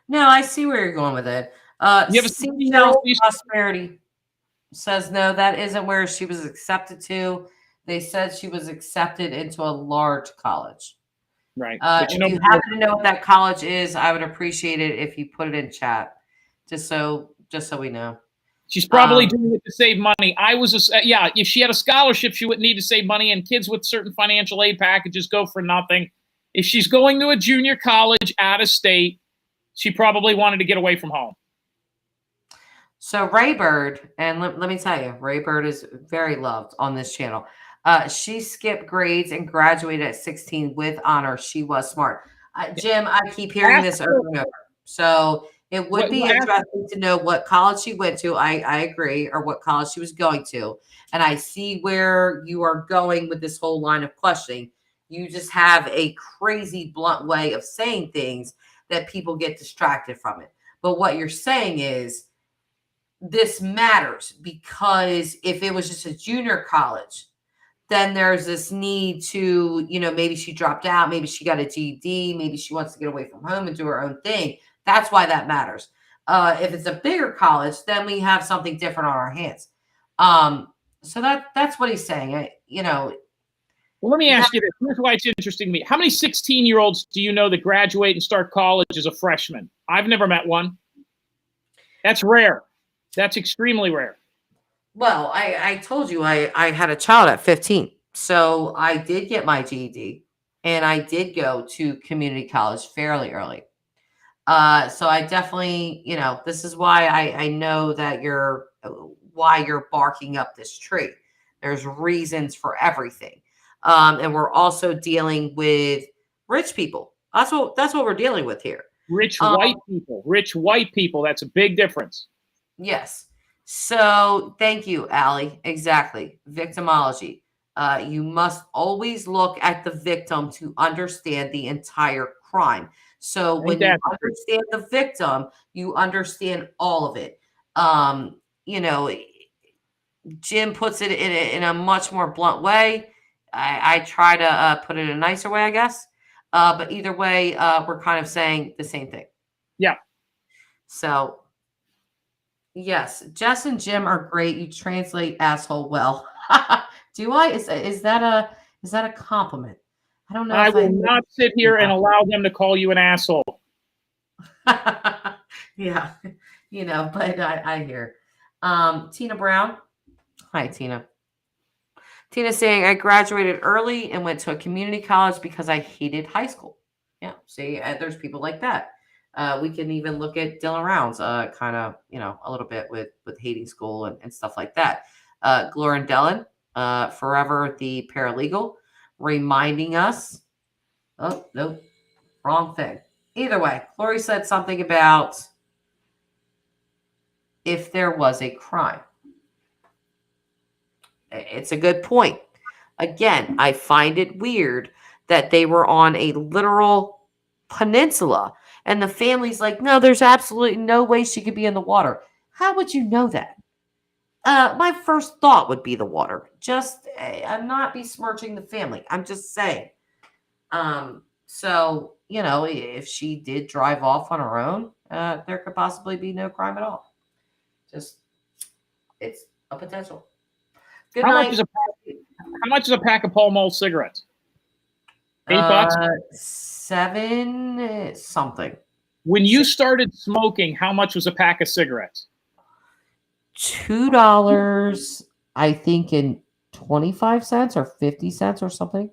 No, I see where you're going with it. You have a Prosperity says no, that isn't where she was accepted to. They said she was accepted into a large college. Right. If you happen to know what that college is, I would appreciate it if you put it in chat, just so we know. She's probably doing it to save money. If she had a scholarship, she wouldn't need to save money, and kids with certain financial aid packages go for nothing. If she's going to a junior college out of state, she probably wanted to get away from home. So Raybird, and let me tell you, Raybird is very loved on this channel. She skipped grades and graduated at 16 with honor. She was smart. Jim, I keep hearing this over and over. So it would be interesting to know what college she went to. I agree, or what college she was going to. And I see where you are going with this whole line of questioning. You just have a crazy blunt way of saying things that people get distracted from it. But what you're saying is, this matters, because if it was just a junior college, then there's this need to, maybe she dropped out, maybe she got a GED, maybe she wants to get away from home and do her own thing. That's why that matters. If it's a bigger college, then we have something different on our hands. So that's what he's saying. Well, let me ask you this. Here's why it's interesting to me. How many 16-year-olds do you know that graduate and start college as a freshman? I've never met one. That's rare. That's extremely rare. Well, I told you I had a child at 15. So I did get my GED, and I did go to community college fairly early. So I definitely, this is why I know that why you're barking up this tree. There's reasons for everything. And we're also dealing with rich people. That's what we're dealing with here. Rich white people. Rich white people. That's a big difference. Yes. So thank you, Allie. Exactly. Victimology. You must always look at the victim to understand the entire crime. So when you understand the victim, you understand all of it. Jim puts it in a much more blunt way. I try to put it in a nicer way, I guess. But either way, we're kind of saying the same thing. Yeah. So, yes, Jess and Jim are great. You translate asshole well. Do I? Is that a compliment? I don't know. I will not sit here and allow them to call you an asshole. Yeah, but I hear. Tina Brown. Hi, Tina. Tina's saying, I graduated early and went to a community college because I hated high school. Yeah, see, there's people like that. We can even look at Dylan Rounds, kind of, a little bit with hating school and stuff like that. Gloria Dellin, forever the paralegal, reminding us. Oh, nope, wrong thing. Either way, Gloria said something about if there was a crime. It's a good point. Again, I find it weird that they were on a literal peninsula and the family's like, no, there's absolutely no way she could be in the water. How would you know that? My first thought would be the water. I'm not besmirching the family. I'm just saying. So, if she did drive off on her own, there could possibly be no crime at all. It's a potential. Good How night. much is a pack of Pall Mall cigarettes? $8? 7 something. When you started smoking, how much was a pack of cigarettes? $2, I think, in 25 cents or 50 cents or something.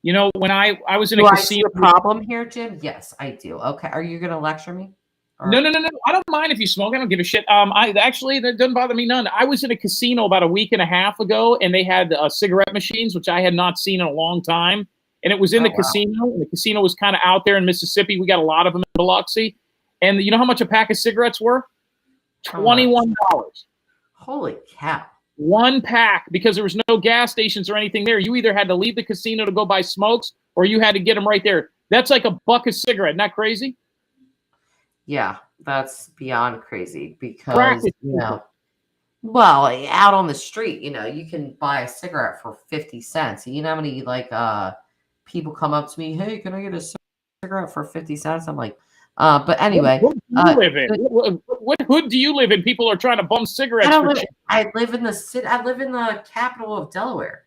When I was in a casino. I see a problem here, Jim? Yes, I do. Okay. Are you going to lecture me? Or? No. I don't mind if you smoke. I don't give a shit. That doesn't bother me none. I was in a casino about a week and a half ago, and they had cigarette machines, which I had not seen in a long time. And it was in the casino. And the casino was kind of out there in Mississippi. We got a lot of them in Biloxi. And you know how much a pack of cigarettes were? $21. Holy cow. One pack, because there was no gas stations or anything there. You either had to leave the casino to go buy smokes, or you had to get them right there. That's like $1 a cigarette. Isn't that crazy? Yeah, that's beyond crazy because, well, out on the street, you can buy a cigarette for 50 cents. You know how many, people come up to me, hey, can I get a cigarette for 50 cents? I'm like, but anyway. What hood do you live in? People are trying to bum cigarettes. I live in the city. I live in the capital of Delaware.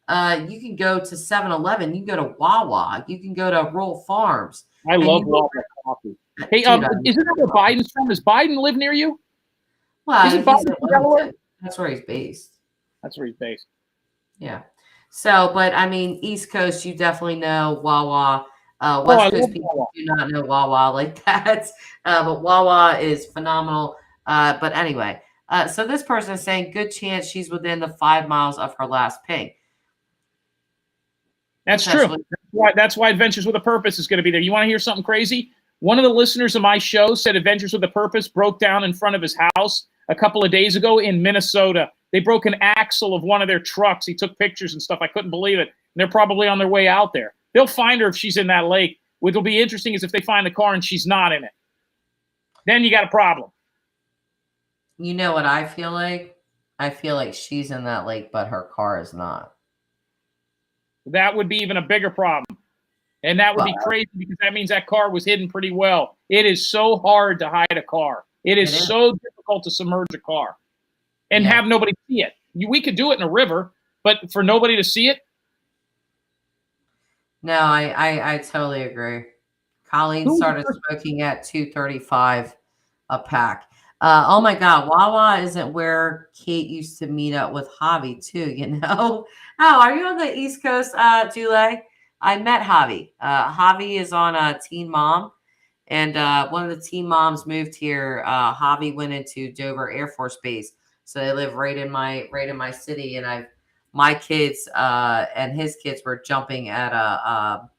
You can go to 7-Eleven. You can go to Wawa. You can go to Rural Farms. I love Wawa coffee. Hey, isn't that where Biden's from? Does Biden live near you? Well, isn't Biden from Delaware? That's where he's based. Yeah. So, but I mean, East Coast, you definitely know Wawa. West Coast people do not know Wawa like that. But Wawa is phenomenal. But anyway, so this person is saying good chance she's within the 5 miles of her last ping. That's true. That's why Adventures with a Purpose is going to be there. You want to hear something crazy? One of the listeners of my show said Adventures with a Purpose broke down in front of his house a couple of days ago in Minnesota. They broke an axle of one of their trucks. He took pictures and stuff. I couldn't believe it. And they're probably on their way out there. They'll find her if she's in that lake. What will be interesting is if they find the car and she's not in it. Then you got a problem. You know what I feel like? I feel like she's in that lake, but her car is not. That would be even a bigger problem. And that would be crazy because that means that car was hidden pretty well. It is so hard to hide a car. It is so difficult to submerge a car and have nobody see it. We could do it in a river, but for nobody to see it. No, I totally agree. Colleen started smoking at $2.35 a pack. Oh my God, Wawa isn't where Kate used to meet up with Javi too, Oh, are you on the East Coast, Julie? I met Javi. Javi is on a Teen Mom, and one of the Teen Moms moved here. Javi went into Dover Air Force Base, so they live right in my city, and my kids and his kids were jumping at a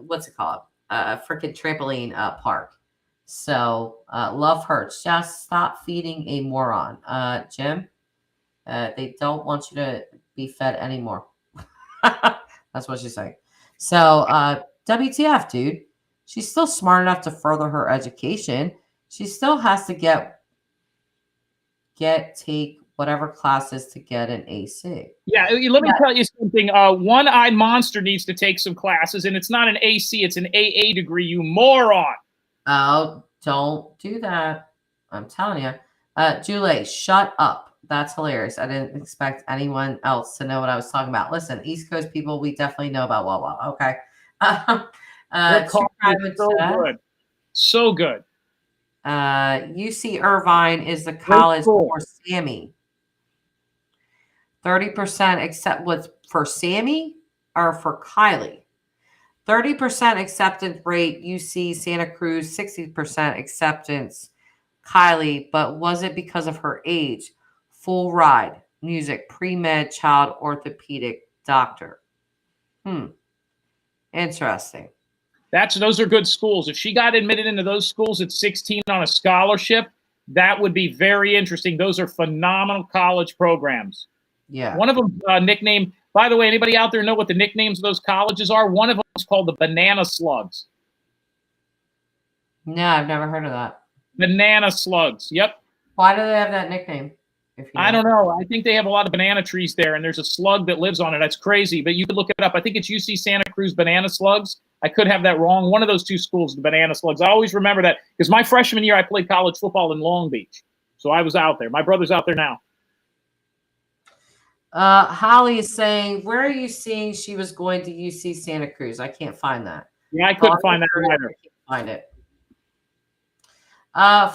what's it called? A freaking trampoline park. So love hurts. Just stop feeding a moron. Jim, they don't want you to be fed anymore. That's what she's saying. So WTF, dude. She's still smart enough to further her education. She still has to take whatever classes to get an AC. Yeah, let me tell you something. One-eyed monster needs to take some classes, and it's not an AC, it's an AA degree, you moron. Oh, don't do that. I'm telling you. Julie, shut up. That's hilarious. I didn't expect anyone else to know what I was talking about. Listen, East Coast people, we definitely know about Wawa. Okay. So good. So good. UC Irvine is the college for Sammy. 30% accept what's for Sammy or for Kylie. 30% acceptance rate, UC Santa Cruz, 60% acceptance, Kylie, but was it because of her age? Full ride, music, pre-med, child orthopedic doctor. Interesting. Those are good schools. If she got admitted into those schools at 16 on a scholarship, that would be very interesting. Those are phenomenal college programs. Yeah. One of them nicknamed, by the way, anybody out there know what the nicknames of those colleges are? One of them is called the Banana Slugs. No, I've never heard of that. Banana Slugs. Yep. Why do they have that nickname? I don't know. I think they have a lot of banana trees there, and there's a slug that lives on it. That's crazy, but you could look it up. I think it's UC Santa Cruz Banana Slugs. I could have that wrong. One of those two schools, the Banana Slugs. I always remember that because my freshman year, I played college football in Long Beach. So I was out there. My brother's out there now. Holly is saying, where are you seeing she was going to UC Santa Cruz? I can't find that. Yeah, I couldn't find that either. I can't find it.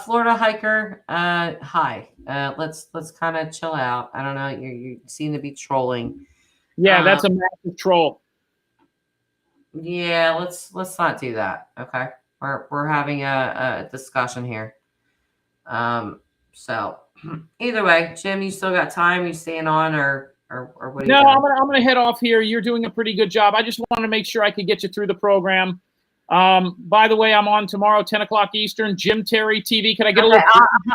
Florida hiker, hi. Let's kind of chill out. I don't know. You seem to be trolling. Yeah, that's a massive troll. Yeah, let's not do that. Okay, we're having a discussion here. So either way, Jim, you still got time? You staying on or what? Are you doing? I'm gonna head off here. You're doing a pretty good job. I just wanted to make sure I could get you through the program. By the way, I'm on tomorrow, 10 o'clock Eastern, Jim Terry TV. Can I get a little?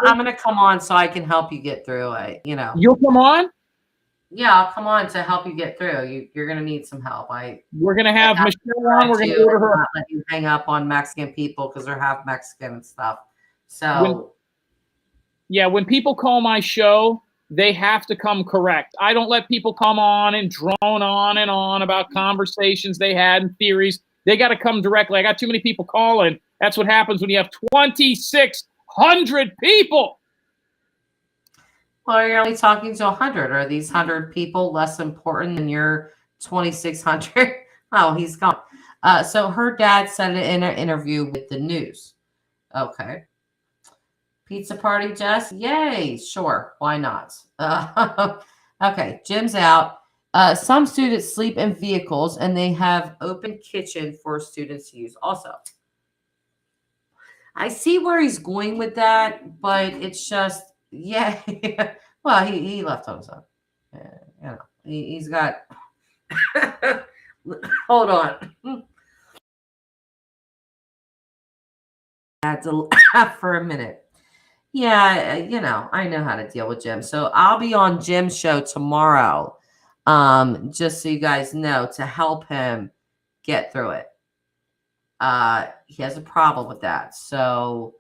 I'm going to come on so I can help you get through it. You'll come on? Yeah, I'll come on to help you get through. You're going to need some help. We're going to have Michelle on. We're going to order her. Not let you hang up on Mexican people because they're half Mexican and stuff. So, when people call my show, they have to come correct. I don't let people come on and drone on and on about conversations they had and theories. They got to come directly. I got too many people calling. That's what happens when you have 2,600 people. Well, you're only talking to 100. Are these 100 people less important than your 2,600? Oh, he's gone. So her dad said it in an interview with the news. Okay. Pizza party, Jess? Yay. Sure. Why not? Okay. Jim's out. Some students sleep in vehicles and they have open kitchen for students to use also. I see where he's going with that, but it's just, yeah. Well, he left on his own. He's got, hold on. I had to laugh for a minute. Yeah, I know how to deal with Jim. So I'll be on Jim's show tomorrow. Just so you guys know, to help him get through it. He has a problem with that. So,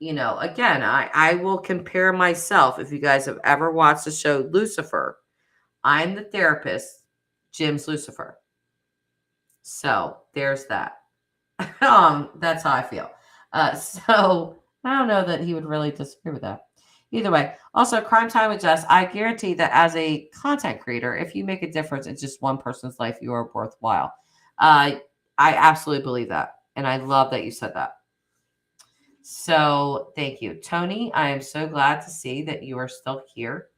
again, I will compare myself. If you guys have ever watched the show Lucifer, I'm the therapist, Jim's Lucifer. So there's that. That's how I feel. So I don't know that he would really disagree with that. Either way, also Crime Time with Jess. I guarantee that as a content creator, if you make a difference in just one person's life, you are worthwhile. I absolutely believe that. And I love that you said that. So thank you. Tony, I am so glad to see that you are still here.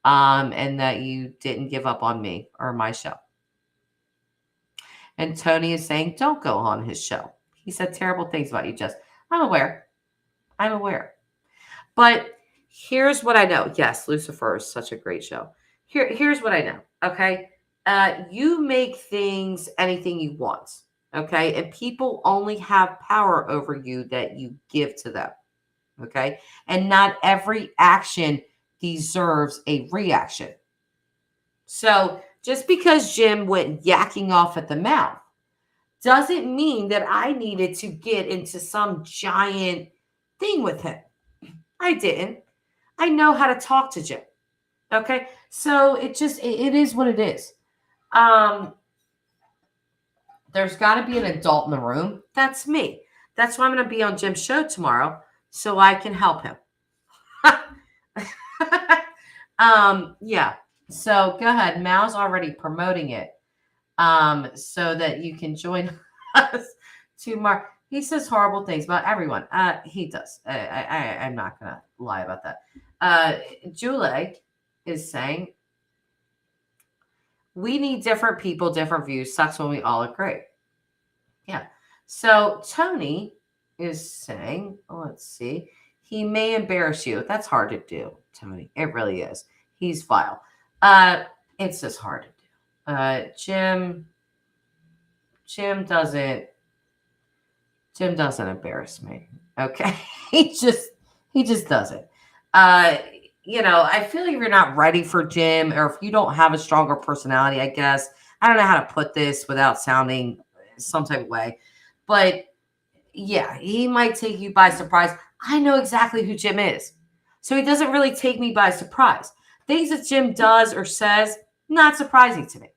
And that you didn't give up on me or my show. And Tony is saying, don't go on his show. He said terrible things about you, Jess. I'm aware. But here's what I know. Yes, Lucifer is such a great show. Here's what I know. Okay. You make things anything you want. Okay. And people only have power over you that you give to them. Okay. And not every action deserves a reaction. So just because Jim went yakking off at the mouth doesn't mean that I needed to get into some giant thing with him. I didn't. I know how to talk to Jim. Okay. So it is what it is. There's got to be an adult in the room. That's me. That's why I'm going to be on Jim's show tomorrow so I can help him. Yeah. So go ahead. Mal's already promoting it. So that you can join us tomorrow. He says horrible things about everyone. He does. I'm not gonna lie about that. Julie is saying we need different people, different views. Sucks when we all agree. Yeah. So Tony is saying, let's see, he may embarrass you. That's hard to do, Tony. It really is. He's vile. It's just hard to do. Jim doesn't embarrass me. Okay. he just doesn't. I feel like if you're not ready for Jim, or if you don't have a stronger personality, I guess. I don't know how to put this without sounding some type of way. But yeah, he might take you by surprise. I know exactly who Jim is. So he doesn't really take me by surprise. Things that Jim does or says, not surprising to me.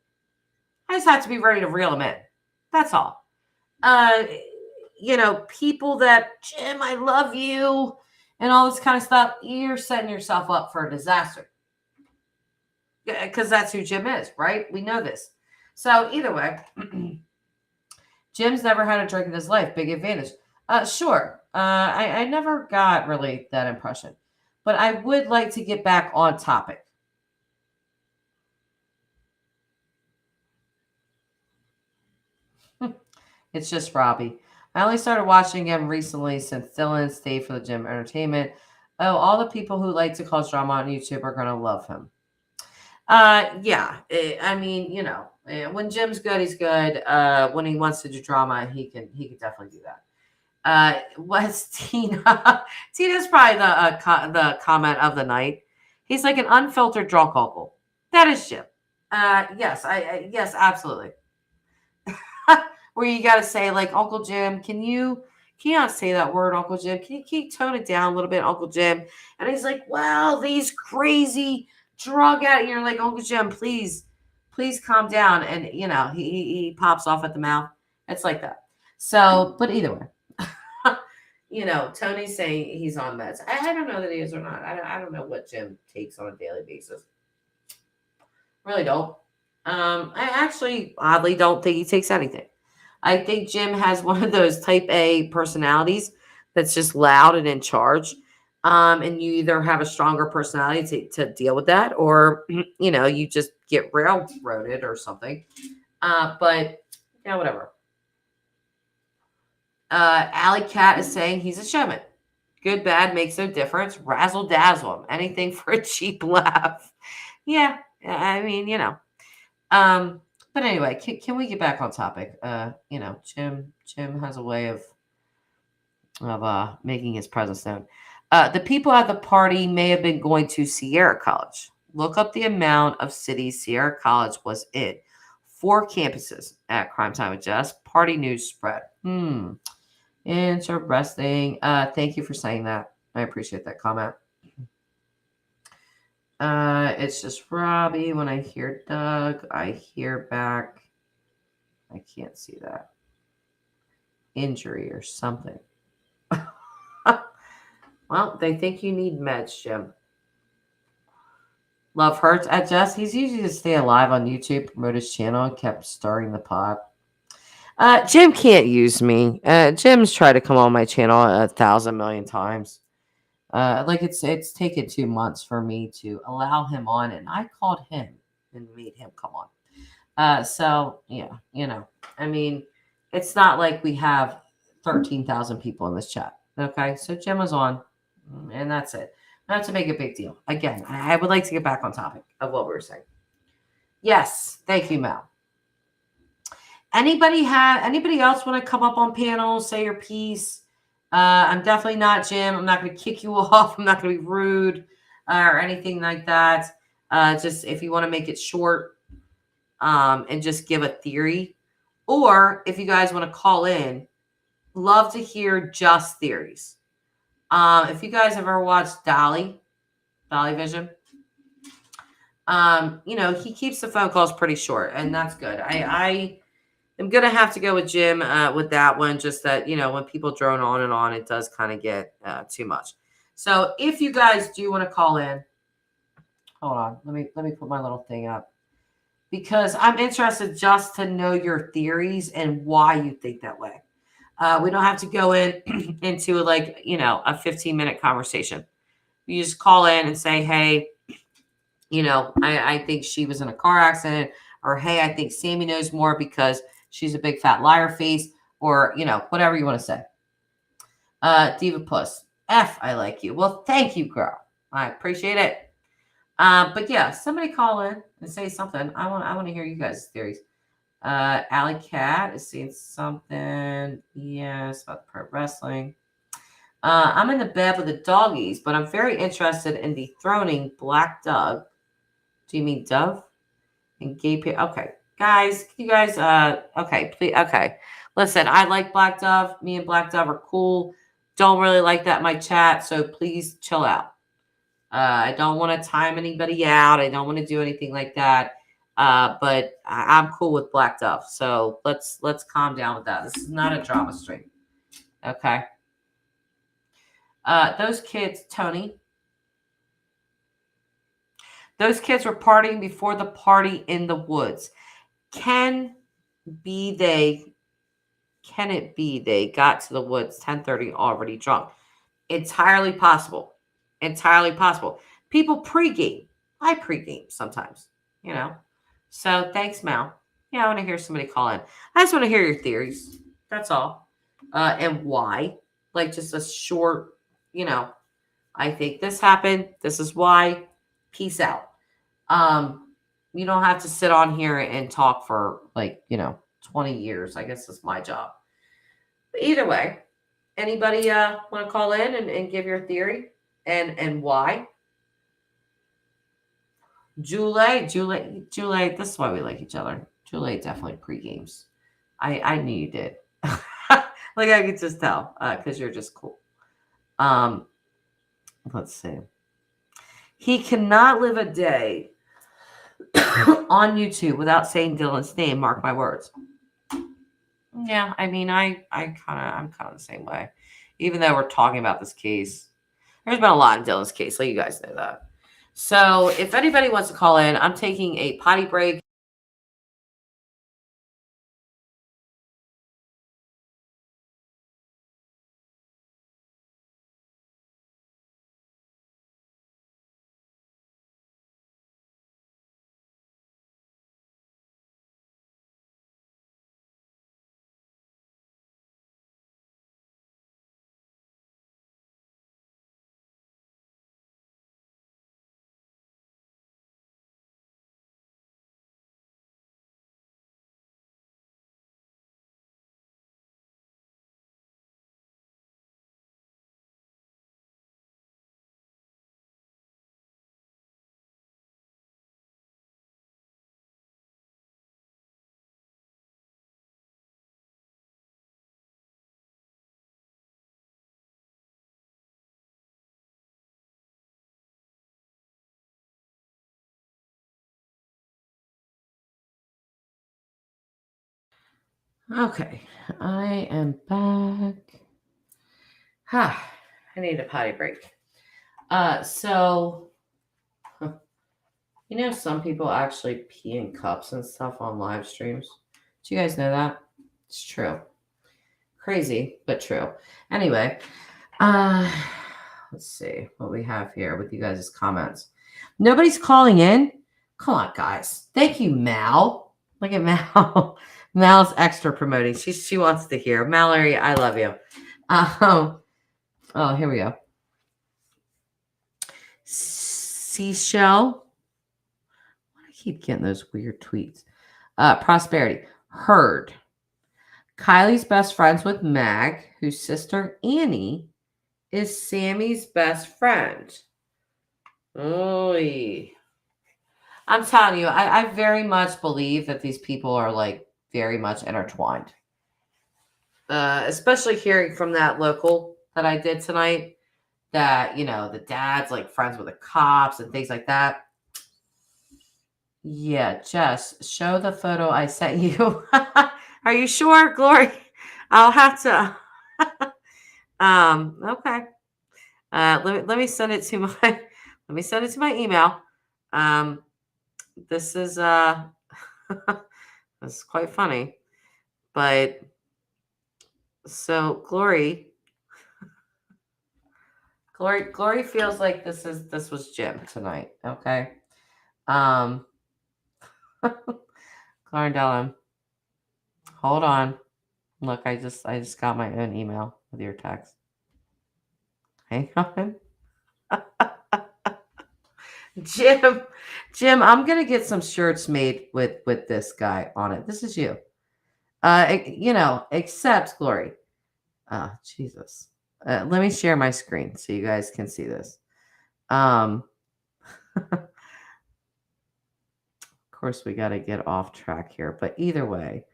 I just have to be ready to reel him in. That's all. People that, Jim, I love you, and all this kind of stuff, you're setting yourself up for a disaster. Because that's who Jim is, right? We know this. So either way, Jim's never had a drink in his life. Big advantage. Sure. I never got really that impression. But I would like to get back on topic. It's just Robbie. I only started watching him recently since Dylan stayed for the gym entertainment. Oh, all the people who like to cause drama on YouTube are going to love him. Yeah. When Jim's good, he's good. When he wants to do drama, he can definitely do that. What's Tina? Tina's probably the comment of the night. He's like an unfiltered drunk uncle. That is Jim. Yes, yes, absolutely. Where you got to say, like, Uncle Jim, can you not say that word, Uncle Jim? Can you tone it down a little bit, Uncle Jim? And he's like, well, these crazy drug addicts. You're like, Uncle Jim, please calm down. And, he pops off at the mouth. It's like that. So, but either way, Tony's saying he's on meds. I don't know that he is or not. I don't know what Jim takes on a daily basis. Really don't. I actually oddly don't think he takes anything. I think Jim has one of those type A personalities that's just loud and in charge. And you either have a stronger personality to deal with that, or, you just get railroaded or something. But, whatever. Alley Cat is saying he's a showman. Good, bad, makes no difference. Razzle dazzle him. Anything for a cheap laugh. Yeah, I mean, But anyway, can we get back on topic? Jim has a way of making his presence known. The people at the party may have been going to Sierra College. Look up the amount of cities Sierra College was in. 4 campuses at Crime Time with Jess. Party news spread. Interesting. Thank you for saying that. I appreciate that comment. It's just Robbie. When I hear Doug, I hear back. I can't see that. Injury or something. Well, they think you need meds, Jim. Love hurts at Jess. He's usually to stay alive on YouTube, promote his channel, and kept stirring the pot. Jim can't use me. Jim's tried to come on my channel 1,000 million times. It's taken 2 months for me to allow him on, and I called him and made him come on. So yeah, I mean, it's not like we have 13,000 people in this chat. Okay, so Jim was on, and that's it. Not to make a big deal. Again, I would like to get back on topic of what we were saying. Yes, thank you, Mel. Anybody else want to come up on panel, say your piece? I'm definitely not Jim. I'm not going to kick you off. I'm not going to be rude or anything like that. Just if you want to make it short and just give a theory. Or if you guys want to call in, love to hear just theories. If you guys have ever watched Dolly Vision, he keeps the phone calls pretty short, and that's good. I am going to have to go with Jim with that one, just that, when people drone on and on, it does kind of get too much. So if you guys do want to call in, hold on, let me put my little thing up, because I'm interested just to know your theories and why you think that way. We don't have to go into a 15-minute conversation. You just call in and say, hey, I think she was in a car accident, or, hey, I think Sammy knows more because she's a big fat liar face, or, whatever you want to say. Diva Puss, F, I like you. Well, thank you, girl. I appreciate it. But yeah, somebody call in and say something. I want to hear you guys' theories. Alley Cat is saying something. Yes, about pro wrestling. I'm in the bed with the doggies, but I'm very interested in dethroning Black Doug. Do you mean Dove? And gay people? Okay, guys, you guys. Okay, please. Okay, listen. I like Black Dove. Me and Black Dove are cool. Don't really like that in my chat, so please chill out. I don't want to time anybody out. I don't want to do anything like that. But I'm cool with Black Dove. So let's calm down with that. This is not a drama stream. Okay. Those kids, Tony. Those kids were partying before the party in the woods. Can it be they got to the woods 10:30 already drunk? Entirely possible. Entirely possible. People pregame. I pregame sometimes, So thanks, Mal. Yeah, I want to hear somebody call in. I just want to hear your theories. That's all. And why. Like just a short, I think this happened. This is why. Peace out. You don't have to sit on here and talk for 20 years. I guess that's my job. But either way, anybody want to call in and give your theory and why? Julie, this is why we like each other. Julie definitely pre-games. I knew you did. Like I could just tell because you're just cool. Let's see. He cannot live a day on YouTube without saying Dylan's name. Mark my words. Yeah, I mean, I'm kind of the same way. Even though we're talking about this case, there's been a lot in Dylan's case, so you guys know that. So if anybody wants to call in, I'm taking a potty break. Okay, I am back. I need a potty break. So some people actually pee in cups and stuff on live streams. Do you guys know that? It's true. Crazy, but true. Anyway, let's see what we have here with you guys' comments. Nobody's calling in. Come on, guys. Thank you, Mal. Look at Mal. Mal's extra promoting. She wants to hear. Mallory, I love you. Oh, here we go. Seashell. I keep getting those weird tweets. Prosperity. Heard. Kylie's best friends with Mag, whose sister Annie is Sammy's best friend. Oy. I'm telling you, I very much believe that these people are like very much intertwined. Especially hearing from that local that I did tonight, that, you know, the dad's like friends with the cops and things like that. Yeah, Jess, show the photo I sent you. Are you sure, Glory? I'll have to. Okay. Let me send it to my email. This is this is quite funny, but so Glory feels like this was Jim tonight. Okay. Clarendellum, hold on. Look, I just got my own email with your text. Hang on. Jim, I'm gonna get some shirts made with this guy on it. This is you. You know, except Glory. Oh, Jesus. Let me share my screen so you guys can see this. Of course, we got to get off track here, but either way,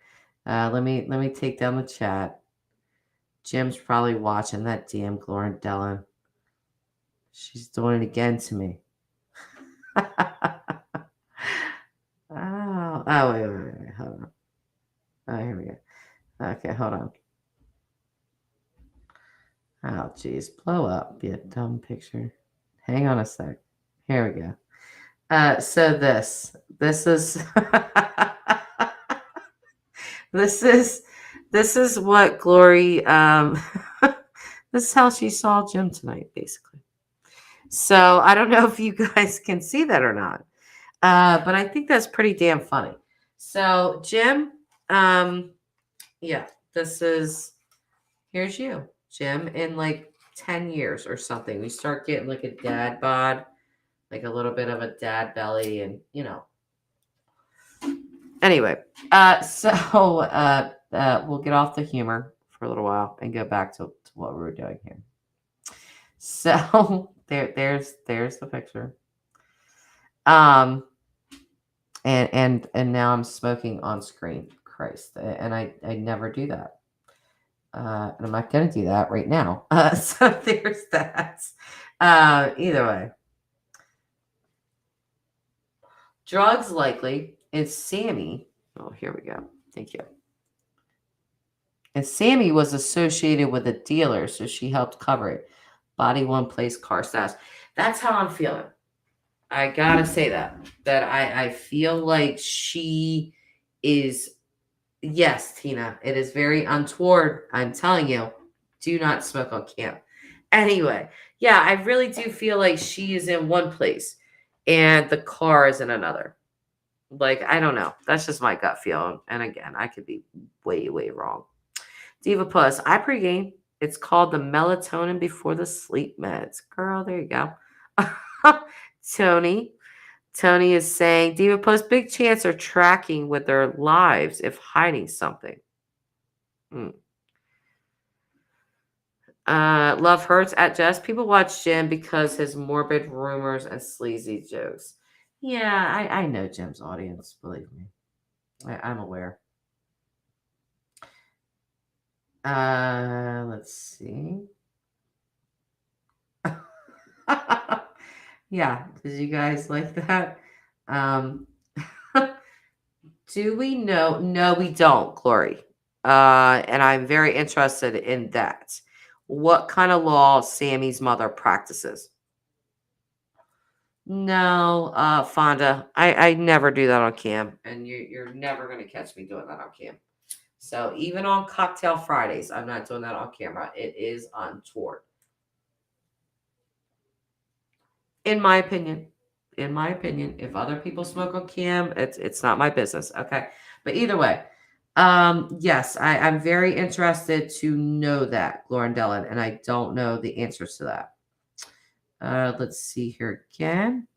let me take down the chat. Jim's probably watching that damn Glorindella. She's doing it again to me. Wait, hold on. Oh, here we go. Okay, hold on. Oh, geez, blow up, be a dumb picture. Hang on a sec. Here we go. So this is this is what Glory this is how she saw Jim tonight, basically. So I don't know if you guys can see that or not. But I think that's pretty damn funny. So Jim, yeah, here's you, Jim, in like 10 years or something. We start getting like a dad bod, like a little bit of a dad belly, and you know. Anyway, so we'll get off the humor for a little while and go back to what we were doing here. So there's the picture. And now I'm smoking on screen. Christ, and I never do that. And I'm not going to do that right now. So there's that. Either way. Drugs likely. And Sammy. Oh, here we go. Thank you. And Sammy was associated with a dealer, so she helped cover it. Body one place, car stash. That's how I'm feeling. I gotta say that I feel like she is. Yes, Tina, it is very untoward. I'm telling you, do not smoke on camp. Anyway, yeah, I really do feel like she is in one place and the car is in another. Like, I don't know. That's just my gut feeling. And again, I could be way, way wrong. Diva Puss, I pregame. It's called the melatonin before the sleep meds. Girl, there you go. Tony is saying, Diva Post, big chance are tracking with their lives if hiding something. Love hurts at Jess. People watch Jim because his morbid rumors and sleazy jokes. Yeah, I know Jim's audience, believe me. I'm aware. Let's see. Yeah, did you guys like that? Do we know? No, we don't, Glory. And I'm very interested in that. What kind of law Sammy's mother practices? No, Fonda, I never do that on cam, and you're never going to catch me doing that on cam. So even on Cocktail Fridays, I'm not doing that on camera. It is untoward. In my opinion, if other people smoke on cam, it's not my business. Okay. But either way, yes, I'm very interested to know that, Glorindella, and I don't know the answers to that. Let's see here again.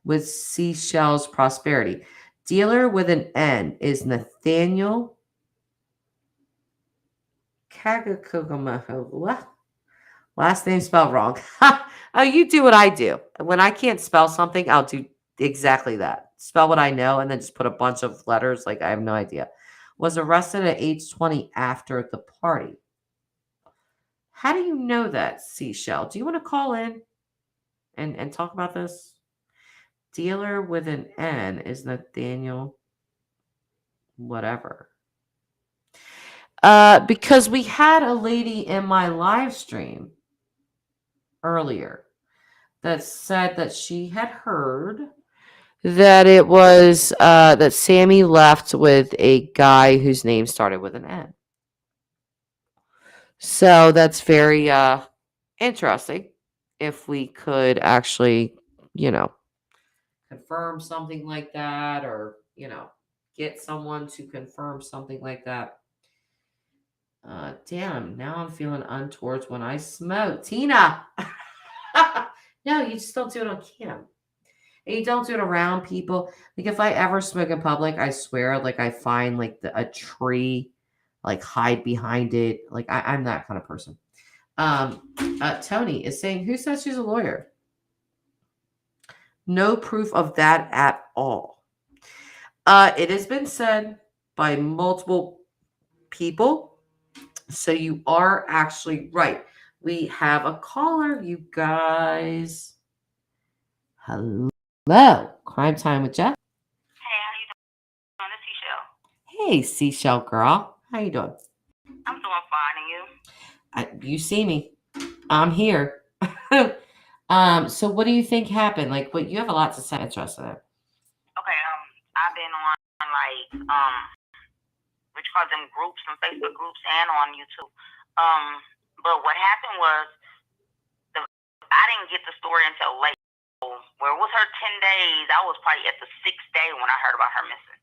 With Seashells Prosperity. Dealer with an N is Nathaniel Kagakugamoho. Last name spelled wrong. Oh, you do what I do. When I can't spell something, I'll do exactly that. Spell what I know and then just put a bunch of letters like I have no idea. Was arrested at age 20 after the party. How do you know that, Seashell? Do you want to call in and talk about this? Dealer with an N is Nathaniel whatever. Because we had a lady in my live stream earlier that said that she had heard that it was that Sammy left with a guy whose name started with an N. So that's very interesting. If we could actually, confirm something like that, or get someone to confirm something like that. Damn, now I'm feeling untowards when I smoke. Tina! No, you just don't do it on cam. And you don't do it around people. Like, if I ever smoke in public, I swear, like, I find, like, a tree, like, hide behind it. Like, I'm that kind of person. Tony is saying, who says she's a lawyer? No proof of that at all. It has been said by multiple people. So you are actually right. We have a caller, you guys. Hello. Crime Time with Jeff. Hey, how you doing? This is Seashell. Hey, Seashell girl. How you doing? I'm doing fine, and you? You see me. I'm here. So what do you think happened? Like, what you have a lot to say. Interested in. Okay, I've been on which call them groups, some Facebook groups, and on YouTube. But what happened was I didn't get the story until late. Where it was her 10 days, I was probably at the 6th day when I heard about her missing.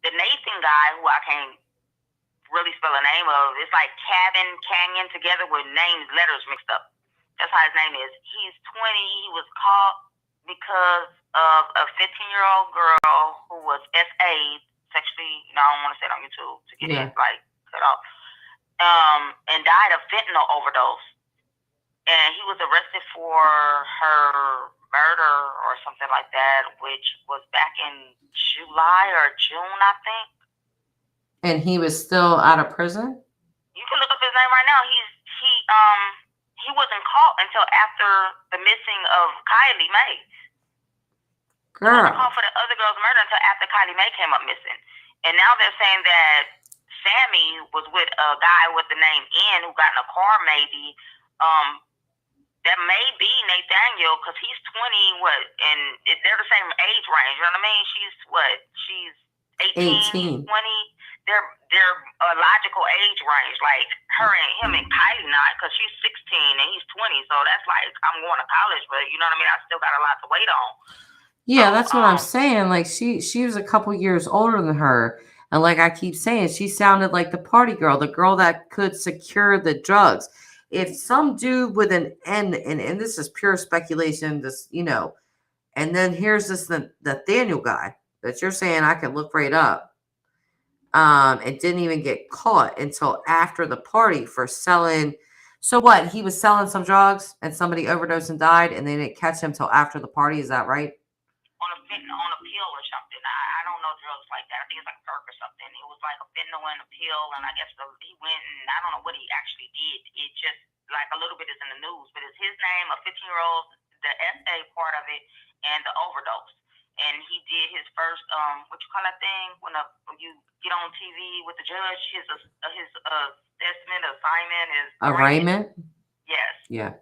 The Nathan guy, who I can't really spell the name of, it's like Cabin Canyon together with names, letters mixed up. That's how his name is. He's 20. He was caught because of a 15-year-old girl who was SA, sexually, I don't want to say it on YouTube to get it cut off, and died of fentanyl overdose. And he was arrested for her murder or something like that, which was back in July or June, I think. And he was still out of prison? You can look up his name right now. He wasn't caught until after the missing of Kiely May. Girl. He wasn't caught for the other girl's murder until after Kiely May came up missing. And now they're saying that Sammy was with a guy with the name N who got in a car maybe. That may be Nathaniel, because he's 20, and they're the same age range, you know what I mean? She's 18, 20. They're a logical age range, like her and him and Kylie not, because she's 16 and he's 20, so that's like, I'm going to college, but you know what I mean? I still got a lot to wait on. Yeah, that's what I'm saying. Like, she was a couple years older than her, and like I keep saying, she sounded like the party girl, the girl that could secure the drugs. If some dude with an N, and this is pure speculation, and then here's this Nathaniel guy that you're saying I can look right up, and didn't even get caught until after the party for selling. So what? He was selling some drugs and somebody overdosed and died, and they didn't catch him till after the party. Is that right? On a pill or something. I don't know drugs like that. I think it's like Perk or something. It was like a fentanyl and a pill, and I guess he went, and I don't know what he actually did. It just, like, a little bit is in the news, but it's his name, a 15-year-old, the SA part of it, and the overdose. And he did his first, what you call that thing, when you get on TV with the judge, his assessment, assignment is arraignment? Yes. Yeah.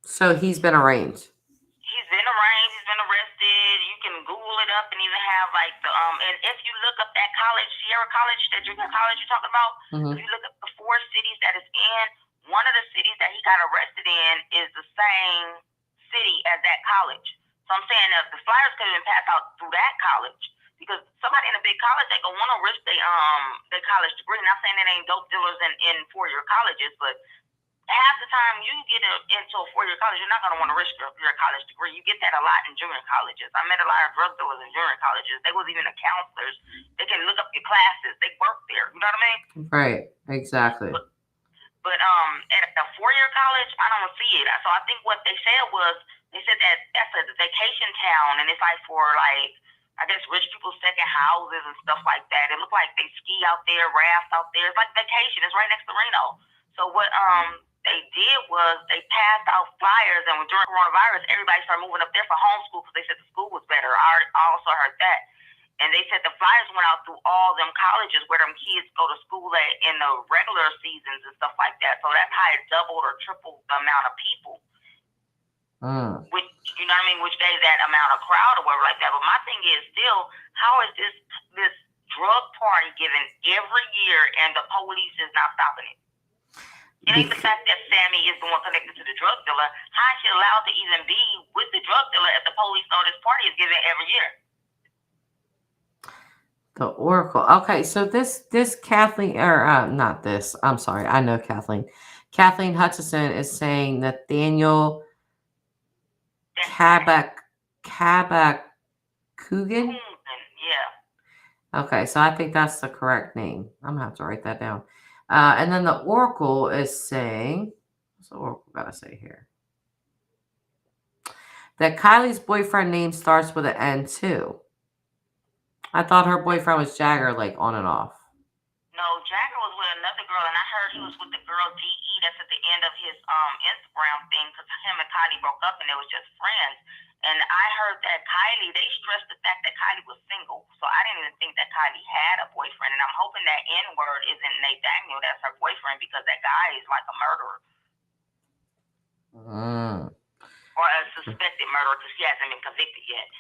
So he's been arraigned. He's been arraigned. He's been arrested. You can Google it up and even have like the and if you look up that college, Sierra College, that junior college you're talking about, if you look up the 4 cities that it's in, one of the cities that he got arrested in is the same city as that college. So I'm saying that the flyers could have been passed out through that college, because somebody in a big college, they gonna want to risk their college degree. Not saying it ain't dope dealers in 4-year colleges, but half the time you get into a 4-year college, you're not going to want to risk your college degree. You get that a lot in junior colleges. I met a lot of drug dealers in junior colleges. They was even the counselors. They can look up your classes. They work there. You know what I mean? Right. Exactly. But at a 4-year college, I don't see it. So I think what they said was, they said that that's a vacation town, and it's like for like, I guess rich people's second houses and stuff like that. It looked like they ski out there, raft out there. It's like vacation. It's right next to Reno. So what they did was they passed out flyers, and during coronavirus, everybody started moving up there for homeschool because they said the school was better. I also heard that. And they said the flyers went out through all them colleges where them kids go to school at in the regular seasons and stuff like that. So that's how it doubled or tripled the amount of people. Which, you know what I mean? Which gave that amount of crowd or whatever like that. But my thing is still, how is this drug party given every year and the police is not stopping it? It ain't the fact that Sammy is the one connected to the drug dealer. How is she allowed to even be with the drug dealer if the police know this party is given every year? The Oracle. Okay, so this Kathleen, or not this. I'm sorry, I know Kathleen. Kathleen Hutchison is saying Nathaniel Kabak Coogan. Yeah. Okay, so I think that's the correct name. I'm gonna have to write that down. And then the Oracle is saying, what's the Oracle gotta say here? That Kylie's boyfriend name starts with an N too. I thought her boyfriend was Jagger, like on and off. No, Jagger was with another girl, and I heard he was with the girl DE that's at the end of his Instagram thing, because him and Kylie broke up and they was just friends. And I heard that Kylie, they stressed the fact that Kylie was single. So I didn't even think that Kylie had a boyfriend. And I'm hoping that N-word isn't Nathaniel, that's her boyfriend, because that guy is like a murderer. Or a suspected murderer, because he hasn't been convicted yet.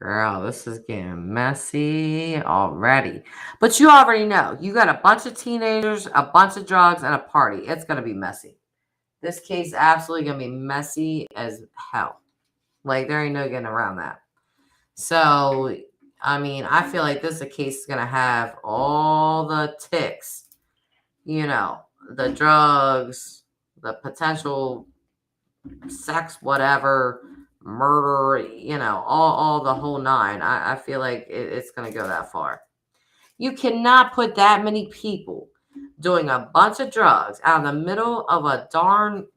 Girl, this is getting messy already. But you already know. You got a bunch of teenagers, a bunch of drugs, and a party. It's going to be messy. This case is absolutely going to be messy as hell. Like, there ain't no getting around that. So, I mean, I feel like this is a case that's going to have all the ticks. You know, the drugs, the potential sex, whatever, murder, you know, all the whole nine. I feel like it's going to go that far. You cannot put that many people doing a bunch of drugs out in the middle of a darn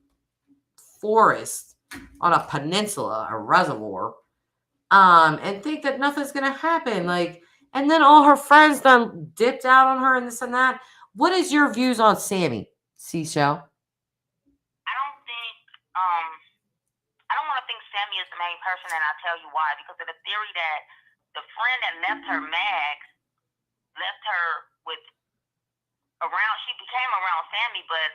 forest on a peninsula, a reservoir, and think that nothing's going to happen. Like, and then all her friends done dipped out on her and this and that. What is your views on Sammy, Seashell? I don't want to think Sammy is the main person, and I'll tell you why. Because of the theory that the friend that left her, Max, left her with she became around Sammy, but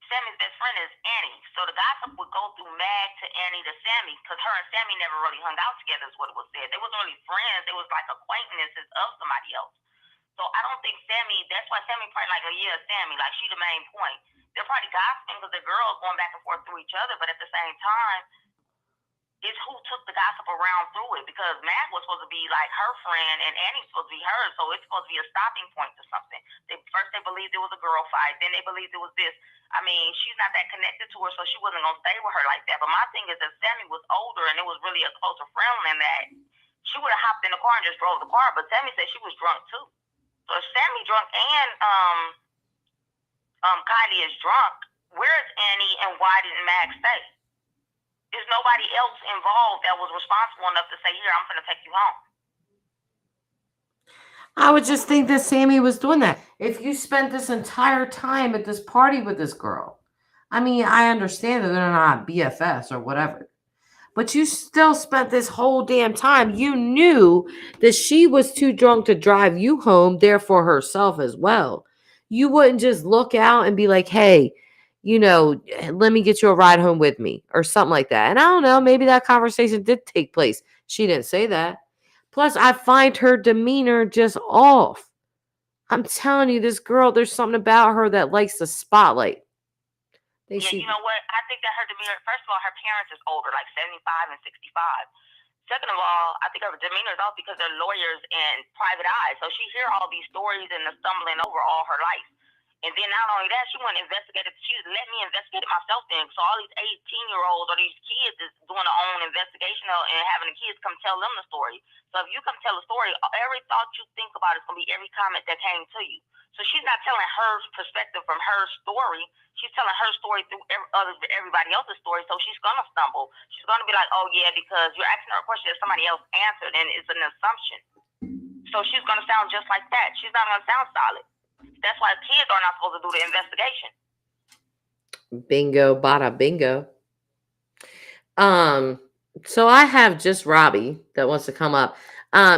Sammy's best friend is Annie. So the gossip would go through Mag to Annie to Sammy, because her and Sammy never really hung out together, is what it was said. They wasn't really friends. They was like acquaintances of somebody else. So I don't think Sammy, that's why Sammy probably like, Sammy, like she the main point. They're probably gossiping because the girls going back and forth through each other, but at the same time, it's who took the gossip around through it, because Mag was supposed to be like her friend and Annie's supposed to be hers, so it's supposed to be a stopping point to something. First they believed it was a girl fight, then they believed it was this. I mean, she's not that connected to her, so she wasn't going to stay with her like that. But my thing is that Sammy was older and it was really a closer friend than that. She would have hopped in the car and just drove the car, but Sammy said she was drunk too. So if Sammy drunk and Kylie is drunk, where is Annie and why didn't Mag stay? There's nobody else involved that was responsible enough to say, here, I'm going to take you home. I would just think that Sammy was doing that. If you spent this entire time at this party with this girl, I mean, I understand that they're not BFFs or whatever, but you still spent this whole damn time. You knew that she was too drunk to drive you home, therefore herself as well. You wouldn't just look out and be like, hey, you know, let me get you a ride home with me or something like that. And I don't know, maybe that conversation did take place. She didn't say that. Plus, I find her demeanor just off. I'm telling you, this girl, there's something about her that likes the spotlight. You know what? I think that her demeanor, first of all, her parents is older, like 75 and 65. Second of all, I think her demeanor is off because they're lawyers and private eyes. So she hear all these stories and the stumbling over all her life. And then not only that, she went and investigated. She let me investigate it myself then. So all these 18-year-olds or these kids is doing their own investigation and having the kids come tell them the story. So if you come tell a story, every thought you think about is going to be every comment that came to you. So she's not telling her perspective from her story. She's telling her story through everybody else's story. So she's going to stumble. She's going to be like, oh, yeah, because you're asking her a question that somebody else answered, and it's an assumption. So she's going to sound just like that. She's not going to sound solid. That's why kids are not supposed to do the investigation. Bingo, bada bingo. So I have Just Robbie that wants to come up.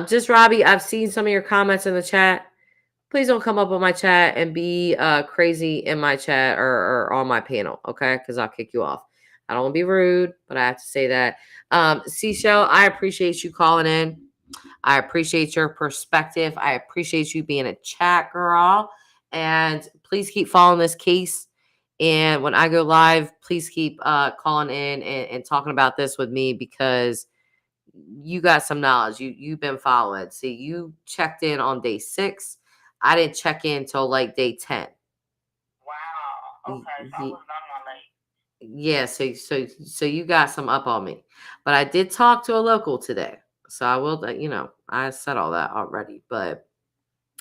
Just Robbie, I've seen some of your comments in the chat. Please don't come up on my chat and be crazy in my chat or on my panel, okay? Because I'll kick you off. I don't want to be rude, but I have to say that. Seashell, I appreciate you calling in. I appreciate your perspective. I appreciate you being a chat girl. And please keep following this case. And when I go live, please keep calling in and talking about this with me because you got some knowledge. You've been following. See, you checked in on day 6. I didn't check in till like day 10. Wow. Okay. So I was done one late. Yeah. So you got some up on me, but I did talk to a local today. So I will, I said all that already, but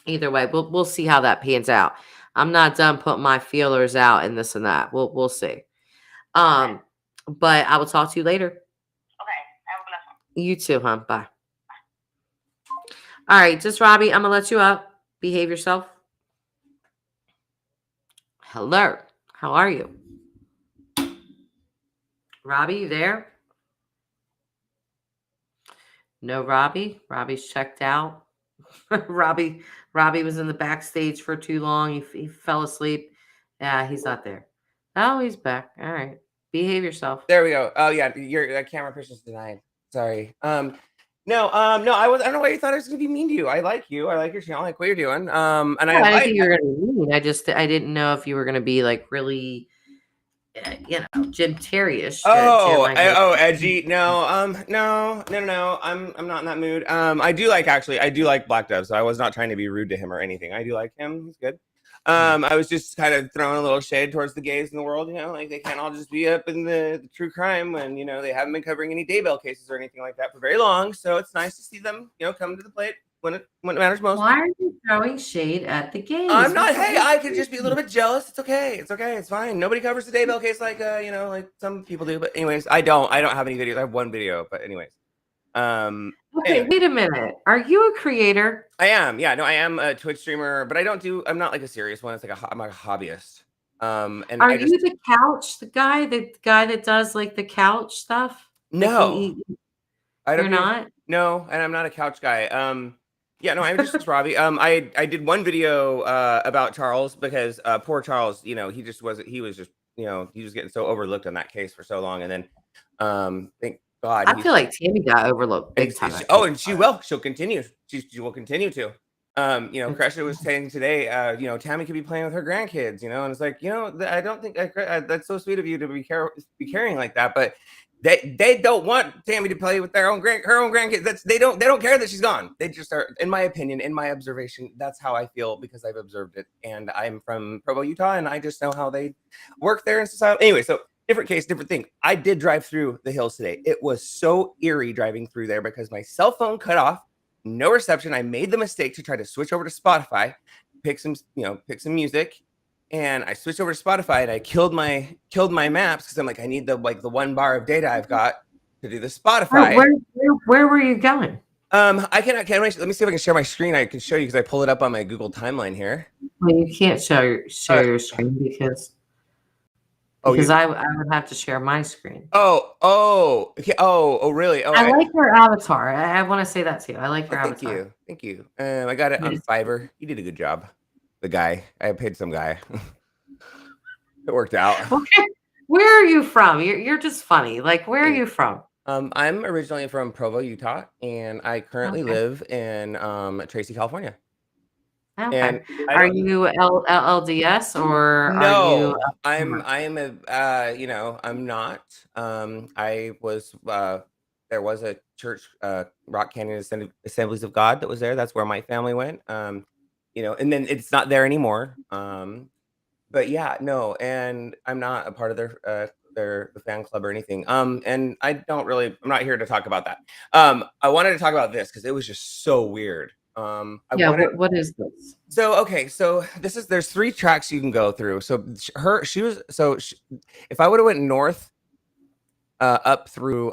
either way, we'll see how that pans out. I'm not done putting my feelers out and this and that. We'll see. But I will talk to you later. Okay. Have a blessed one. You too, huh? Bye. All right, Just Robbie, I'm gonna let you up. Behave yourself. Hello. How are you? Robbie, you there? No, Robbie. Robbie's checked out. Robbie was in the backstage for too long. He fell asleep. Yeah, he's not there. Oh, he's back. All right. Behave yourself. There we go. Oh yeah, your camera person's denied. Sorry. No, I don't know why you thought I was gonna be mean to you. I like you. I like your channel. I like what you're doing. And I didn't think you were gonna be mean. I didn't know if you were gonna be like really, Jim Terry-ish. Edgy. No, no. I'm not in that mood. I do like Black Dove, so I was not trying to be rude to him or anything. I do like him. He's good. I was just kind of throwing a little shade towards the gays in the world, like they can't all just be up in the true crime when, they haven't been covering any Daybell cases or anything like that for very long. So it's nice to see them, come to the plate when it matters most. Why are you throwing shade at the gays? I'm not. Hey, I could just be a little bit jealous. It's okay. It's fine. Nobody covers the Daybell case like some people do. But anyways, I don't have any videos. I have one video, but anyways. Okay, anyway. Wait a minute. Are you a creator? I am. Yeah, no, I am a Twitch streamer, but I'm not like a serious one. It's like I'm like a hobbyist. And are you the couch, the guy that does like the couch stuff? No, you're not. No, and I'm not a couch guy. Yeah, no, I'm just Robbie. I did one video about Charles because poor Charles, he was getting so overlooked on that case for so long, and then thank God. I feel like Tammy got overlooked big time. And she'll continue. She will continue to. Crusher was saying today, Tammy could be playing with her grandkids, and it's like, I don't think that's so sweet of you to be caring like that, but they don't want Tammy to play with her own grandkids. They don't care that she's gone. They just are, in my opinion, in my observation, that's how I feel because I've observed it, and I'm from Provo, Utah, and I just know how they work there in society. Anyway, so different case, different thing. I did drive through the hills today. It was so eerie driving through there because my cell phone cut off, no reception. I made the mistake to try to switch over to Spotify, pick some music, and I switched over to Spotify and I killed my maps because I'm like, I need the 1 bar of data I've got to do the Spotify. Where were you going? I cannot. Let me see if I can share my screen. I can show you because I pulled it up on my Google timeline here. Well, you can't share your screen because I would have to share my screen. Okay. Really? I like your avatar. I want to say that too. I like your avatar. Thank you. I got it on Fiverr. You did a good job. The guy. I paid some guy. It worked out. Okay. Where are you from? You're just funny. Like, where are you from? I'm originally from Provo, Utah, and I currently live in Tracy, California. Okay. And are you LDS or no? Are you I'm not. I was. There was a church, Rock Canyon Assemblies of God, that was there. That's where my family went. And then it's not there anymore. but yeah, no, and I'm not a part of their the fan club or anything. And I'm not here to talk about that. I wanted to talk about this because it was just so weird. I Yeah, wanted what is this? So okay, so there's 3 tracks you can go through. So if I would have went north up through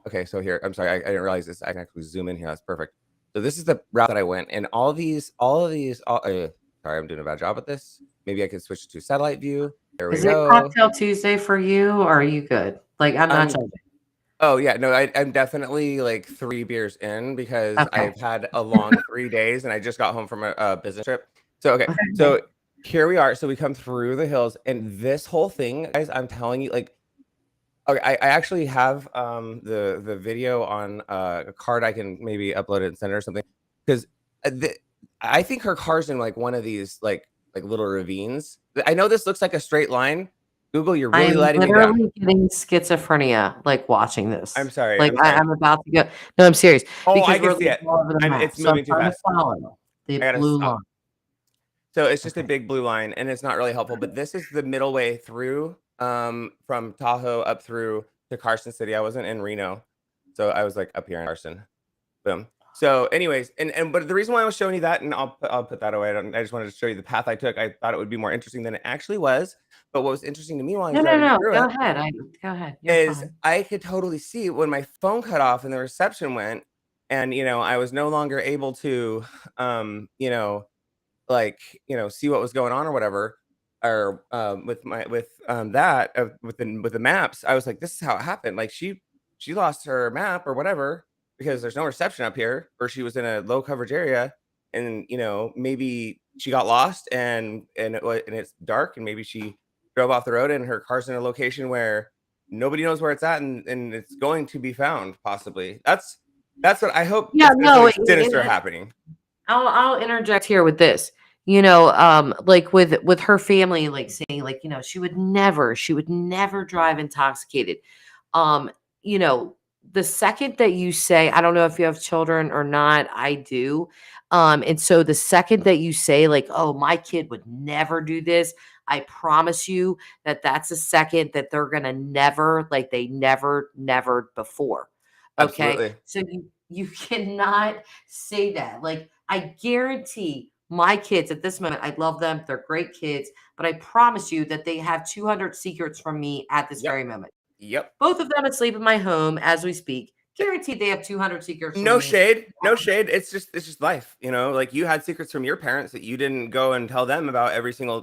okay, so here, I'm sorry, I didn't realize this. I can actually zoom in here. That's perfect. So this is the route that I went, and sorry, I'm doing a bad job at this. Maybe I could switch to satellite view. There we Is it go. Cocktail Tuesday for you, or are you good? Like, I'm not Um, judging. oh yeah, no, I'm definitely like 3 beers in because Okay. I've had a long 3 days and I just got home from a business trip. So okay, Okay. so here we are. So we come through the hills, and this whole thing, guys, I'm telling you, like, okay, I actually have the video on a card. I can maybe upload it and send it or something because I think her car's in like one of these like little ravines. I know this looks like a straight line. Google, you're I really am letting me down. literally getting schizophrenia, like, watching I'm this. sorry. Like, I'm sorry. I'm about to go. No, I'm serious, Oh, I because can we're, see like, it. all over the map. It's So I'm moving too trying to fast. follow the I gotta blue stop. line. So it's just a Okay. big blue line, and it's not really helpful. But this is the middle way through, from Tahoe up through to Carson City. I wasn't in Reno, so I was like up here in Carson. Boom. So, anyways, but the reason why I was showing you that, and I'll put that away. I just wanted to show you the path I took. I thought it would be more interesting than it actually was. But what was interesting to me while I No, was no, driving no. through Go it ahead. Go ahead. You're is fine. I could totally see when my phone cut off and the reception went, and I was no longer able to, um, you know, like see what was going on or whatever, or with the maps. I was like, this is how it happened. Like she lost her map or whatever because there's no reception up here, or she was in a low coverage area, and maybe she got lost, and it's dark, and maybe she drove off the road and her car's in a location where nobody knows where it's at, and it's going to be found possibly. That's what I hope. Yeah, It's no, something sinister happening. I'll interject here with this. Like with her family, like saying, like, she would never drive intoxicated. Um, you know, the second that you say, I don't know if you have children or not, I do. And so the second that you say, like, oh, my kid would never do this, I promise you that that's a second that they're gonna never, like, they never before. Okay. Absolutely. So you cannot say that. Like, I guarantee my kids at this moment, I love them. They're great kids, but I promise you that they have 200 secrets from me at this Yep. very moment. Yep. Both of them asleep in my home as we speak. Guaranteed they have 200 secrets from No me. shade. No shade. It's just life. Like you had secrets from your parents that you didn't go and tell them about every single,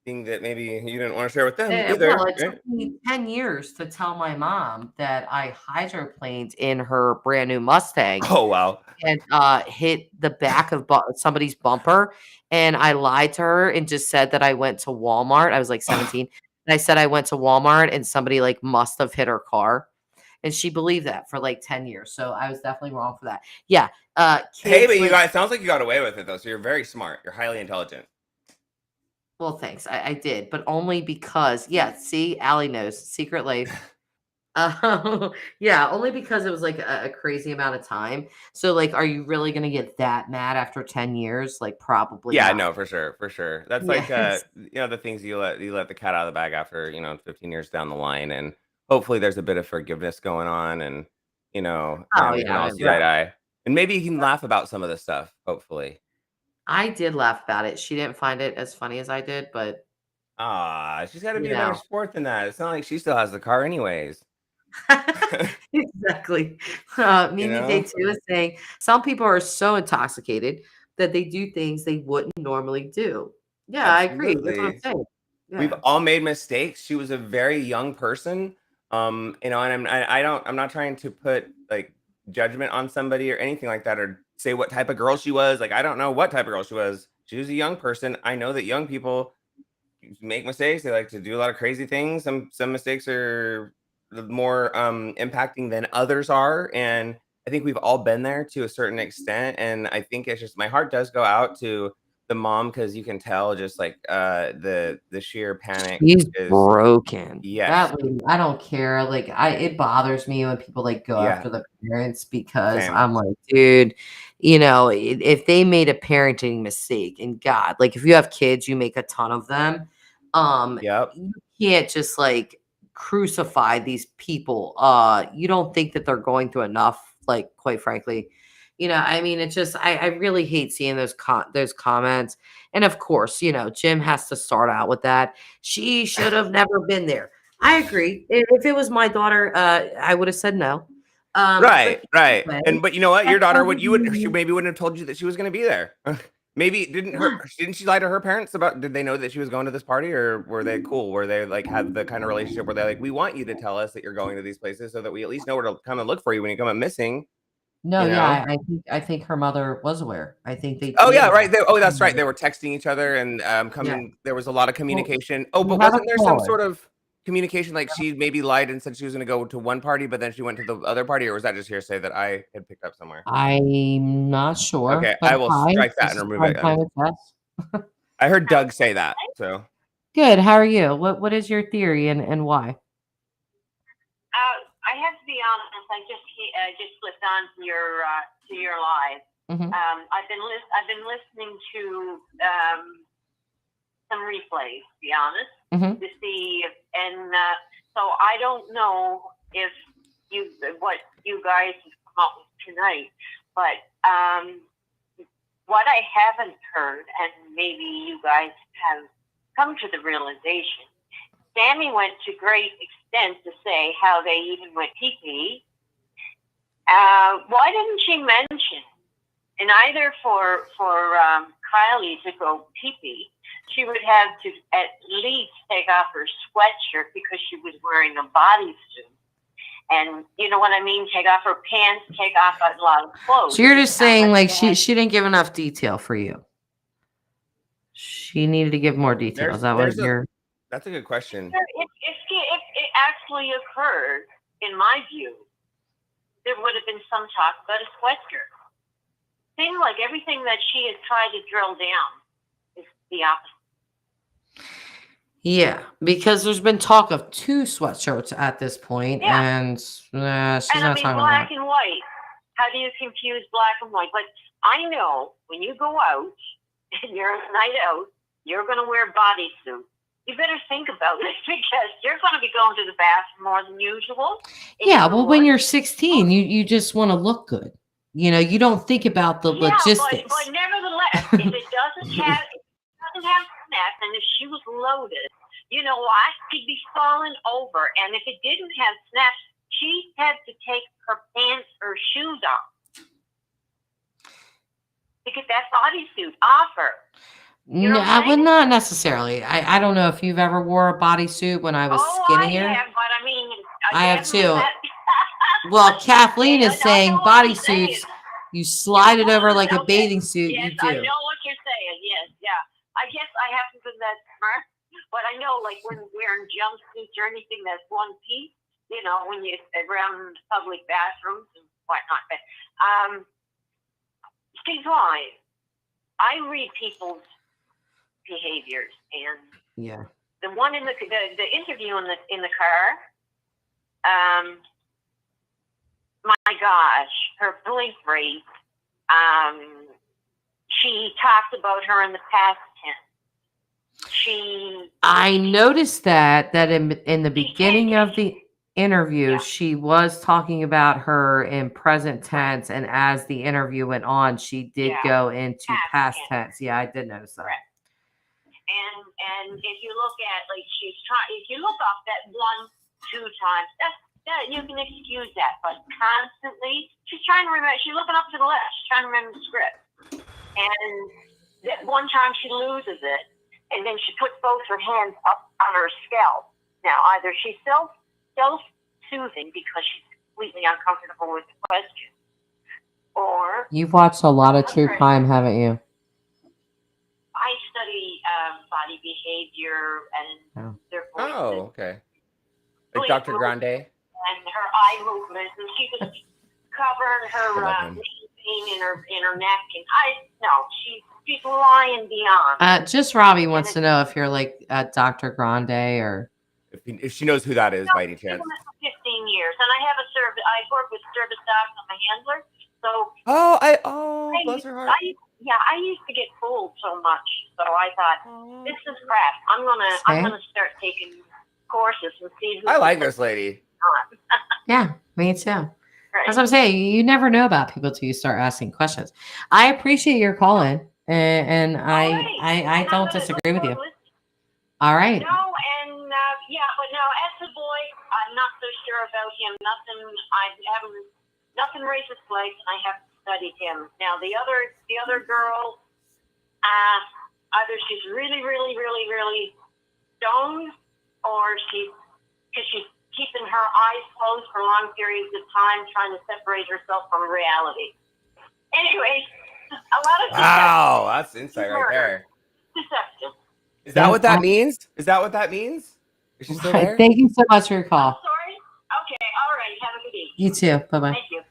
thing that maybe you didn't want to share with them Well, either. it took Right? me 10 years to tell my mom that I hydroplaned in her brand new Mustang Oh wow. and hit the back of somebody's bumper. And I lied to her and just said that I went to Walmart. I was like 17. And I said I went to Walmart and somebody like must have hit her car. And she believed that for like 10 years. So I was definitely wrong for that. Yeah. Hey, Kids but like, it sounds like you got away with it though. So you're very smart. You're highly intelligent. well, thanks. I did, but only because, yeah, see, Allie knows secret life. Yeah, only because it was like a crazy amount of time. So, like, are you really gonna get that mad after 10 years? Like, probably Yeah, not. no, for sure, for sure. That's like Yes. the things you let the cat out of the bag after 15 years down the line, and hopefully there's a bit of forgiveness going on, and Oh, and we can yeah, all see eye yeah. to eye, and maybe you can laugh about some of this stuff. Hopefully. I did laugh about it. She didn't find it as funny as I did, but, Ah, she's got to you be a better know. sport than that. It's not like she still has the car, anyways. Exactly. You Mimi Day know, 2 is saying some people are so intoxicated that they do things they wouldn't normally do. Yeah, I agree. That's what I'm absolutely. saying. We've Yeah. all made mistakes. She was a very young person. And I'm not trying to put like judgment on somebody or anything like that, or say what type of girl she was. Like, I don't know what type of girl she was. She was a young person. I know that young people make mistakes. They like to do a lot of crazy things. Some mistakes are more impacting than others are. And I think we've all been there to a certain extent. And I think it's just my heart does go out to the mom, because you can tell just like the sheer panic He's is broken. yes. That lady, I don't care. Like it bothers me when people like go Yeah. after the parents because Same. I'm like, dude, if they made a parenting mistake, and God, like if you have kids, you make a ton of them. Yep. You can't just like crucify these people. You don't think that they're going through enough, like quite frankly. I mean, it's just I really hate seeing those comments. And of course, Jim has to start out with that. She should have never been there. I agree. If it was my daughter, I would have said no. Right, But right. anyway, But you know what? Your that daughter doesn't she mean- maybe wouldn't have told you that she was going to be there. Maybe didn't she lie to her parents about, did they know that she was going to this party, or were they cool? Were they like have the kind of relationship where they're like, we want you to tell us that you're going to these places so that we at least know where to come and look for you when you come up missing, No, you know? yeah, I think her mother was aware. I think they Oh did yeah, have. right. Oh, that's right. They were texting each other and Yeah. coming. There was a lot of communication. Oh, We but have a wasn't there some caller. sort of communication like she maybe lied and said she was going to go to one party, but then she went to the other party, or was that just hearsay that I had picked up somewhere? I'm not sure, Okay, but I will hi. strike that This and is remove Prime it. Time with Jess. I heard Doug say that. So Good. How are you? What is your theory and why? I have to be honest. I just flipped on to your live. Mhm. I've been listening to some replays. To be honest, Mhm. to see and so I don't know if what you guys have come up with tonight, but what I haven't heard, and maybe you guys have come to the realization. Sammy went to great extent to say how they even went pee-pee. Why didn't she mention, and either for Kiely to go pee-pee, she would have to at least take off her sweatshirt because she was wearing a bodysuit. And you know what I mean? Take off her pants, take off a lot of clothes. So you're just saying like she she didn't give enough detail for you. She needed to give more details. That was your. that's a good question. If it actually occurred, in my view, there would have been some talk about a sweatshirt. Seems like everything that she has tried to drill down is the opposite. Yeah, because there's been talk of 2 sweatshirts at this point, Yeah. and she's And not I mean, talking black about and white. How do you confuse black and white? But I know when you go out and you're a night out, you're going to wear a bodysuit. You better think about it because you're going to be going to the bathroom more than usual. Yeah, well, when you're 16, you just want to look good. You don't think about the logistics. But nevertheless, if it doesn't have snaps, and if she was loaded, you know what? She'd be falling over. And if it didn't have snaps, she had to take her pants or shoes off to get that bodysuit off her. You know No, I would not necessarily. I don't know if you've ever wore a bodysuit when I was skinnier. I have, but I mean, I have too. that- Well, Kathleen is I saying know what you're bodysuits, saying. you slide it over like a Okay. bathing suit. Yes, You I do. know what you're saying. Yes, yeah. I guess I haven't been that smart, but I know, like when we're in jumpsuits or anything that's one piece, when you around public bathrooms and whatnot. But Steve Vine, I read people's behaviors, and Yeah. the one in the interview in the car. My gosh, her blink rate. She talked about her in the past tense. I noticed that in the beginning of the interview, Yeah. she was talking about her in present tense, and as the interview went on, she did go into past tense. Yeah, I did notice that. Correct. And if you look at if you look off that 1-2 times, that you can excuse that, but constantly she's trying to remember. She's looking up to the left. She's trying to remember the script, and that one time she loses it, and then she puts both her hands up on her scalp. Now either she's self-soothing because she's completely uncomfortable with the question, or You've watched a lot of true crime, haven't you? I study body behavior and their voices. Oh, okay. Like Dr. Grande. And her eye movements, and she was covering her vein in her neck, and she's lying beyond. Just Robbie wants to know if you're like Dr. Grande or If she knows who that is by any I've been chance. doing it for 15 years, and I have a service. I work with service dogs. I'm a handler, so Bless her heart. I used to get fooled so much, so I thought this is crap. I'm gonna start taking courses and see. I like this lady. yeah, me too. Right. As I'm saying, you never know about people till you start asking questions. I appreciate your calling, and I don't disagree with you. All right. No, and but no, as a boy, I'm not so sure about him. Nothing raises flags, and I haven't studied him. Now the other girl, either she's really, really, really, really stoned, or she's keeping her eyes closed for long periods of time, trying to separate herself from reality. Anyway, a lot of Wow, that's insight right there. Deception. Is that what that means? Is that what that means? Is she still there? Thank you so much for your call. Sorry. Okay. All right. Have a good evening. You too. Bye bye. Thank you.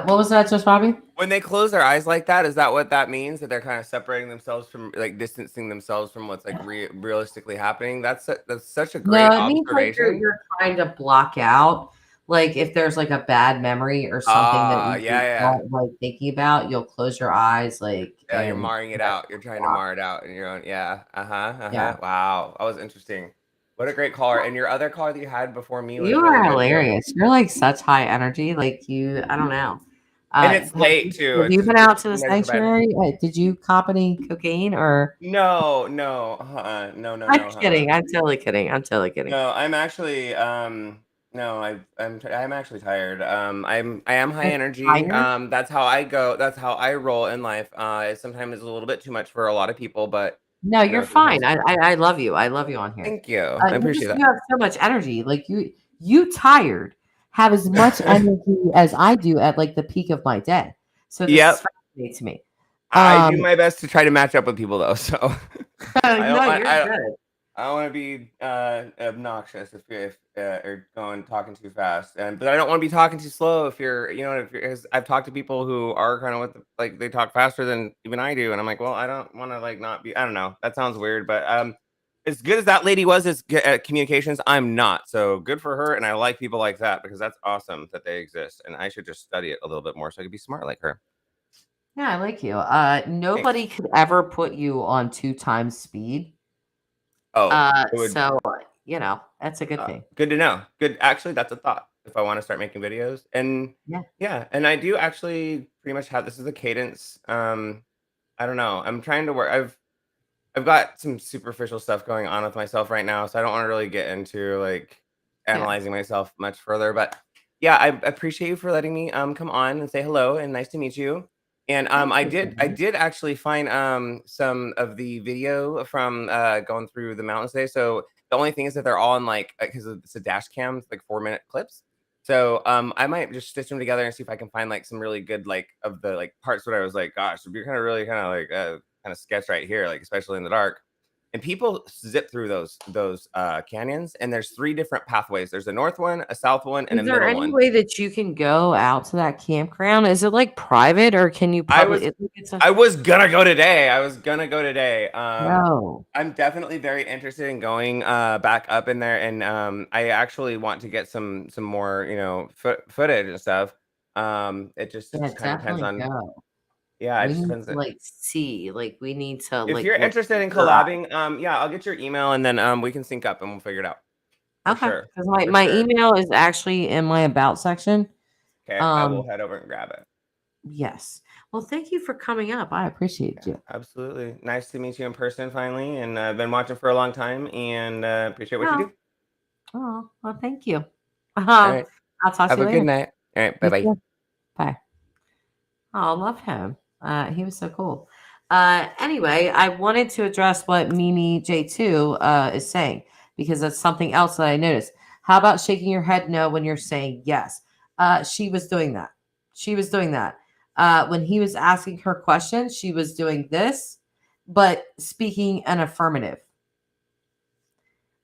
What was that, just Robbie? When they close their eyes like that, is that what that means? That they're kind of separating themselves from, like, distancing themselves from what's like realistically happening? That's such a great No, it means like observation. you're trying to block out, like if there's like a bad memory or something that you don't like thinking about, you'll close your eyes, like you're marring it out. You're trying to mar it out in your own. Yeah. Yeah. Wow, that was interesting. What a great caller. And your other caller that you had before me was You really are good, hilarious. too. You're like such high energy. Like I don't know. And it's late too. Have you been out to the sanctuary? Did you cop any cocaine or? No. I'm kidding. I'm totally kidding. No, I'm actually I'm actually tired. I am high energy. Tired? That's how I go. That's how I roll in life. Sometimes it's a little bit too much for a lot of people, but No, you're fine. I love you. I love you on here. Thank you. I appreciate that. You have so much energy. Like you tired have as much energy as I do at like the peak of my day. So this is fascinating to me. I do my best to try to match up with people though. So you're good. I don't want to be obnoxious if or talking too fast, but I don't want to be talking too slow. If you're, I've talked to people who are kind of like they talk faster than even I do, and I'm like, well, I don't want to like not be. I don't know. That sounds weird, but as good as that lady was at communications, I'm not. So good for her, and I like people like that because that's awesome that they exist, and I should just study it a little bit more so I could be smart like her. Yeah, I like you. Nobody could ever put you on 2 times speed. So that's a good thing. Good to know. Good. Actually, that's a thought. If I want to start making videos, and and I do actually pretty much have this as a cadence. I don't know. I'm trying to work. I've got some superficial stuff going on with myself right now, so I don't want to really get into like analyzing myself much further. But yeah, I appreciate you for letting me come on and say hello and nice to meet you. And I did actually find some of the video from going through the mountains today. So the only thing is that they're all in like, because it's a dash cam, like 4-minute clips. So I might just stitch them together and see if I can find like some really good like of the like parts where I was like, gosh, you're kind of really kind of like kind of sketch right here, like especially in the dark. And people zip through those canyons, and there's 3 different pathways. There's a north one, a south one, and a middle one. Is there any way that you can go out to that campground? Is it like private, or can you? I was gonna go today. No. I'm definitely very interested in going back up in there, and I actually want to get some more footage and stuff. It just kind of depends on. Go. Yeah, we it need depends. To, like see, like we need to. If like, you're interested in collabing, I'll get your email and then we can sync up and we'll figure it out. Okay. Because my email is actually in my about section. Okay, I will head over and grab it. Yes. Well, thank you for coming up. I appreciate you. Absolutely. Nice to meet you in person finally, and I've been watching for a long time and appreciate what you do. Oh, well, thank you. All right. I'll talk to you later. Have a good night. All right. Bye-bye. Bye. Oh, I love him. He was so cool. Anyway, I wanted to address what Mimi J2 is saying, because that's something else that I noticed. How about shaking your head no when you're saying yes? She was doing that. When he was asking her questions, she was doing this, but speaking an affirmative.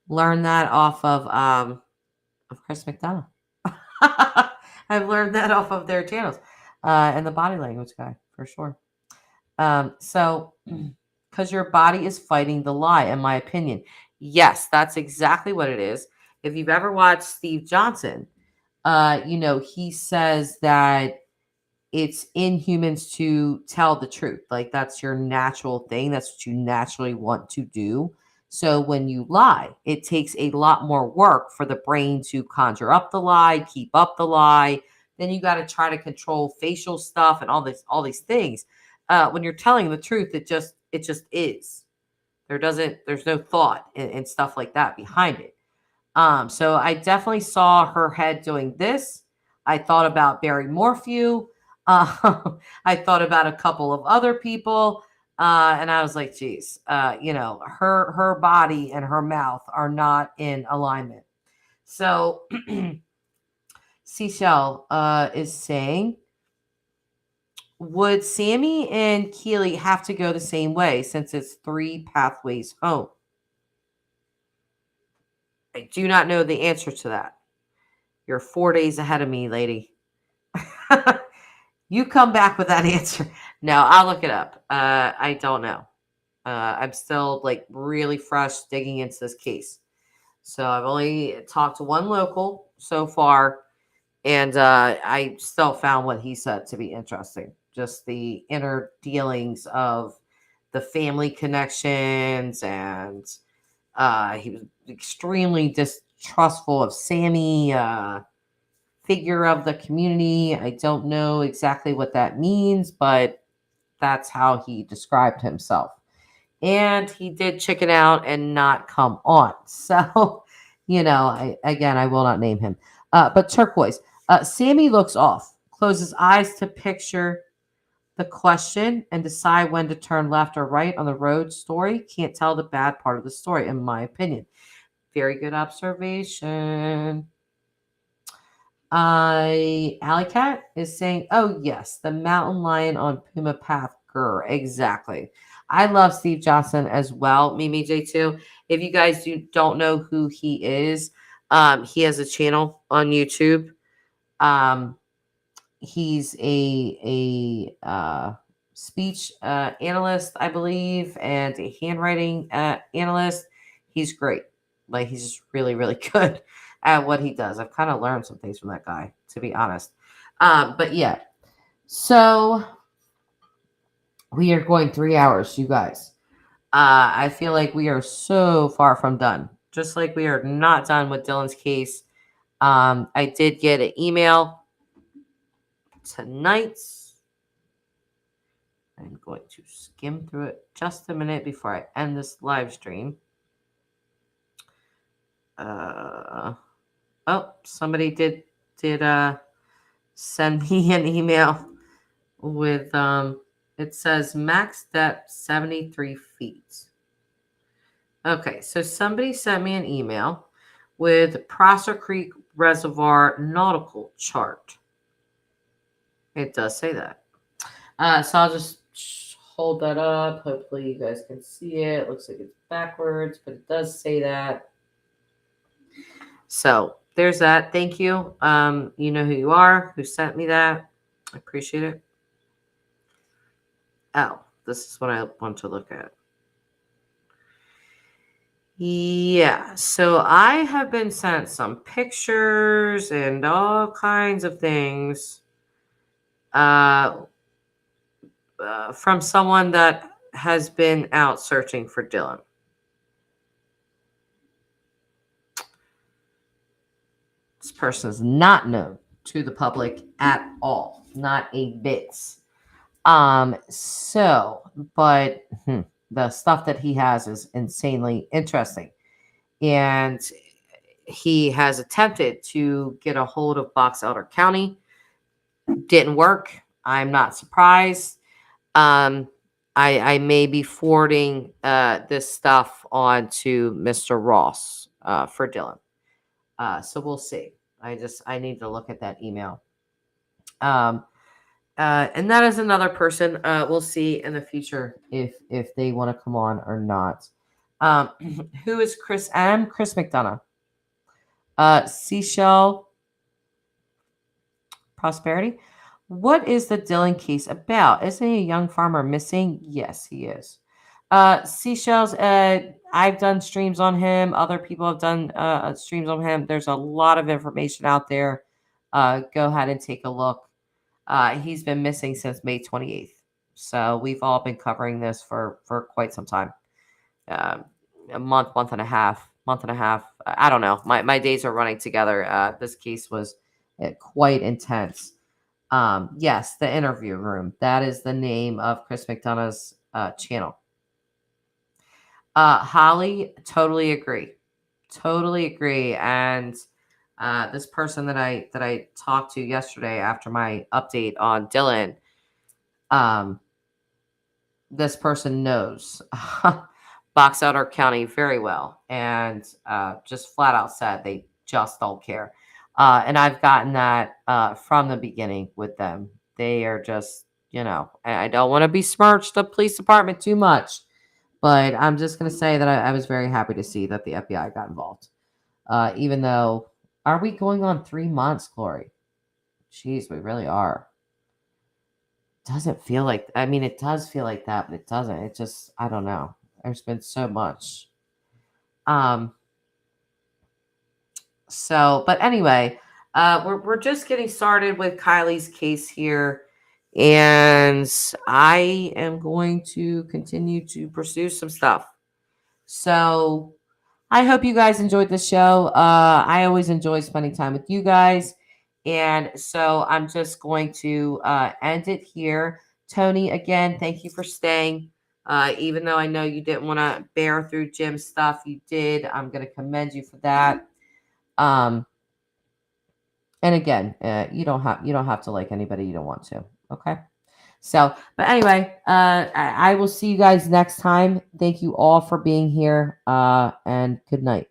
Learn that off of Chris McDonough. I've learned that off of their channels. And the body language guy, for sure. So, because your body is fighting the lie, in my opinion. Yes, that's exactly what it is. If you've ever watched Steve Johnson, he says that it's in humans to tell the truth. Like that's your natural thing. That's what you naturally want to do. So when you lie, it takes a lot more work for the brain to conjure up the lie, keep up the lie. Then you got to try to control facial stuff and all these things. When you're telling the truth, it just is. There's no thought and stuff like that behind it. So I definitely saw her head doing this. I thought about Barry Morphew. I thought about a couple of other people. And I was like, geez, her body and her mouth are not in alignment. So Seashell is saying, would Sammy and Kiely have to go the same way since it's 3 pathways home? I do not know the answer to that. You're 4 days ahead of me, lady. You come back with that answer. No, I'll look it up. I don't know. I'm still like really fresh digging into this case. So I've only talked to one local so far, and I still found what he said to be interesting. Just the inner dealings of the family connections, and he was extremely distrustful of Sammy, figure of the community. I don't know exactly what that means, but that's how he described himself. And he did chicken out and not come on. So, I will not name him. But turquoise. Sammy looks off, closes eyes to picture the question and decide when to turn left or right on the road story. Can't tell the bad part of the story, in my opinion. Very good observation. Alley Cat is saying, oh, yes, the mountain lion on Puma Path. Grr, exactly. I love Steve Johnson as well. Mimi J too. If you guys don't know who he is, he has a channel on YouTube. He's a speech analyst, I believe, and a handwriting analyst. He's great. Like he's just really, really good at what he does. I've kind of learned some things from that guy, to be honest. But yeah, so we are going 3 hours, you guys. I feel like we are so far from done. Just like we are not done with Dylan's case. I did get an email tonight. I'm going to skim through it just a minute before I end this live stream. Somebody did send me an email with it says max depth 73 feet. Okay, so somebody sent me an email with Prosser Creek Reservoir nautical chart. It does say that. So I'll just hold that up. Hopefully you guys can see it. It looks like it's backwards, but it does say that. So there's that. Thank you. You know who you are, who sent me that. I appreciate it. Oh, this is what I want to look at. Yeah, so I have been sent some pictures and all kinds of things from someone that has been out searching for Dylan. This person is not known to the public at all, not a bit. But the stuff that he has is insanely interesting. And he has attempted to get a hold of Box Elder County. Didn't work. I'm not surprised. I may be forwarding this stuff on to Mr. Ross for Dylan. So we'll see. I need to look at that email. And that is another person. We'll see in the future if they want to come on or not. Who is Chris M? Chris McDonough. Seashell Prosperity. What is the Dylan case about? Isn't he a young farmer missing? Yes, he is. Seashells, I've done streams on him. Other people have done streams on him. There's a lot of information out there. Go ahead and take a look. He's been missing since May 28th. So we've all been covering this for quite some time. A month and a half. I don't know. My days are running together. This case was quite intense. Yes, the interview room. That is the name of Chris McDonough's channel. Holly, totally agree. And this person that I talked to yesterday after my update on Dylan, this person knows Box Elder County very well, and just flat out said they just don't care. And I've gotten that from the beginning with them. They are just, I don't want to besmirch the police department too much, but I'm just going to say that I was very happy to see that the FBI got involved. Even though, are we going on 3 months, Glory? Jeez, we really are. Doesn't feel like, it does feel like that, but it doesn't. It just, I don't know. There's been so much. But anyway, we're just getting started with Kiely's case here, and I am going to continue to pursue some stuff. So I hope you guys enjoyed the show. I always enjoy spending time with you guys. And so I'm just going to end it here. Tony, again, thank you for staying. Even though I know you didn't want to bear through Jim's stuff, you did. I'm going to commend you for that. And again, you don't have to like anybody you don't want to. Okay. So, but anyway, I will see you guys next time. Thank you all for being here. And good night.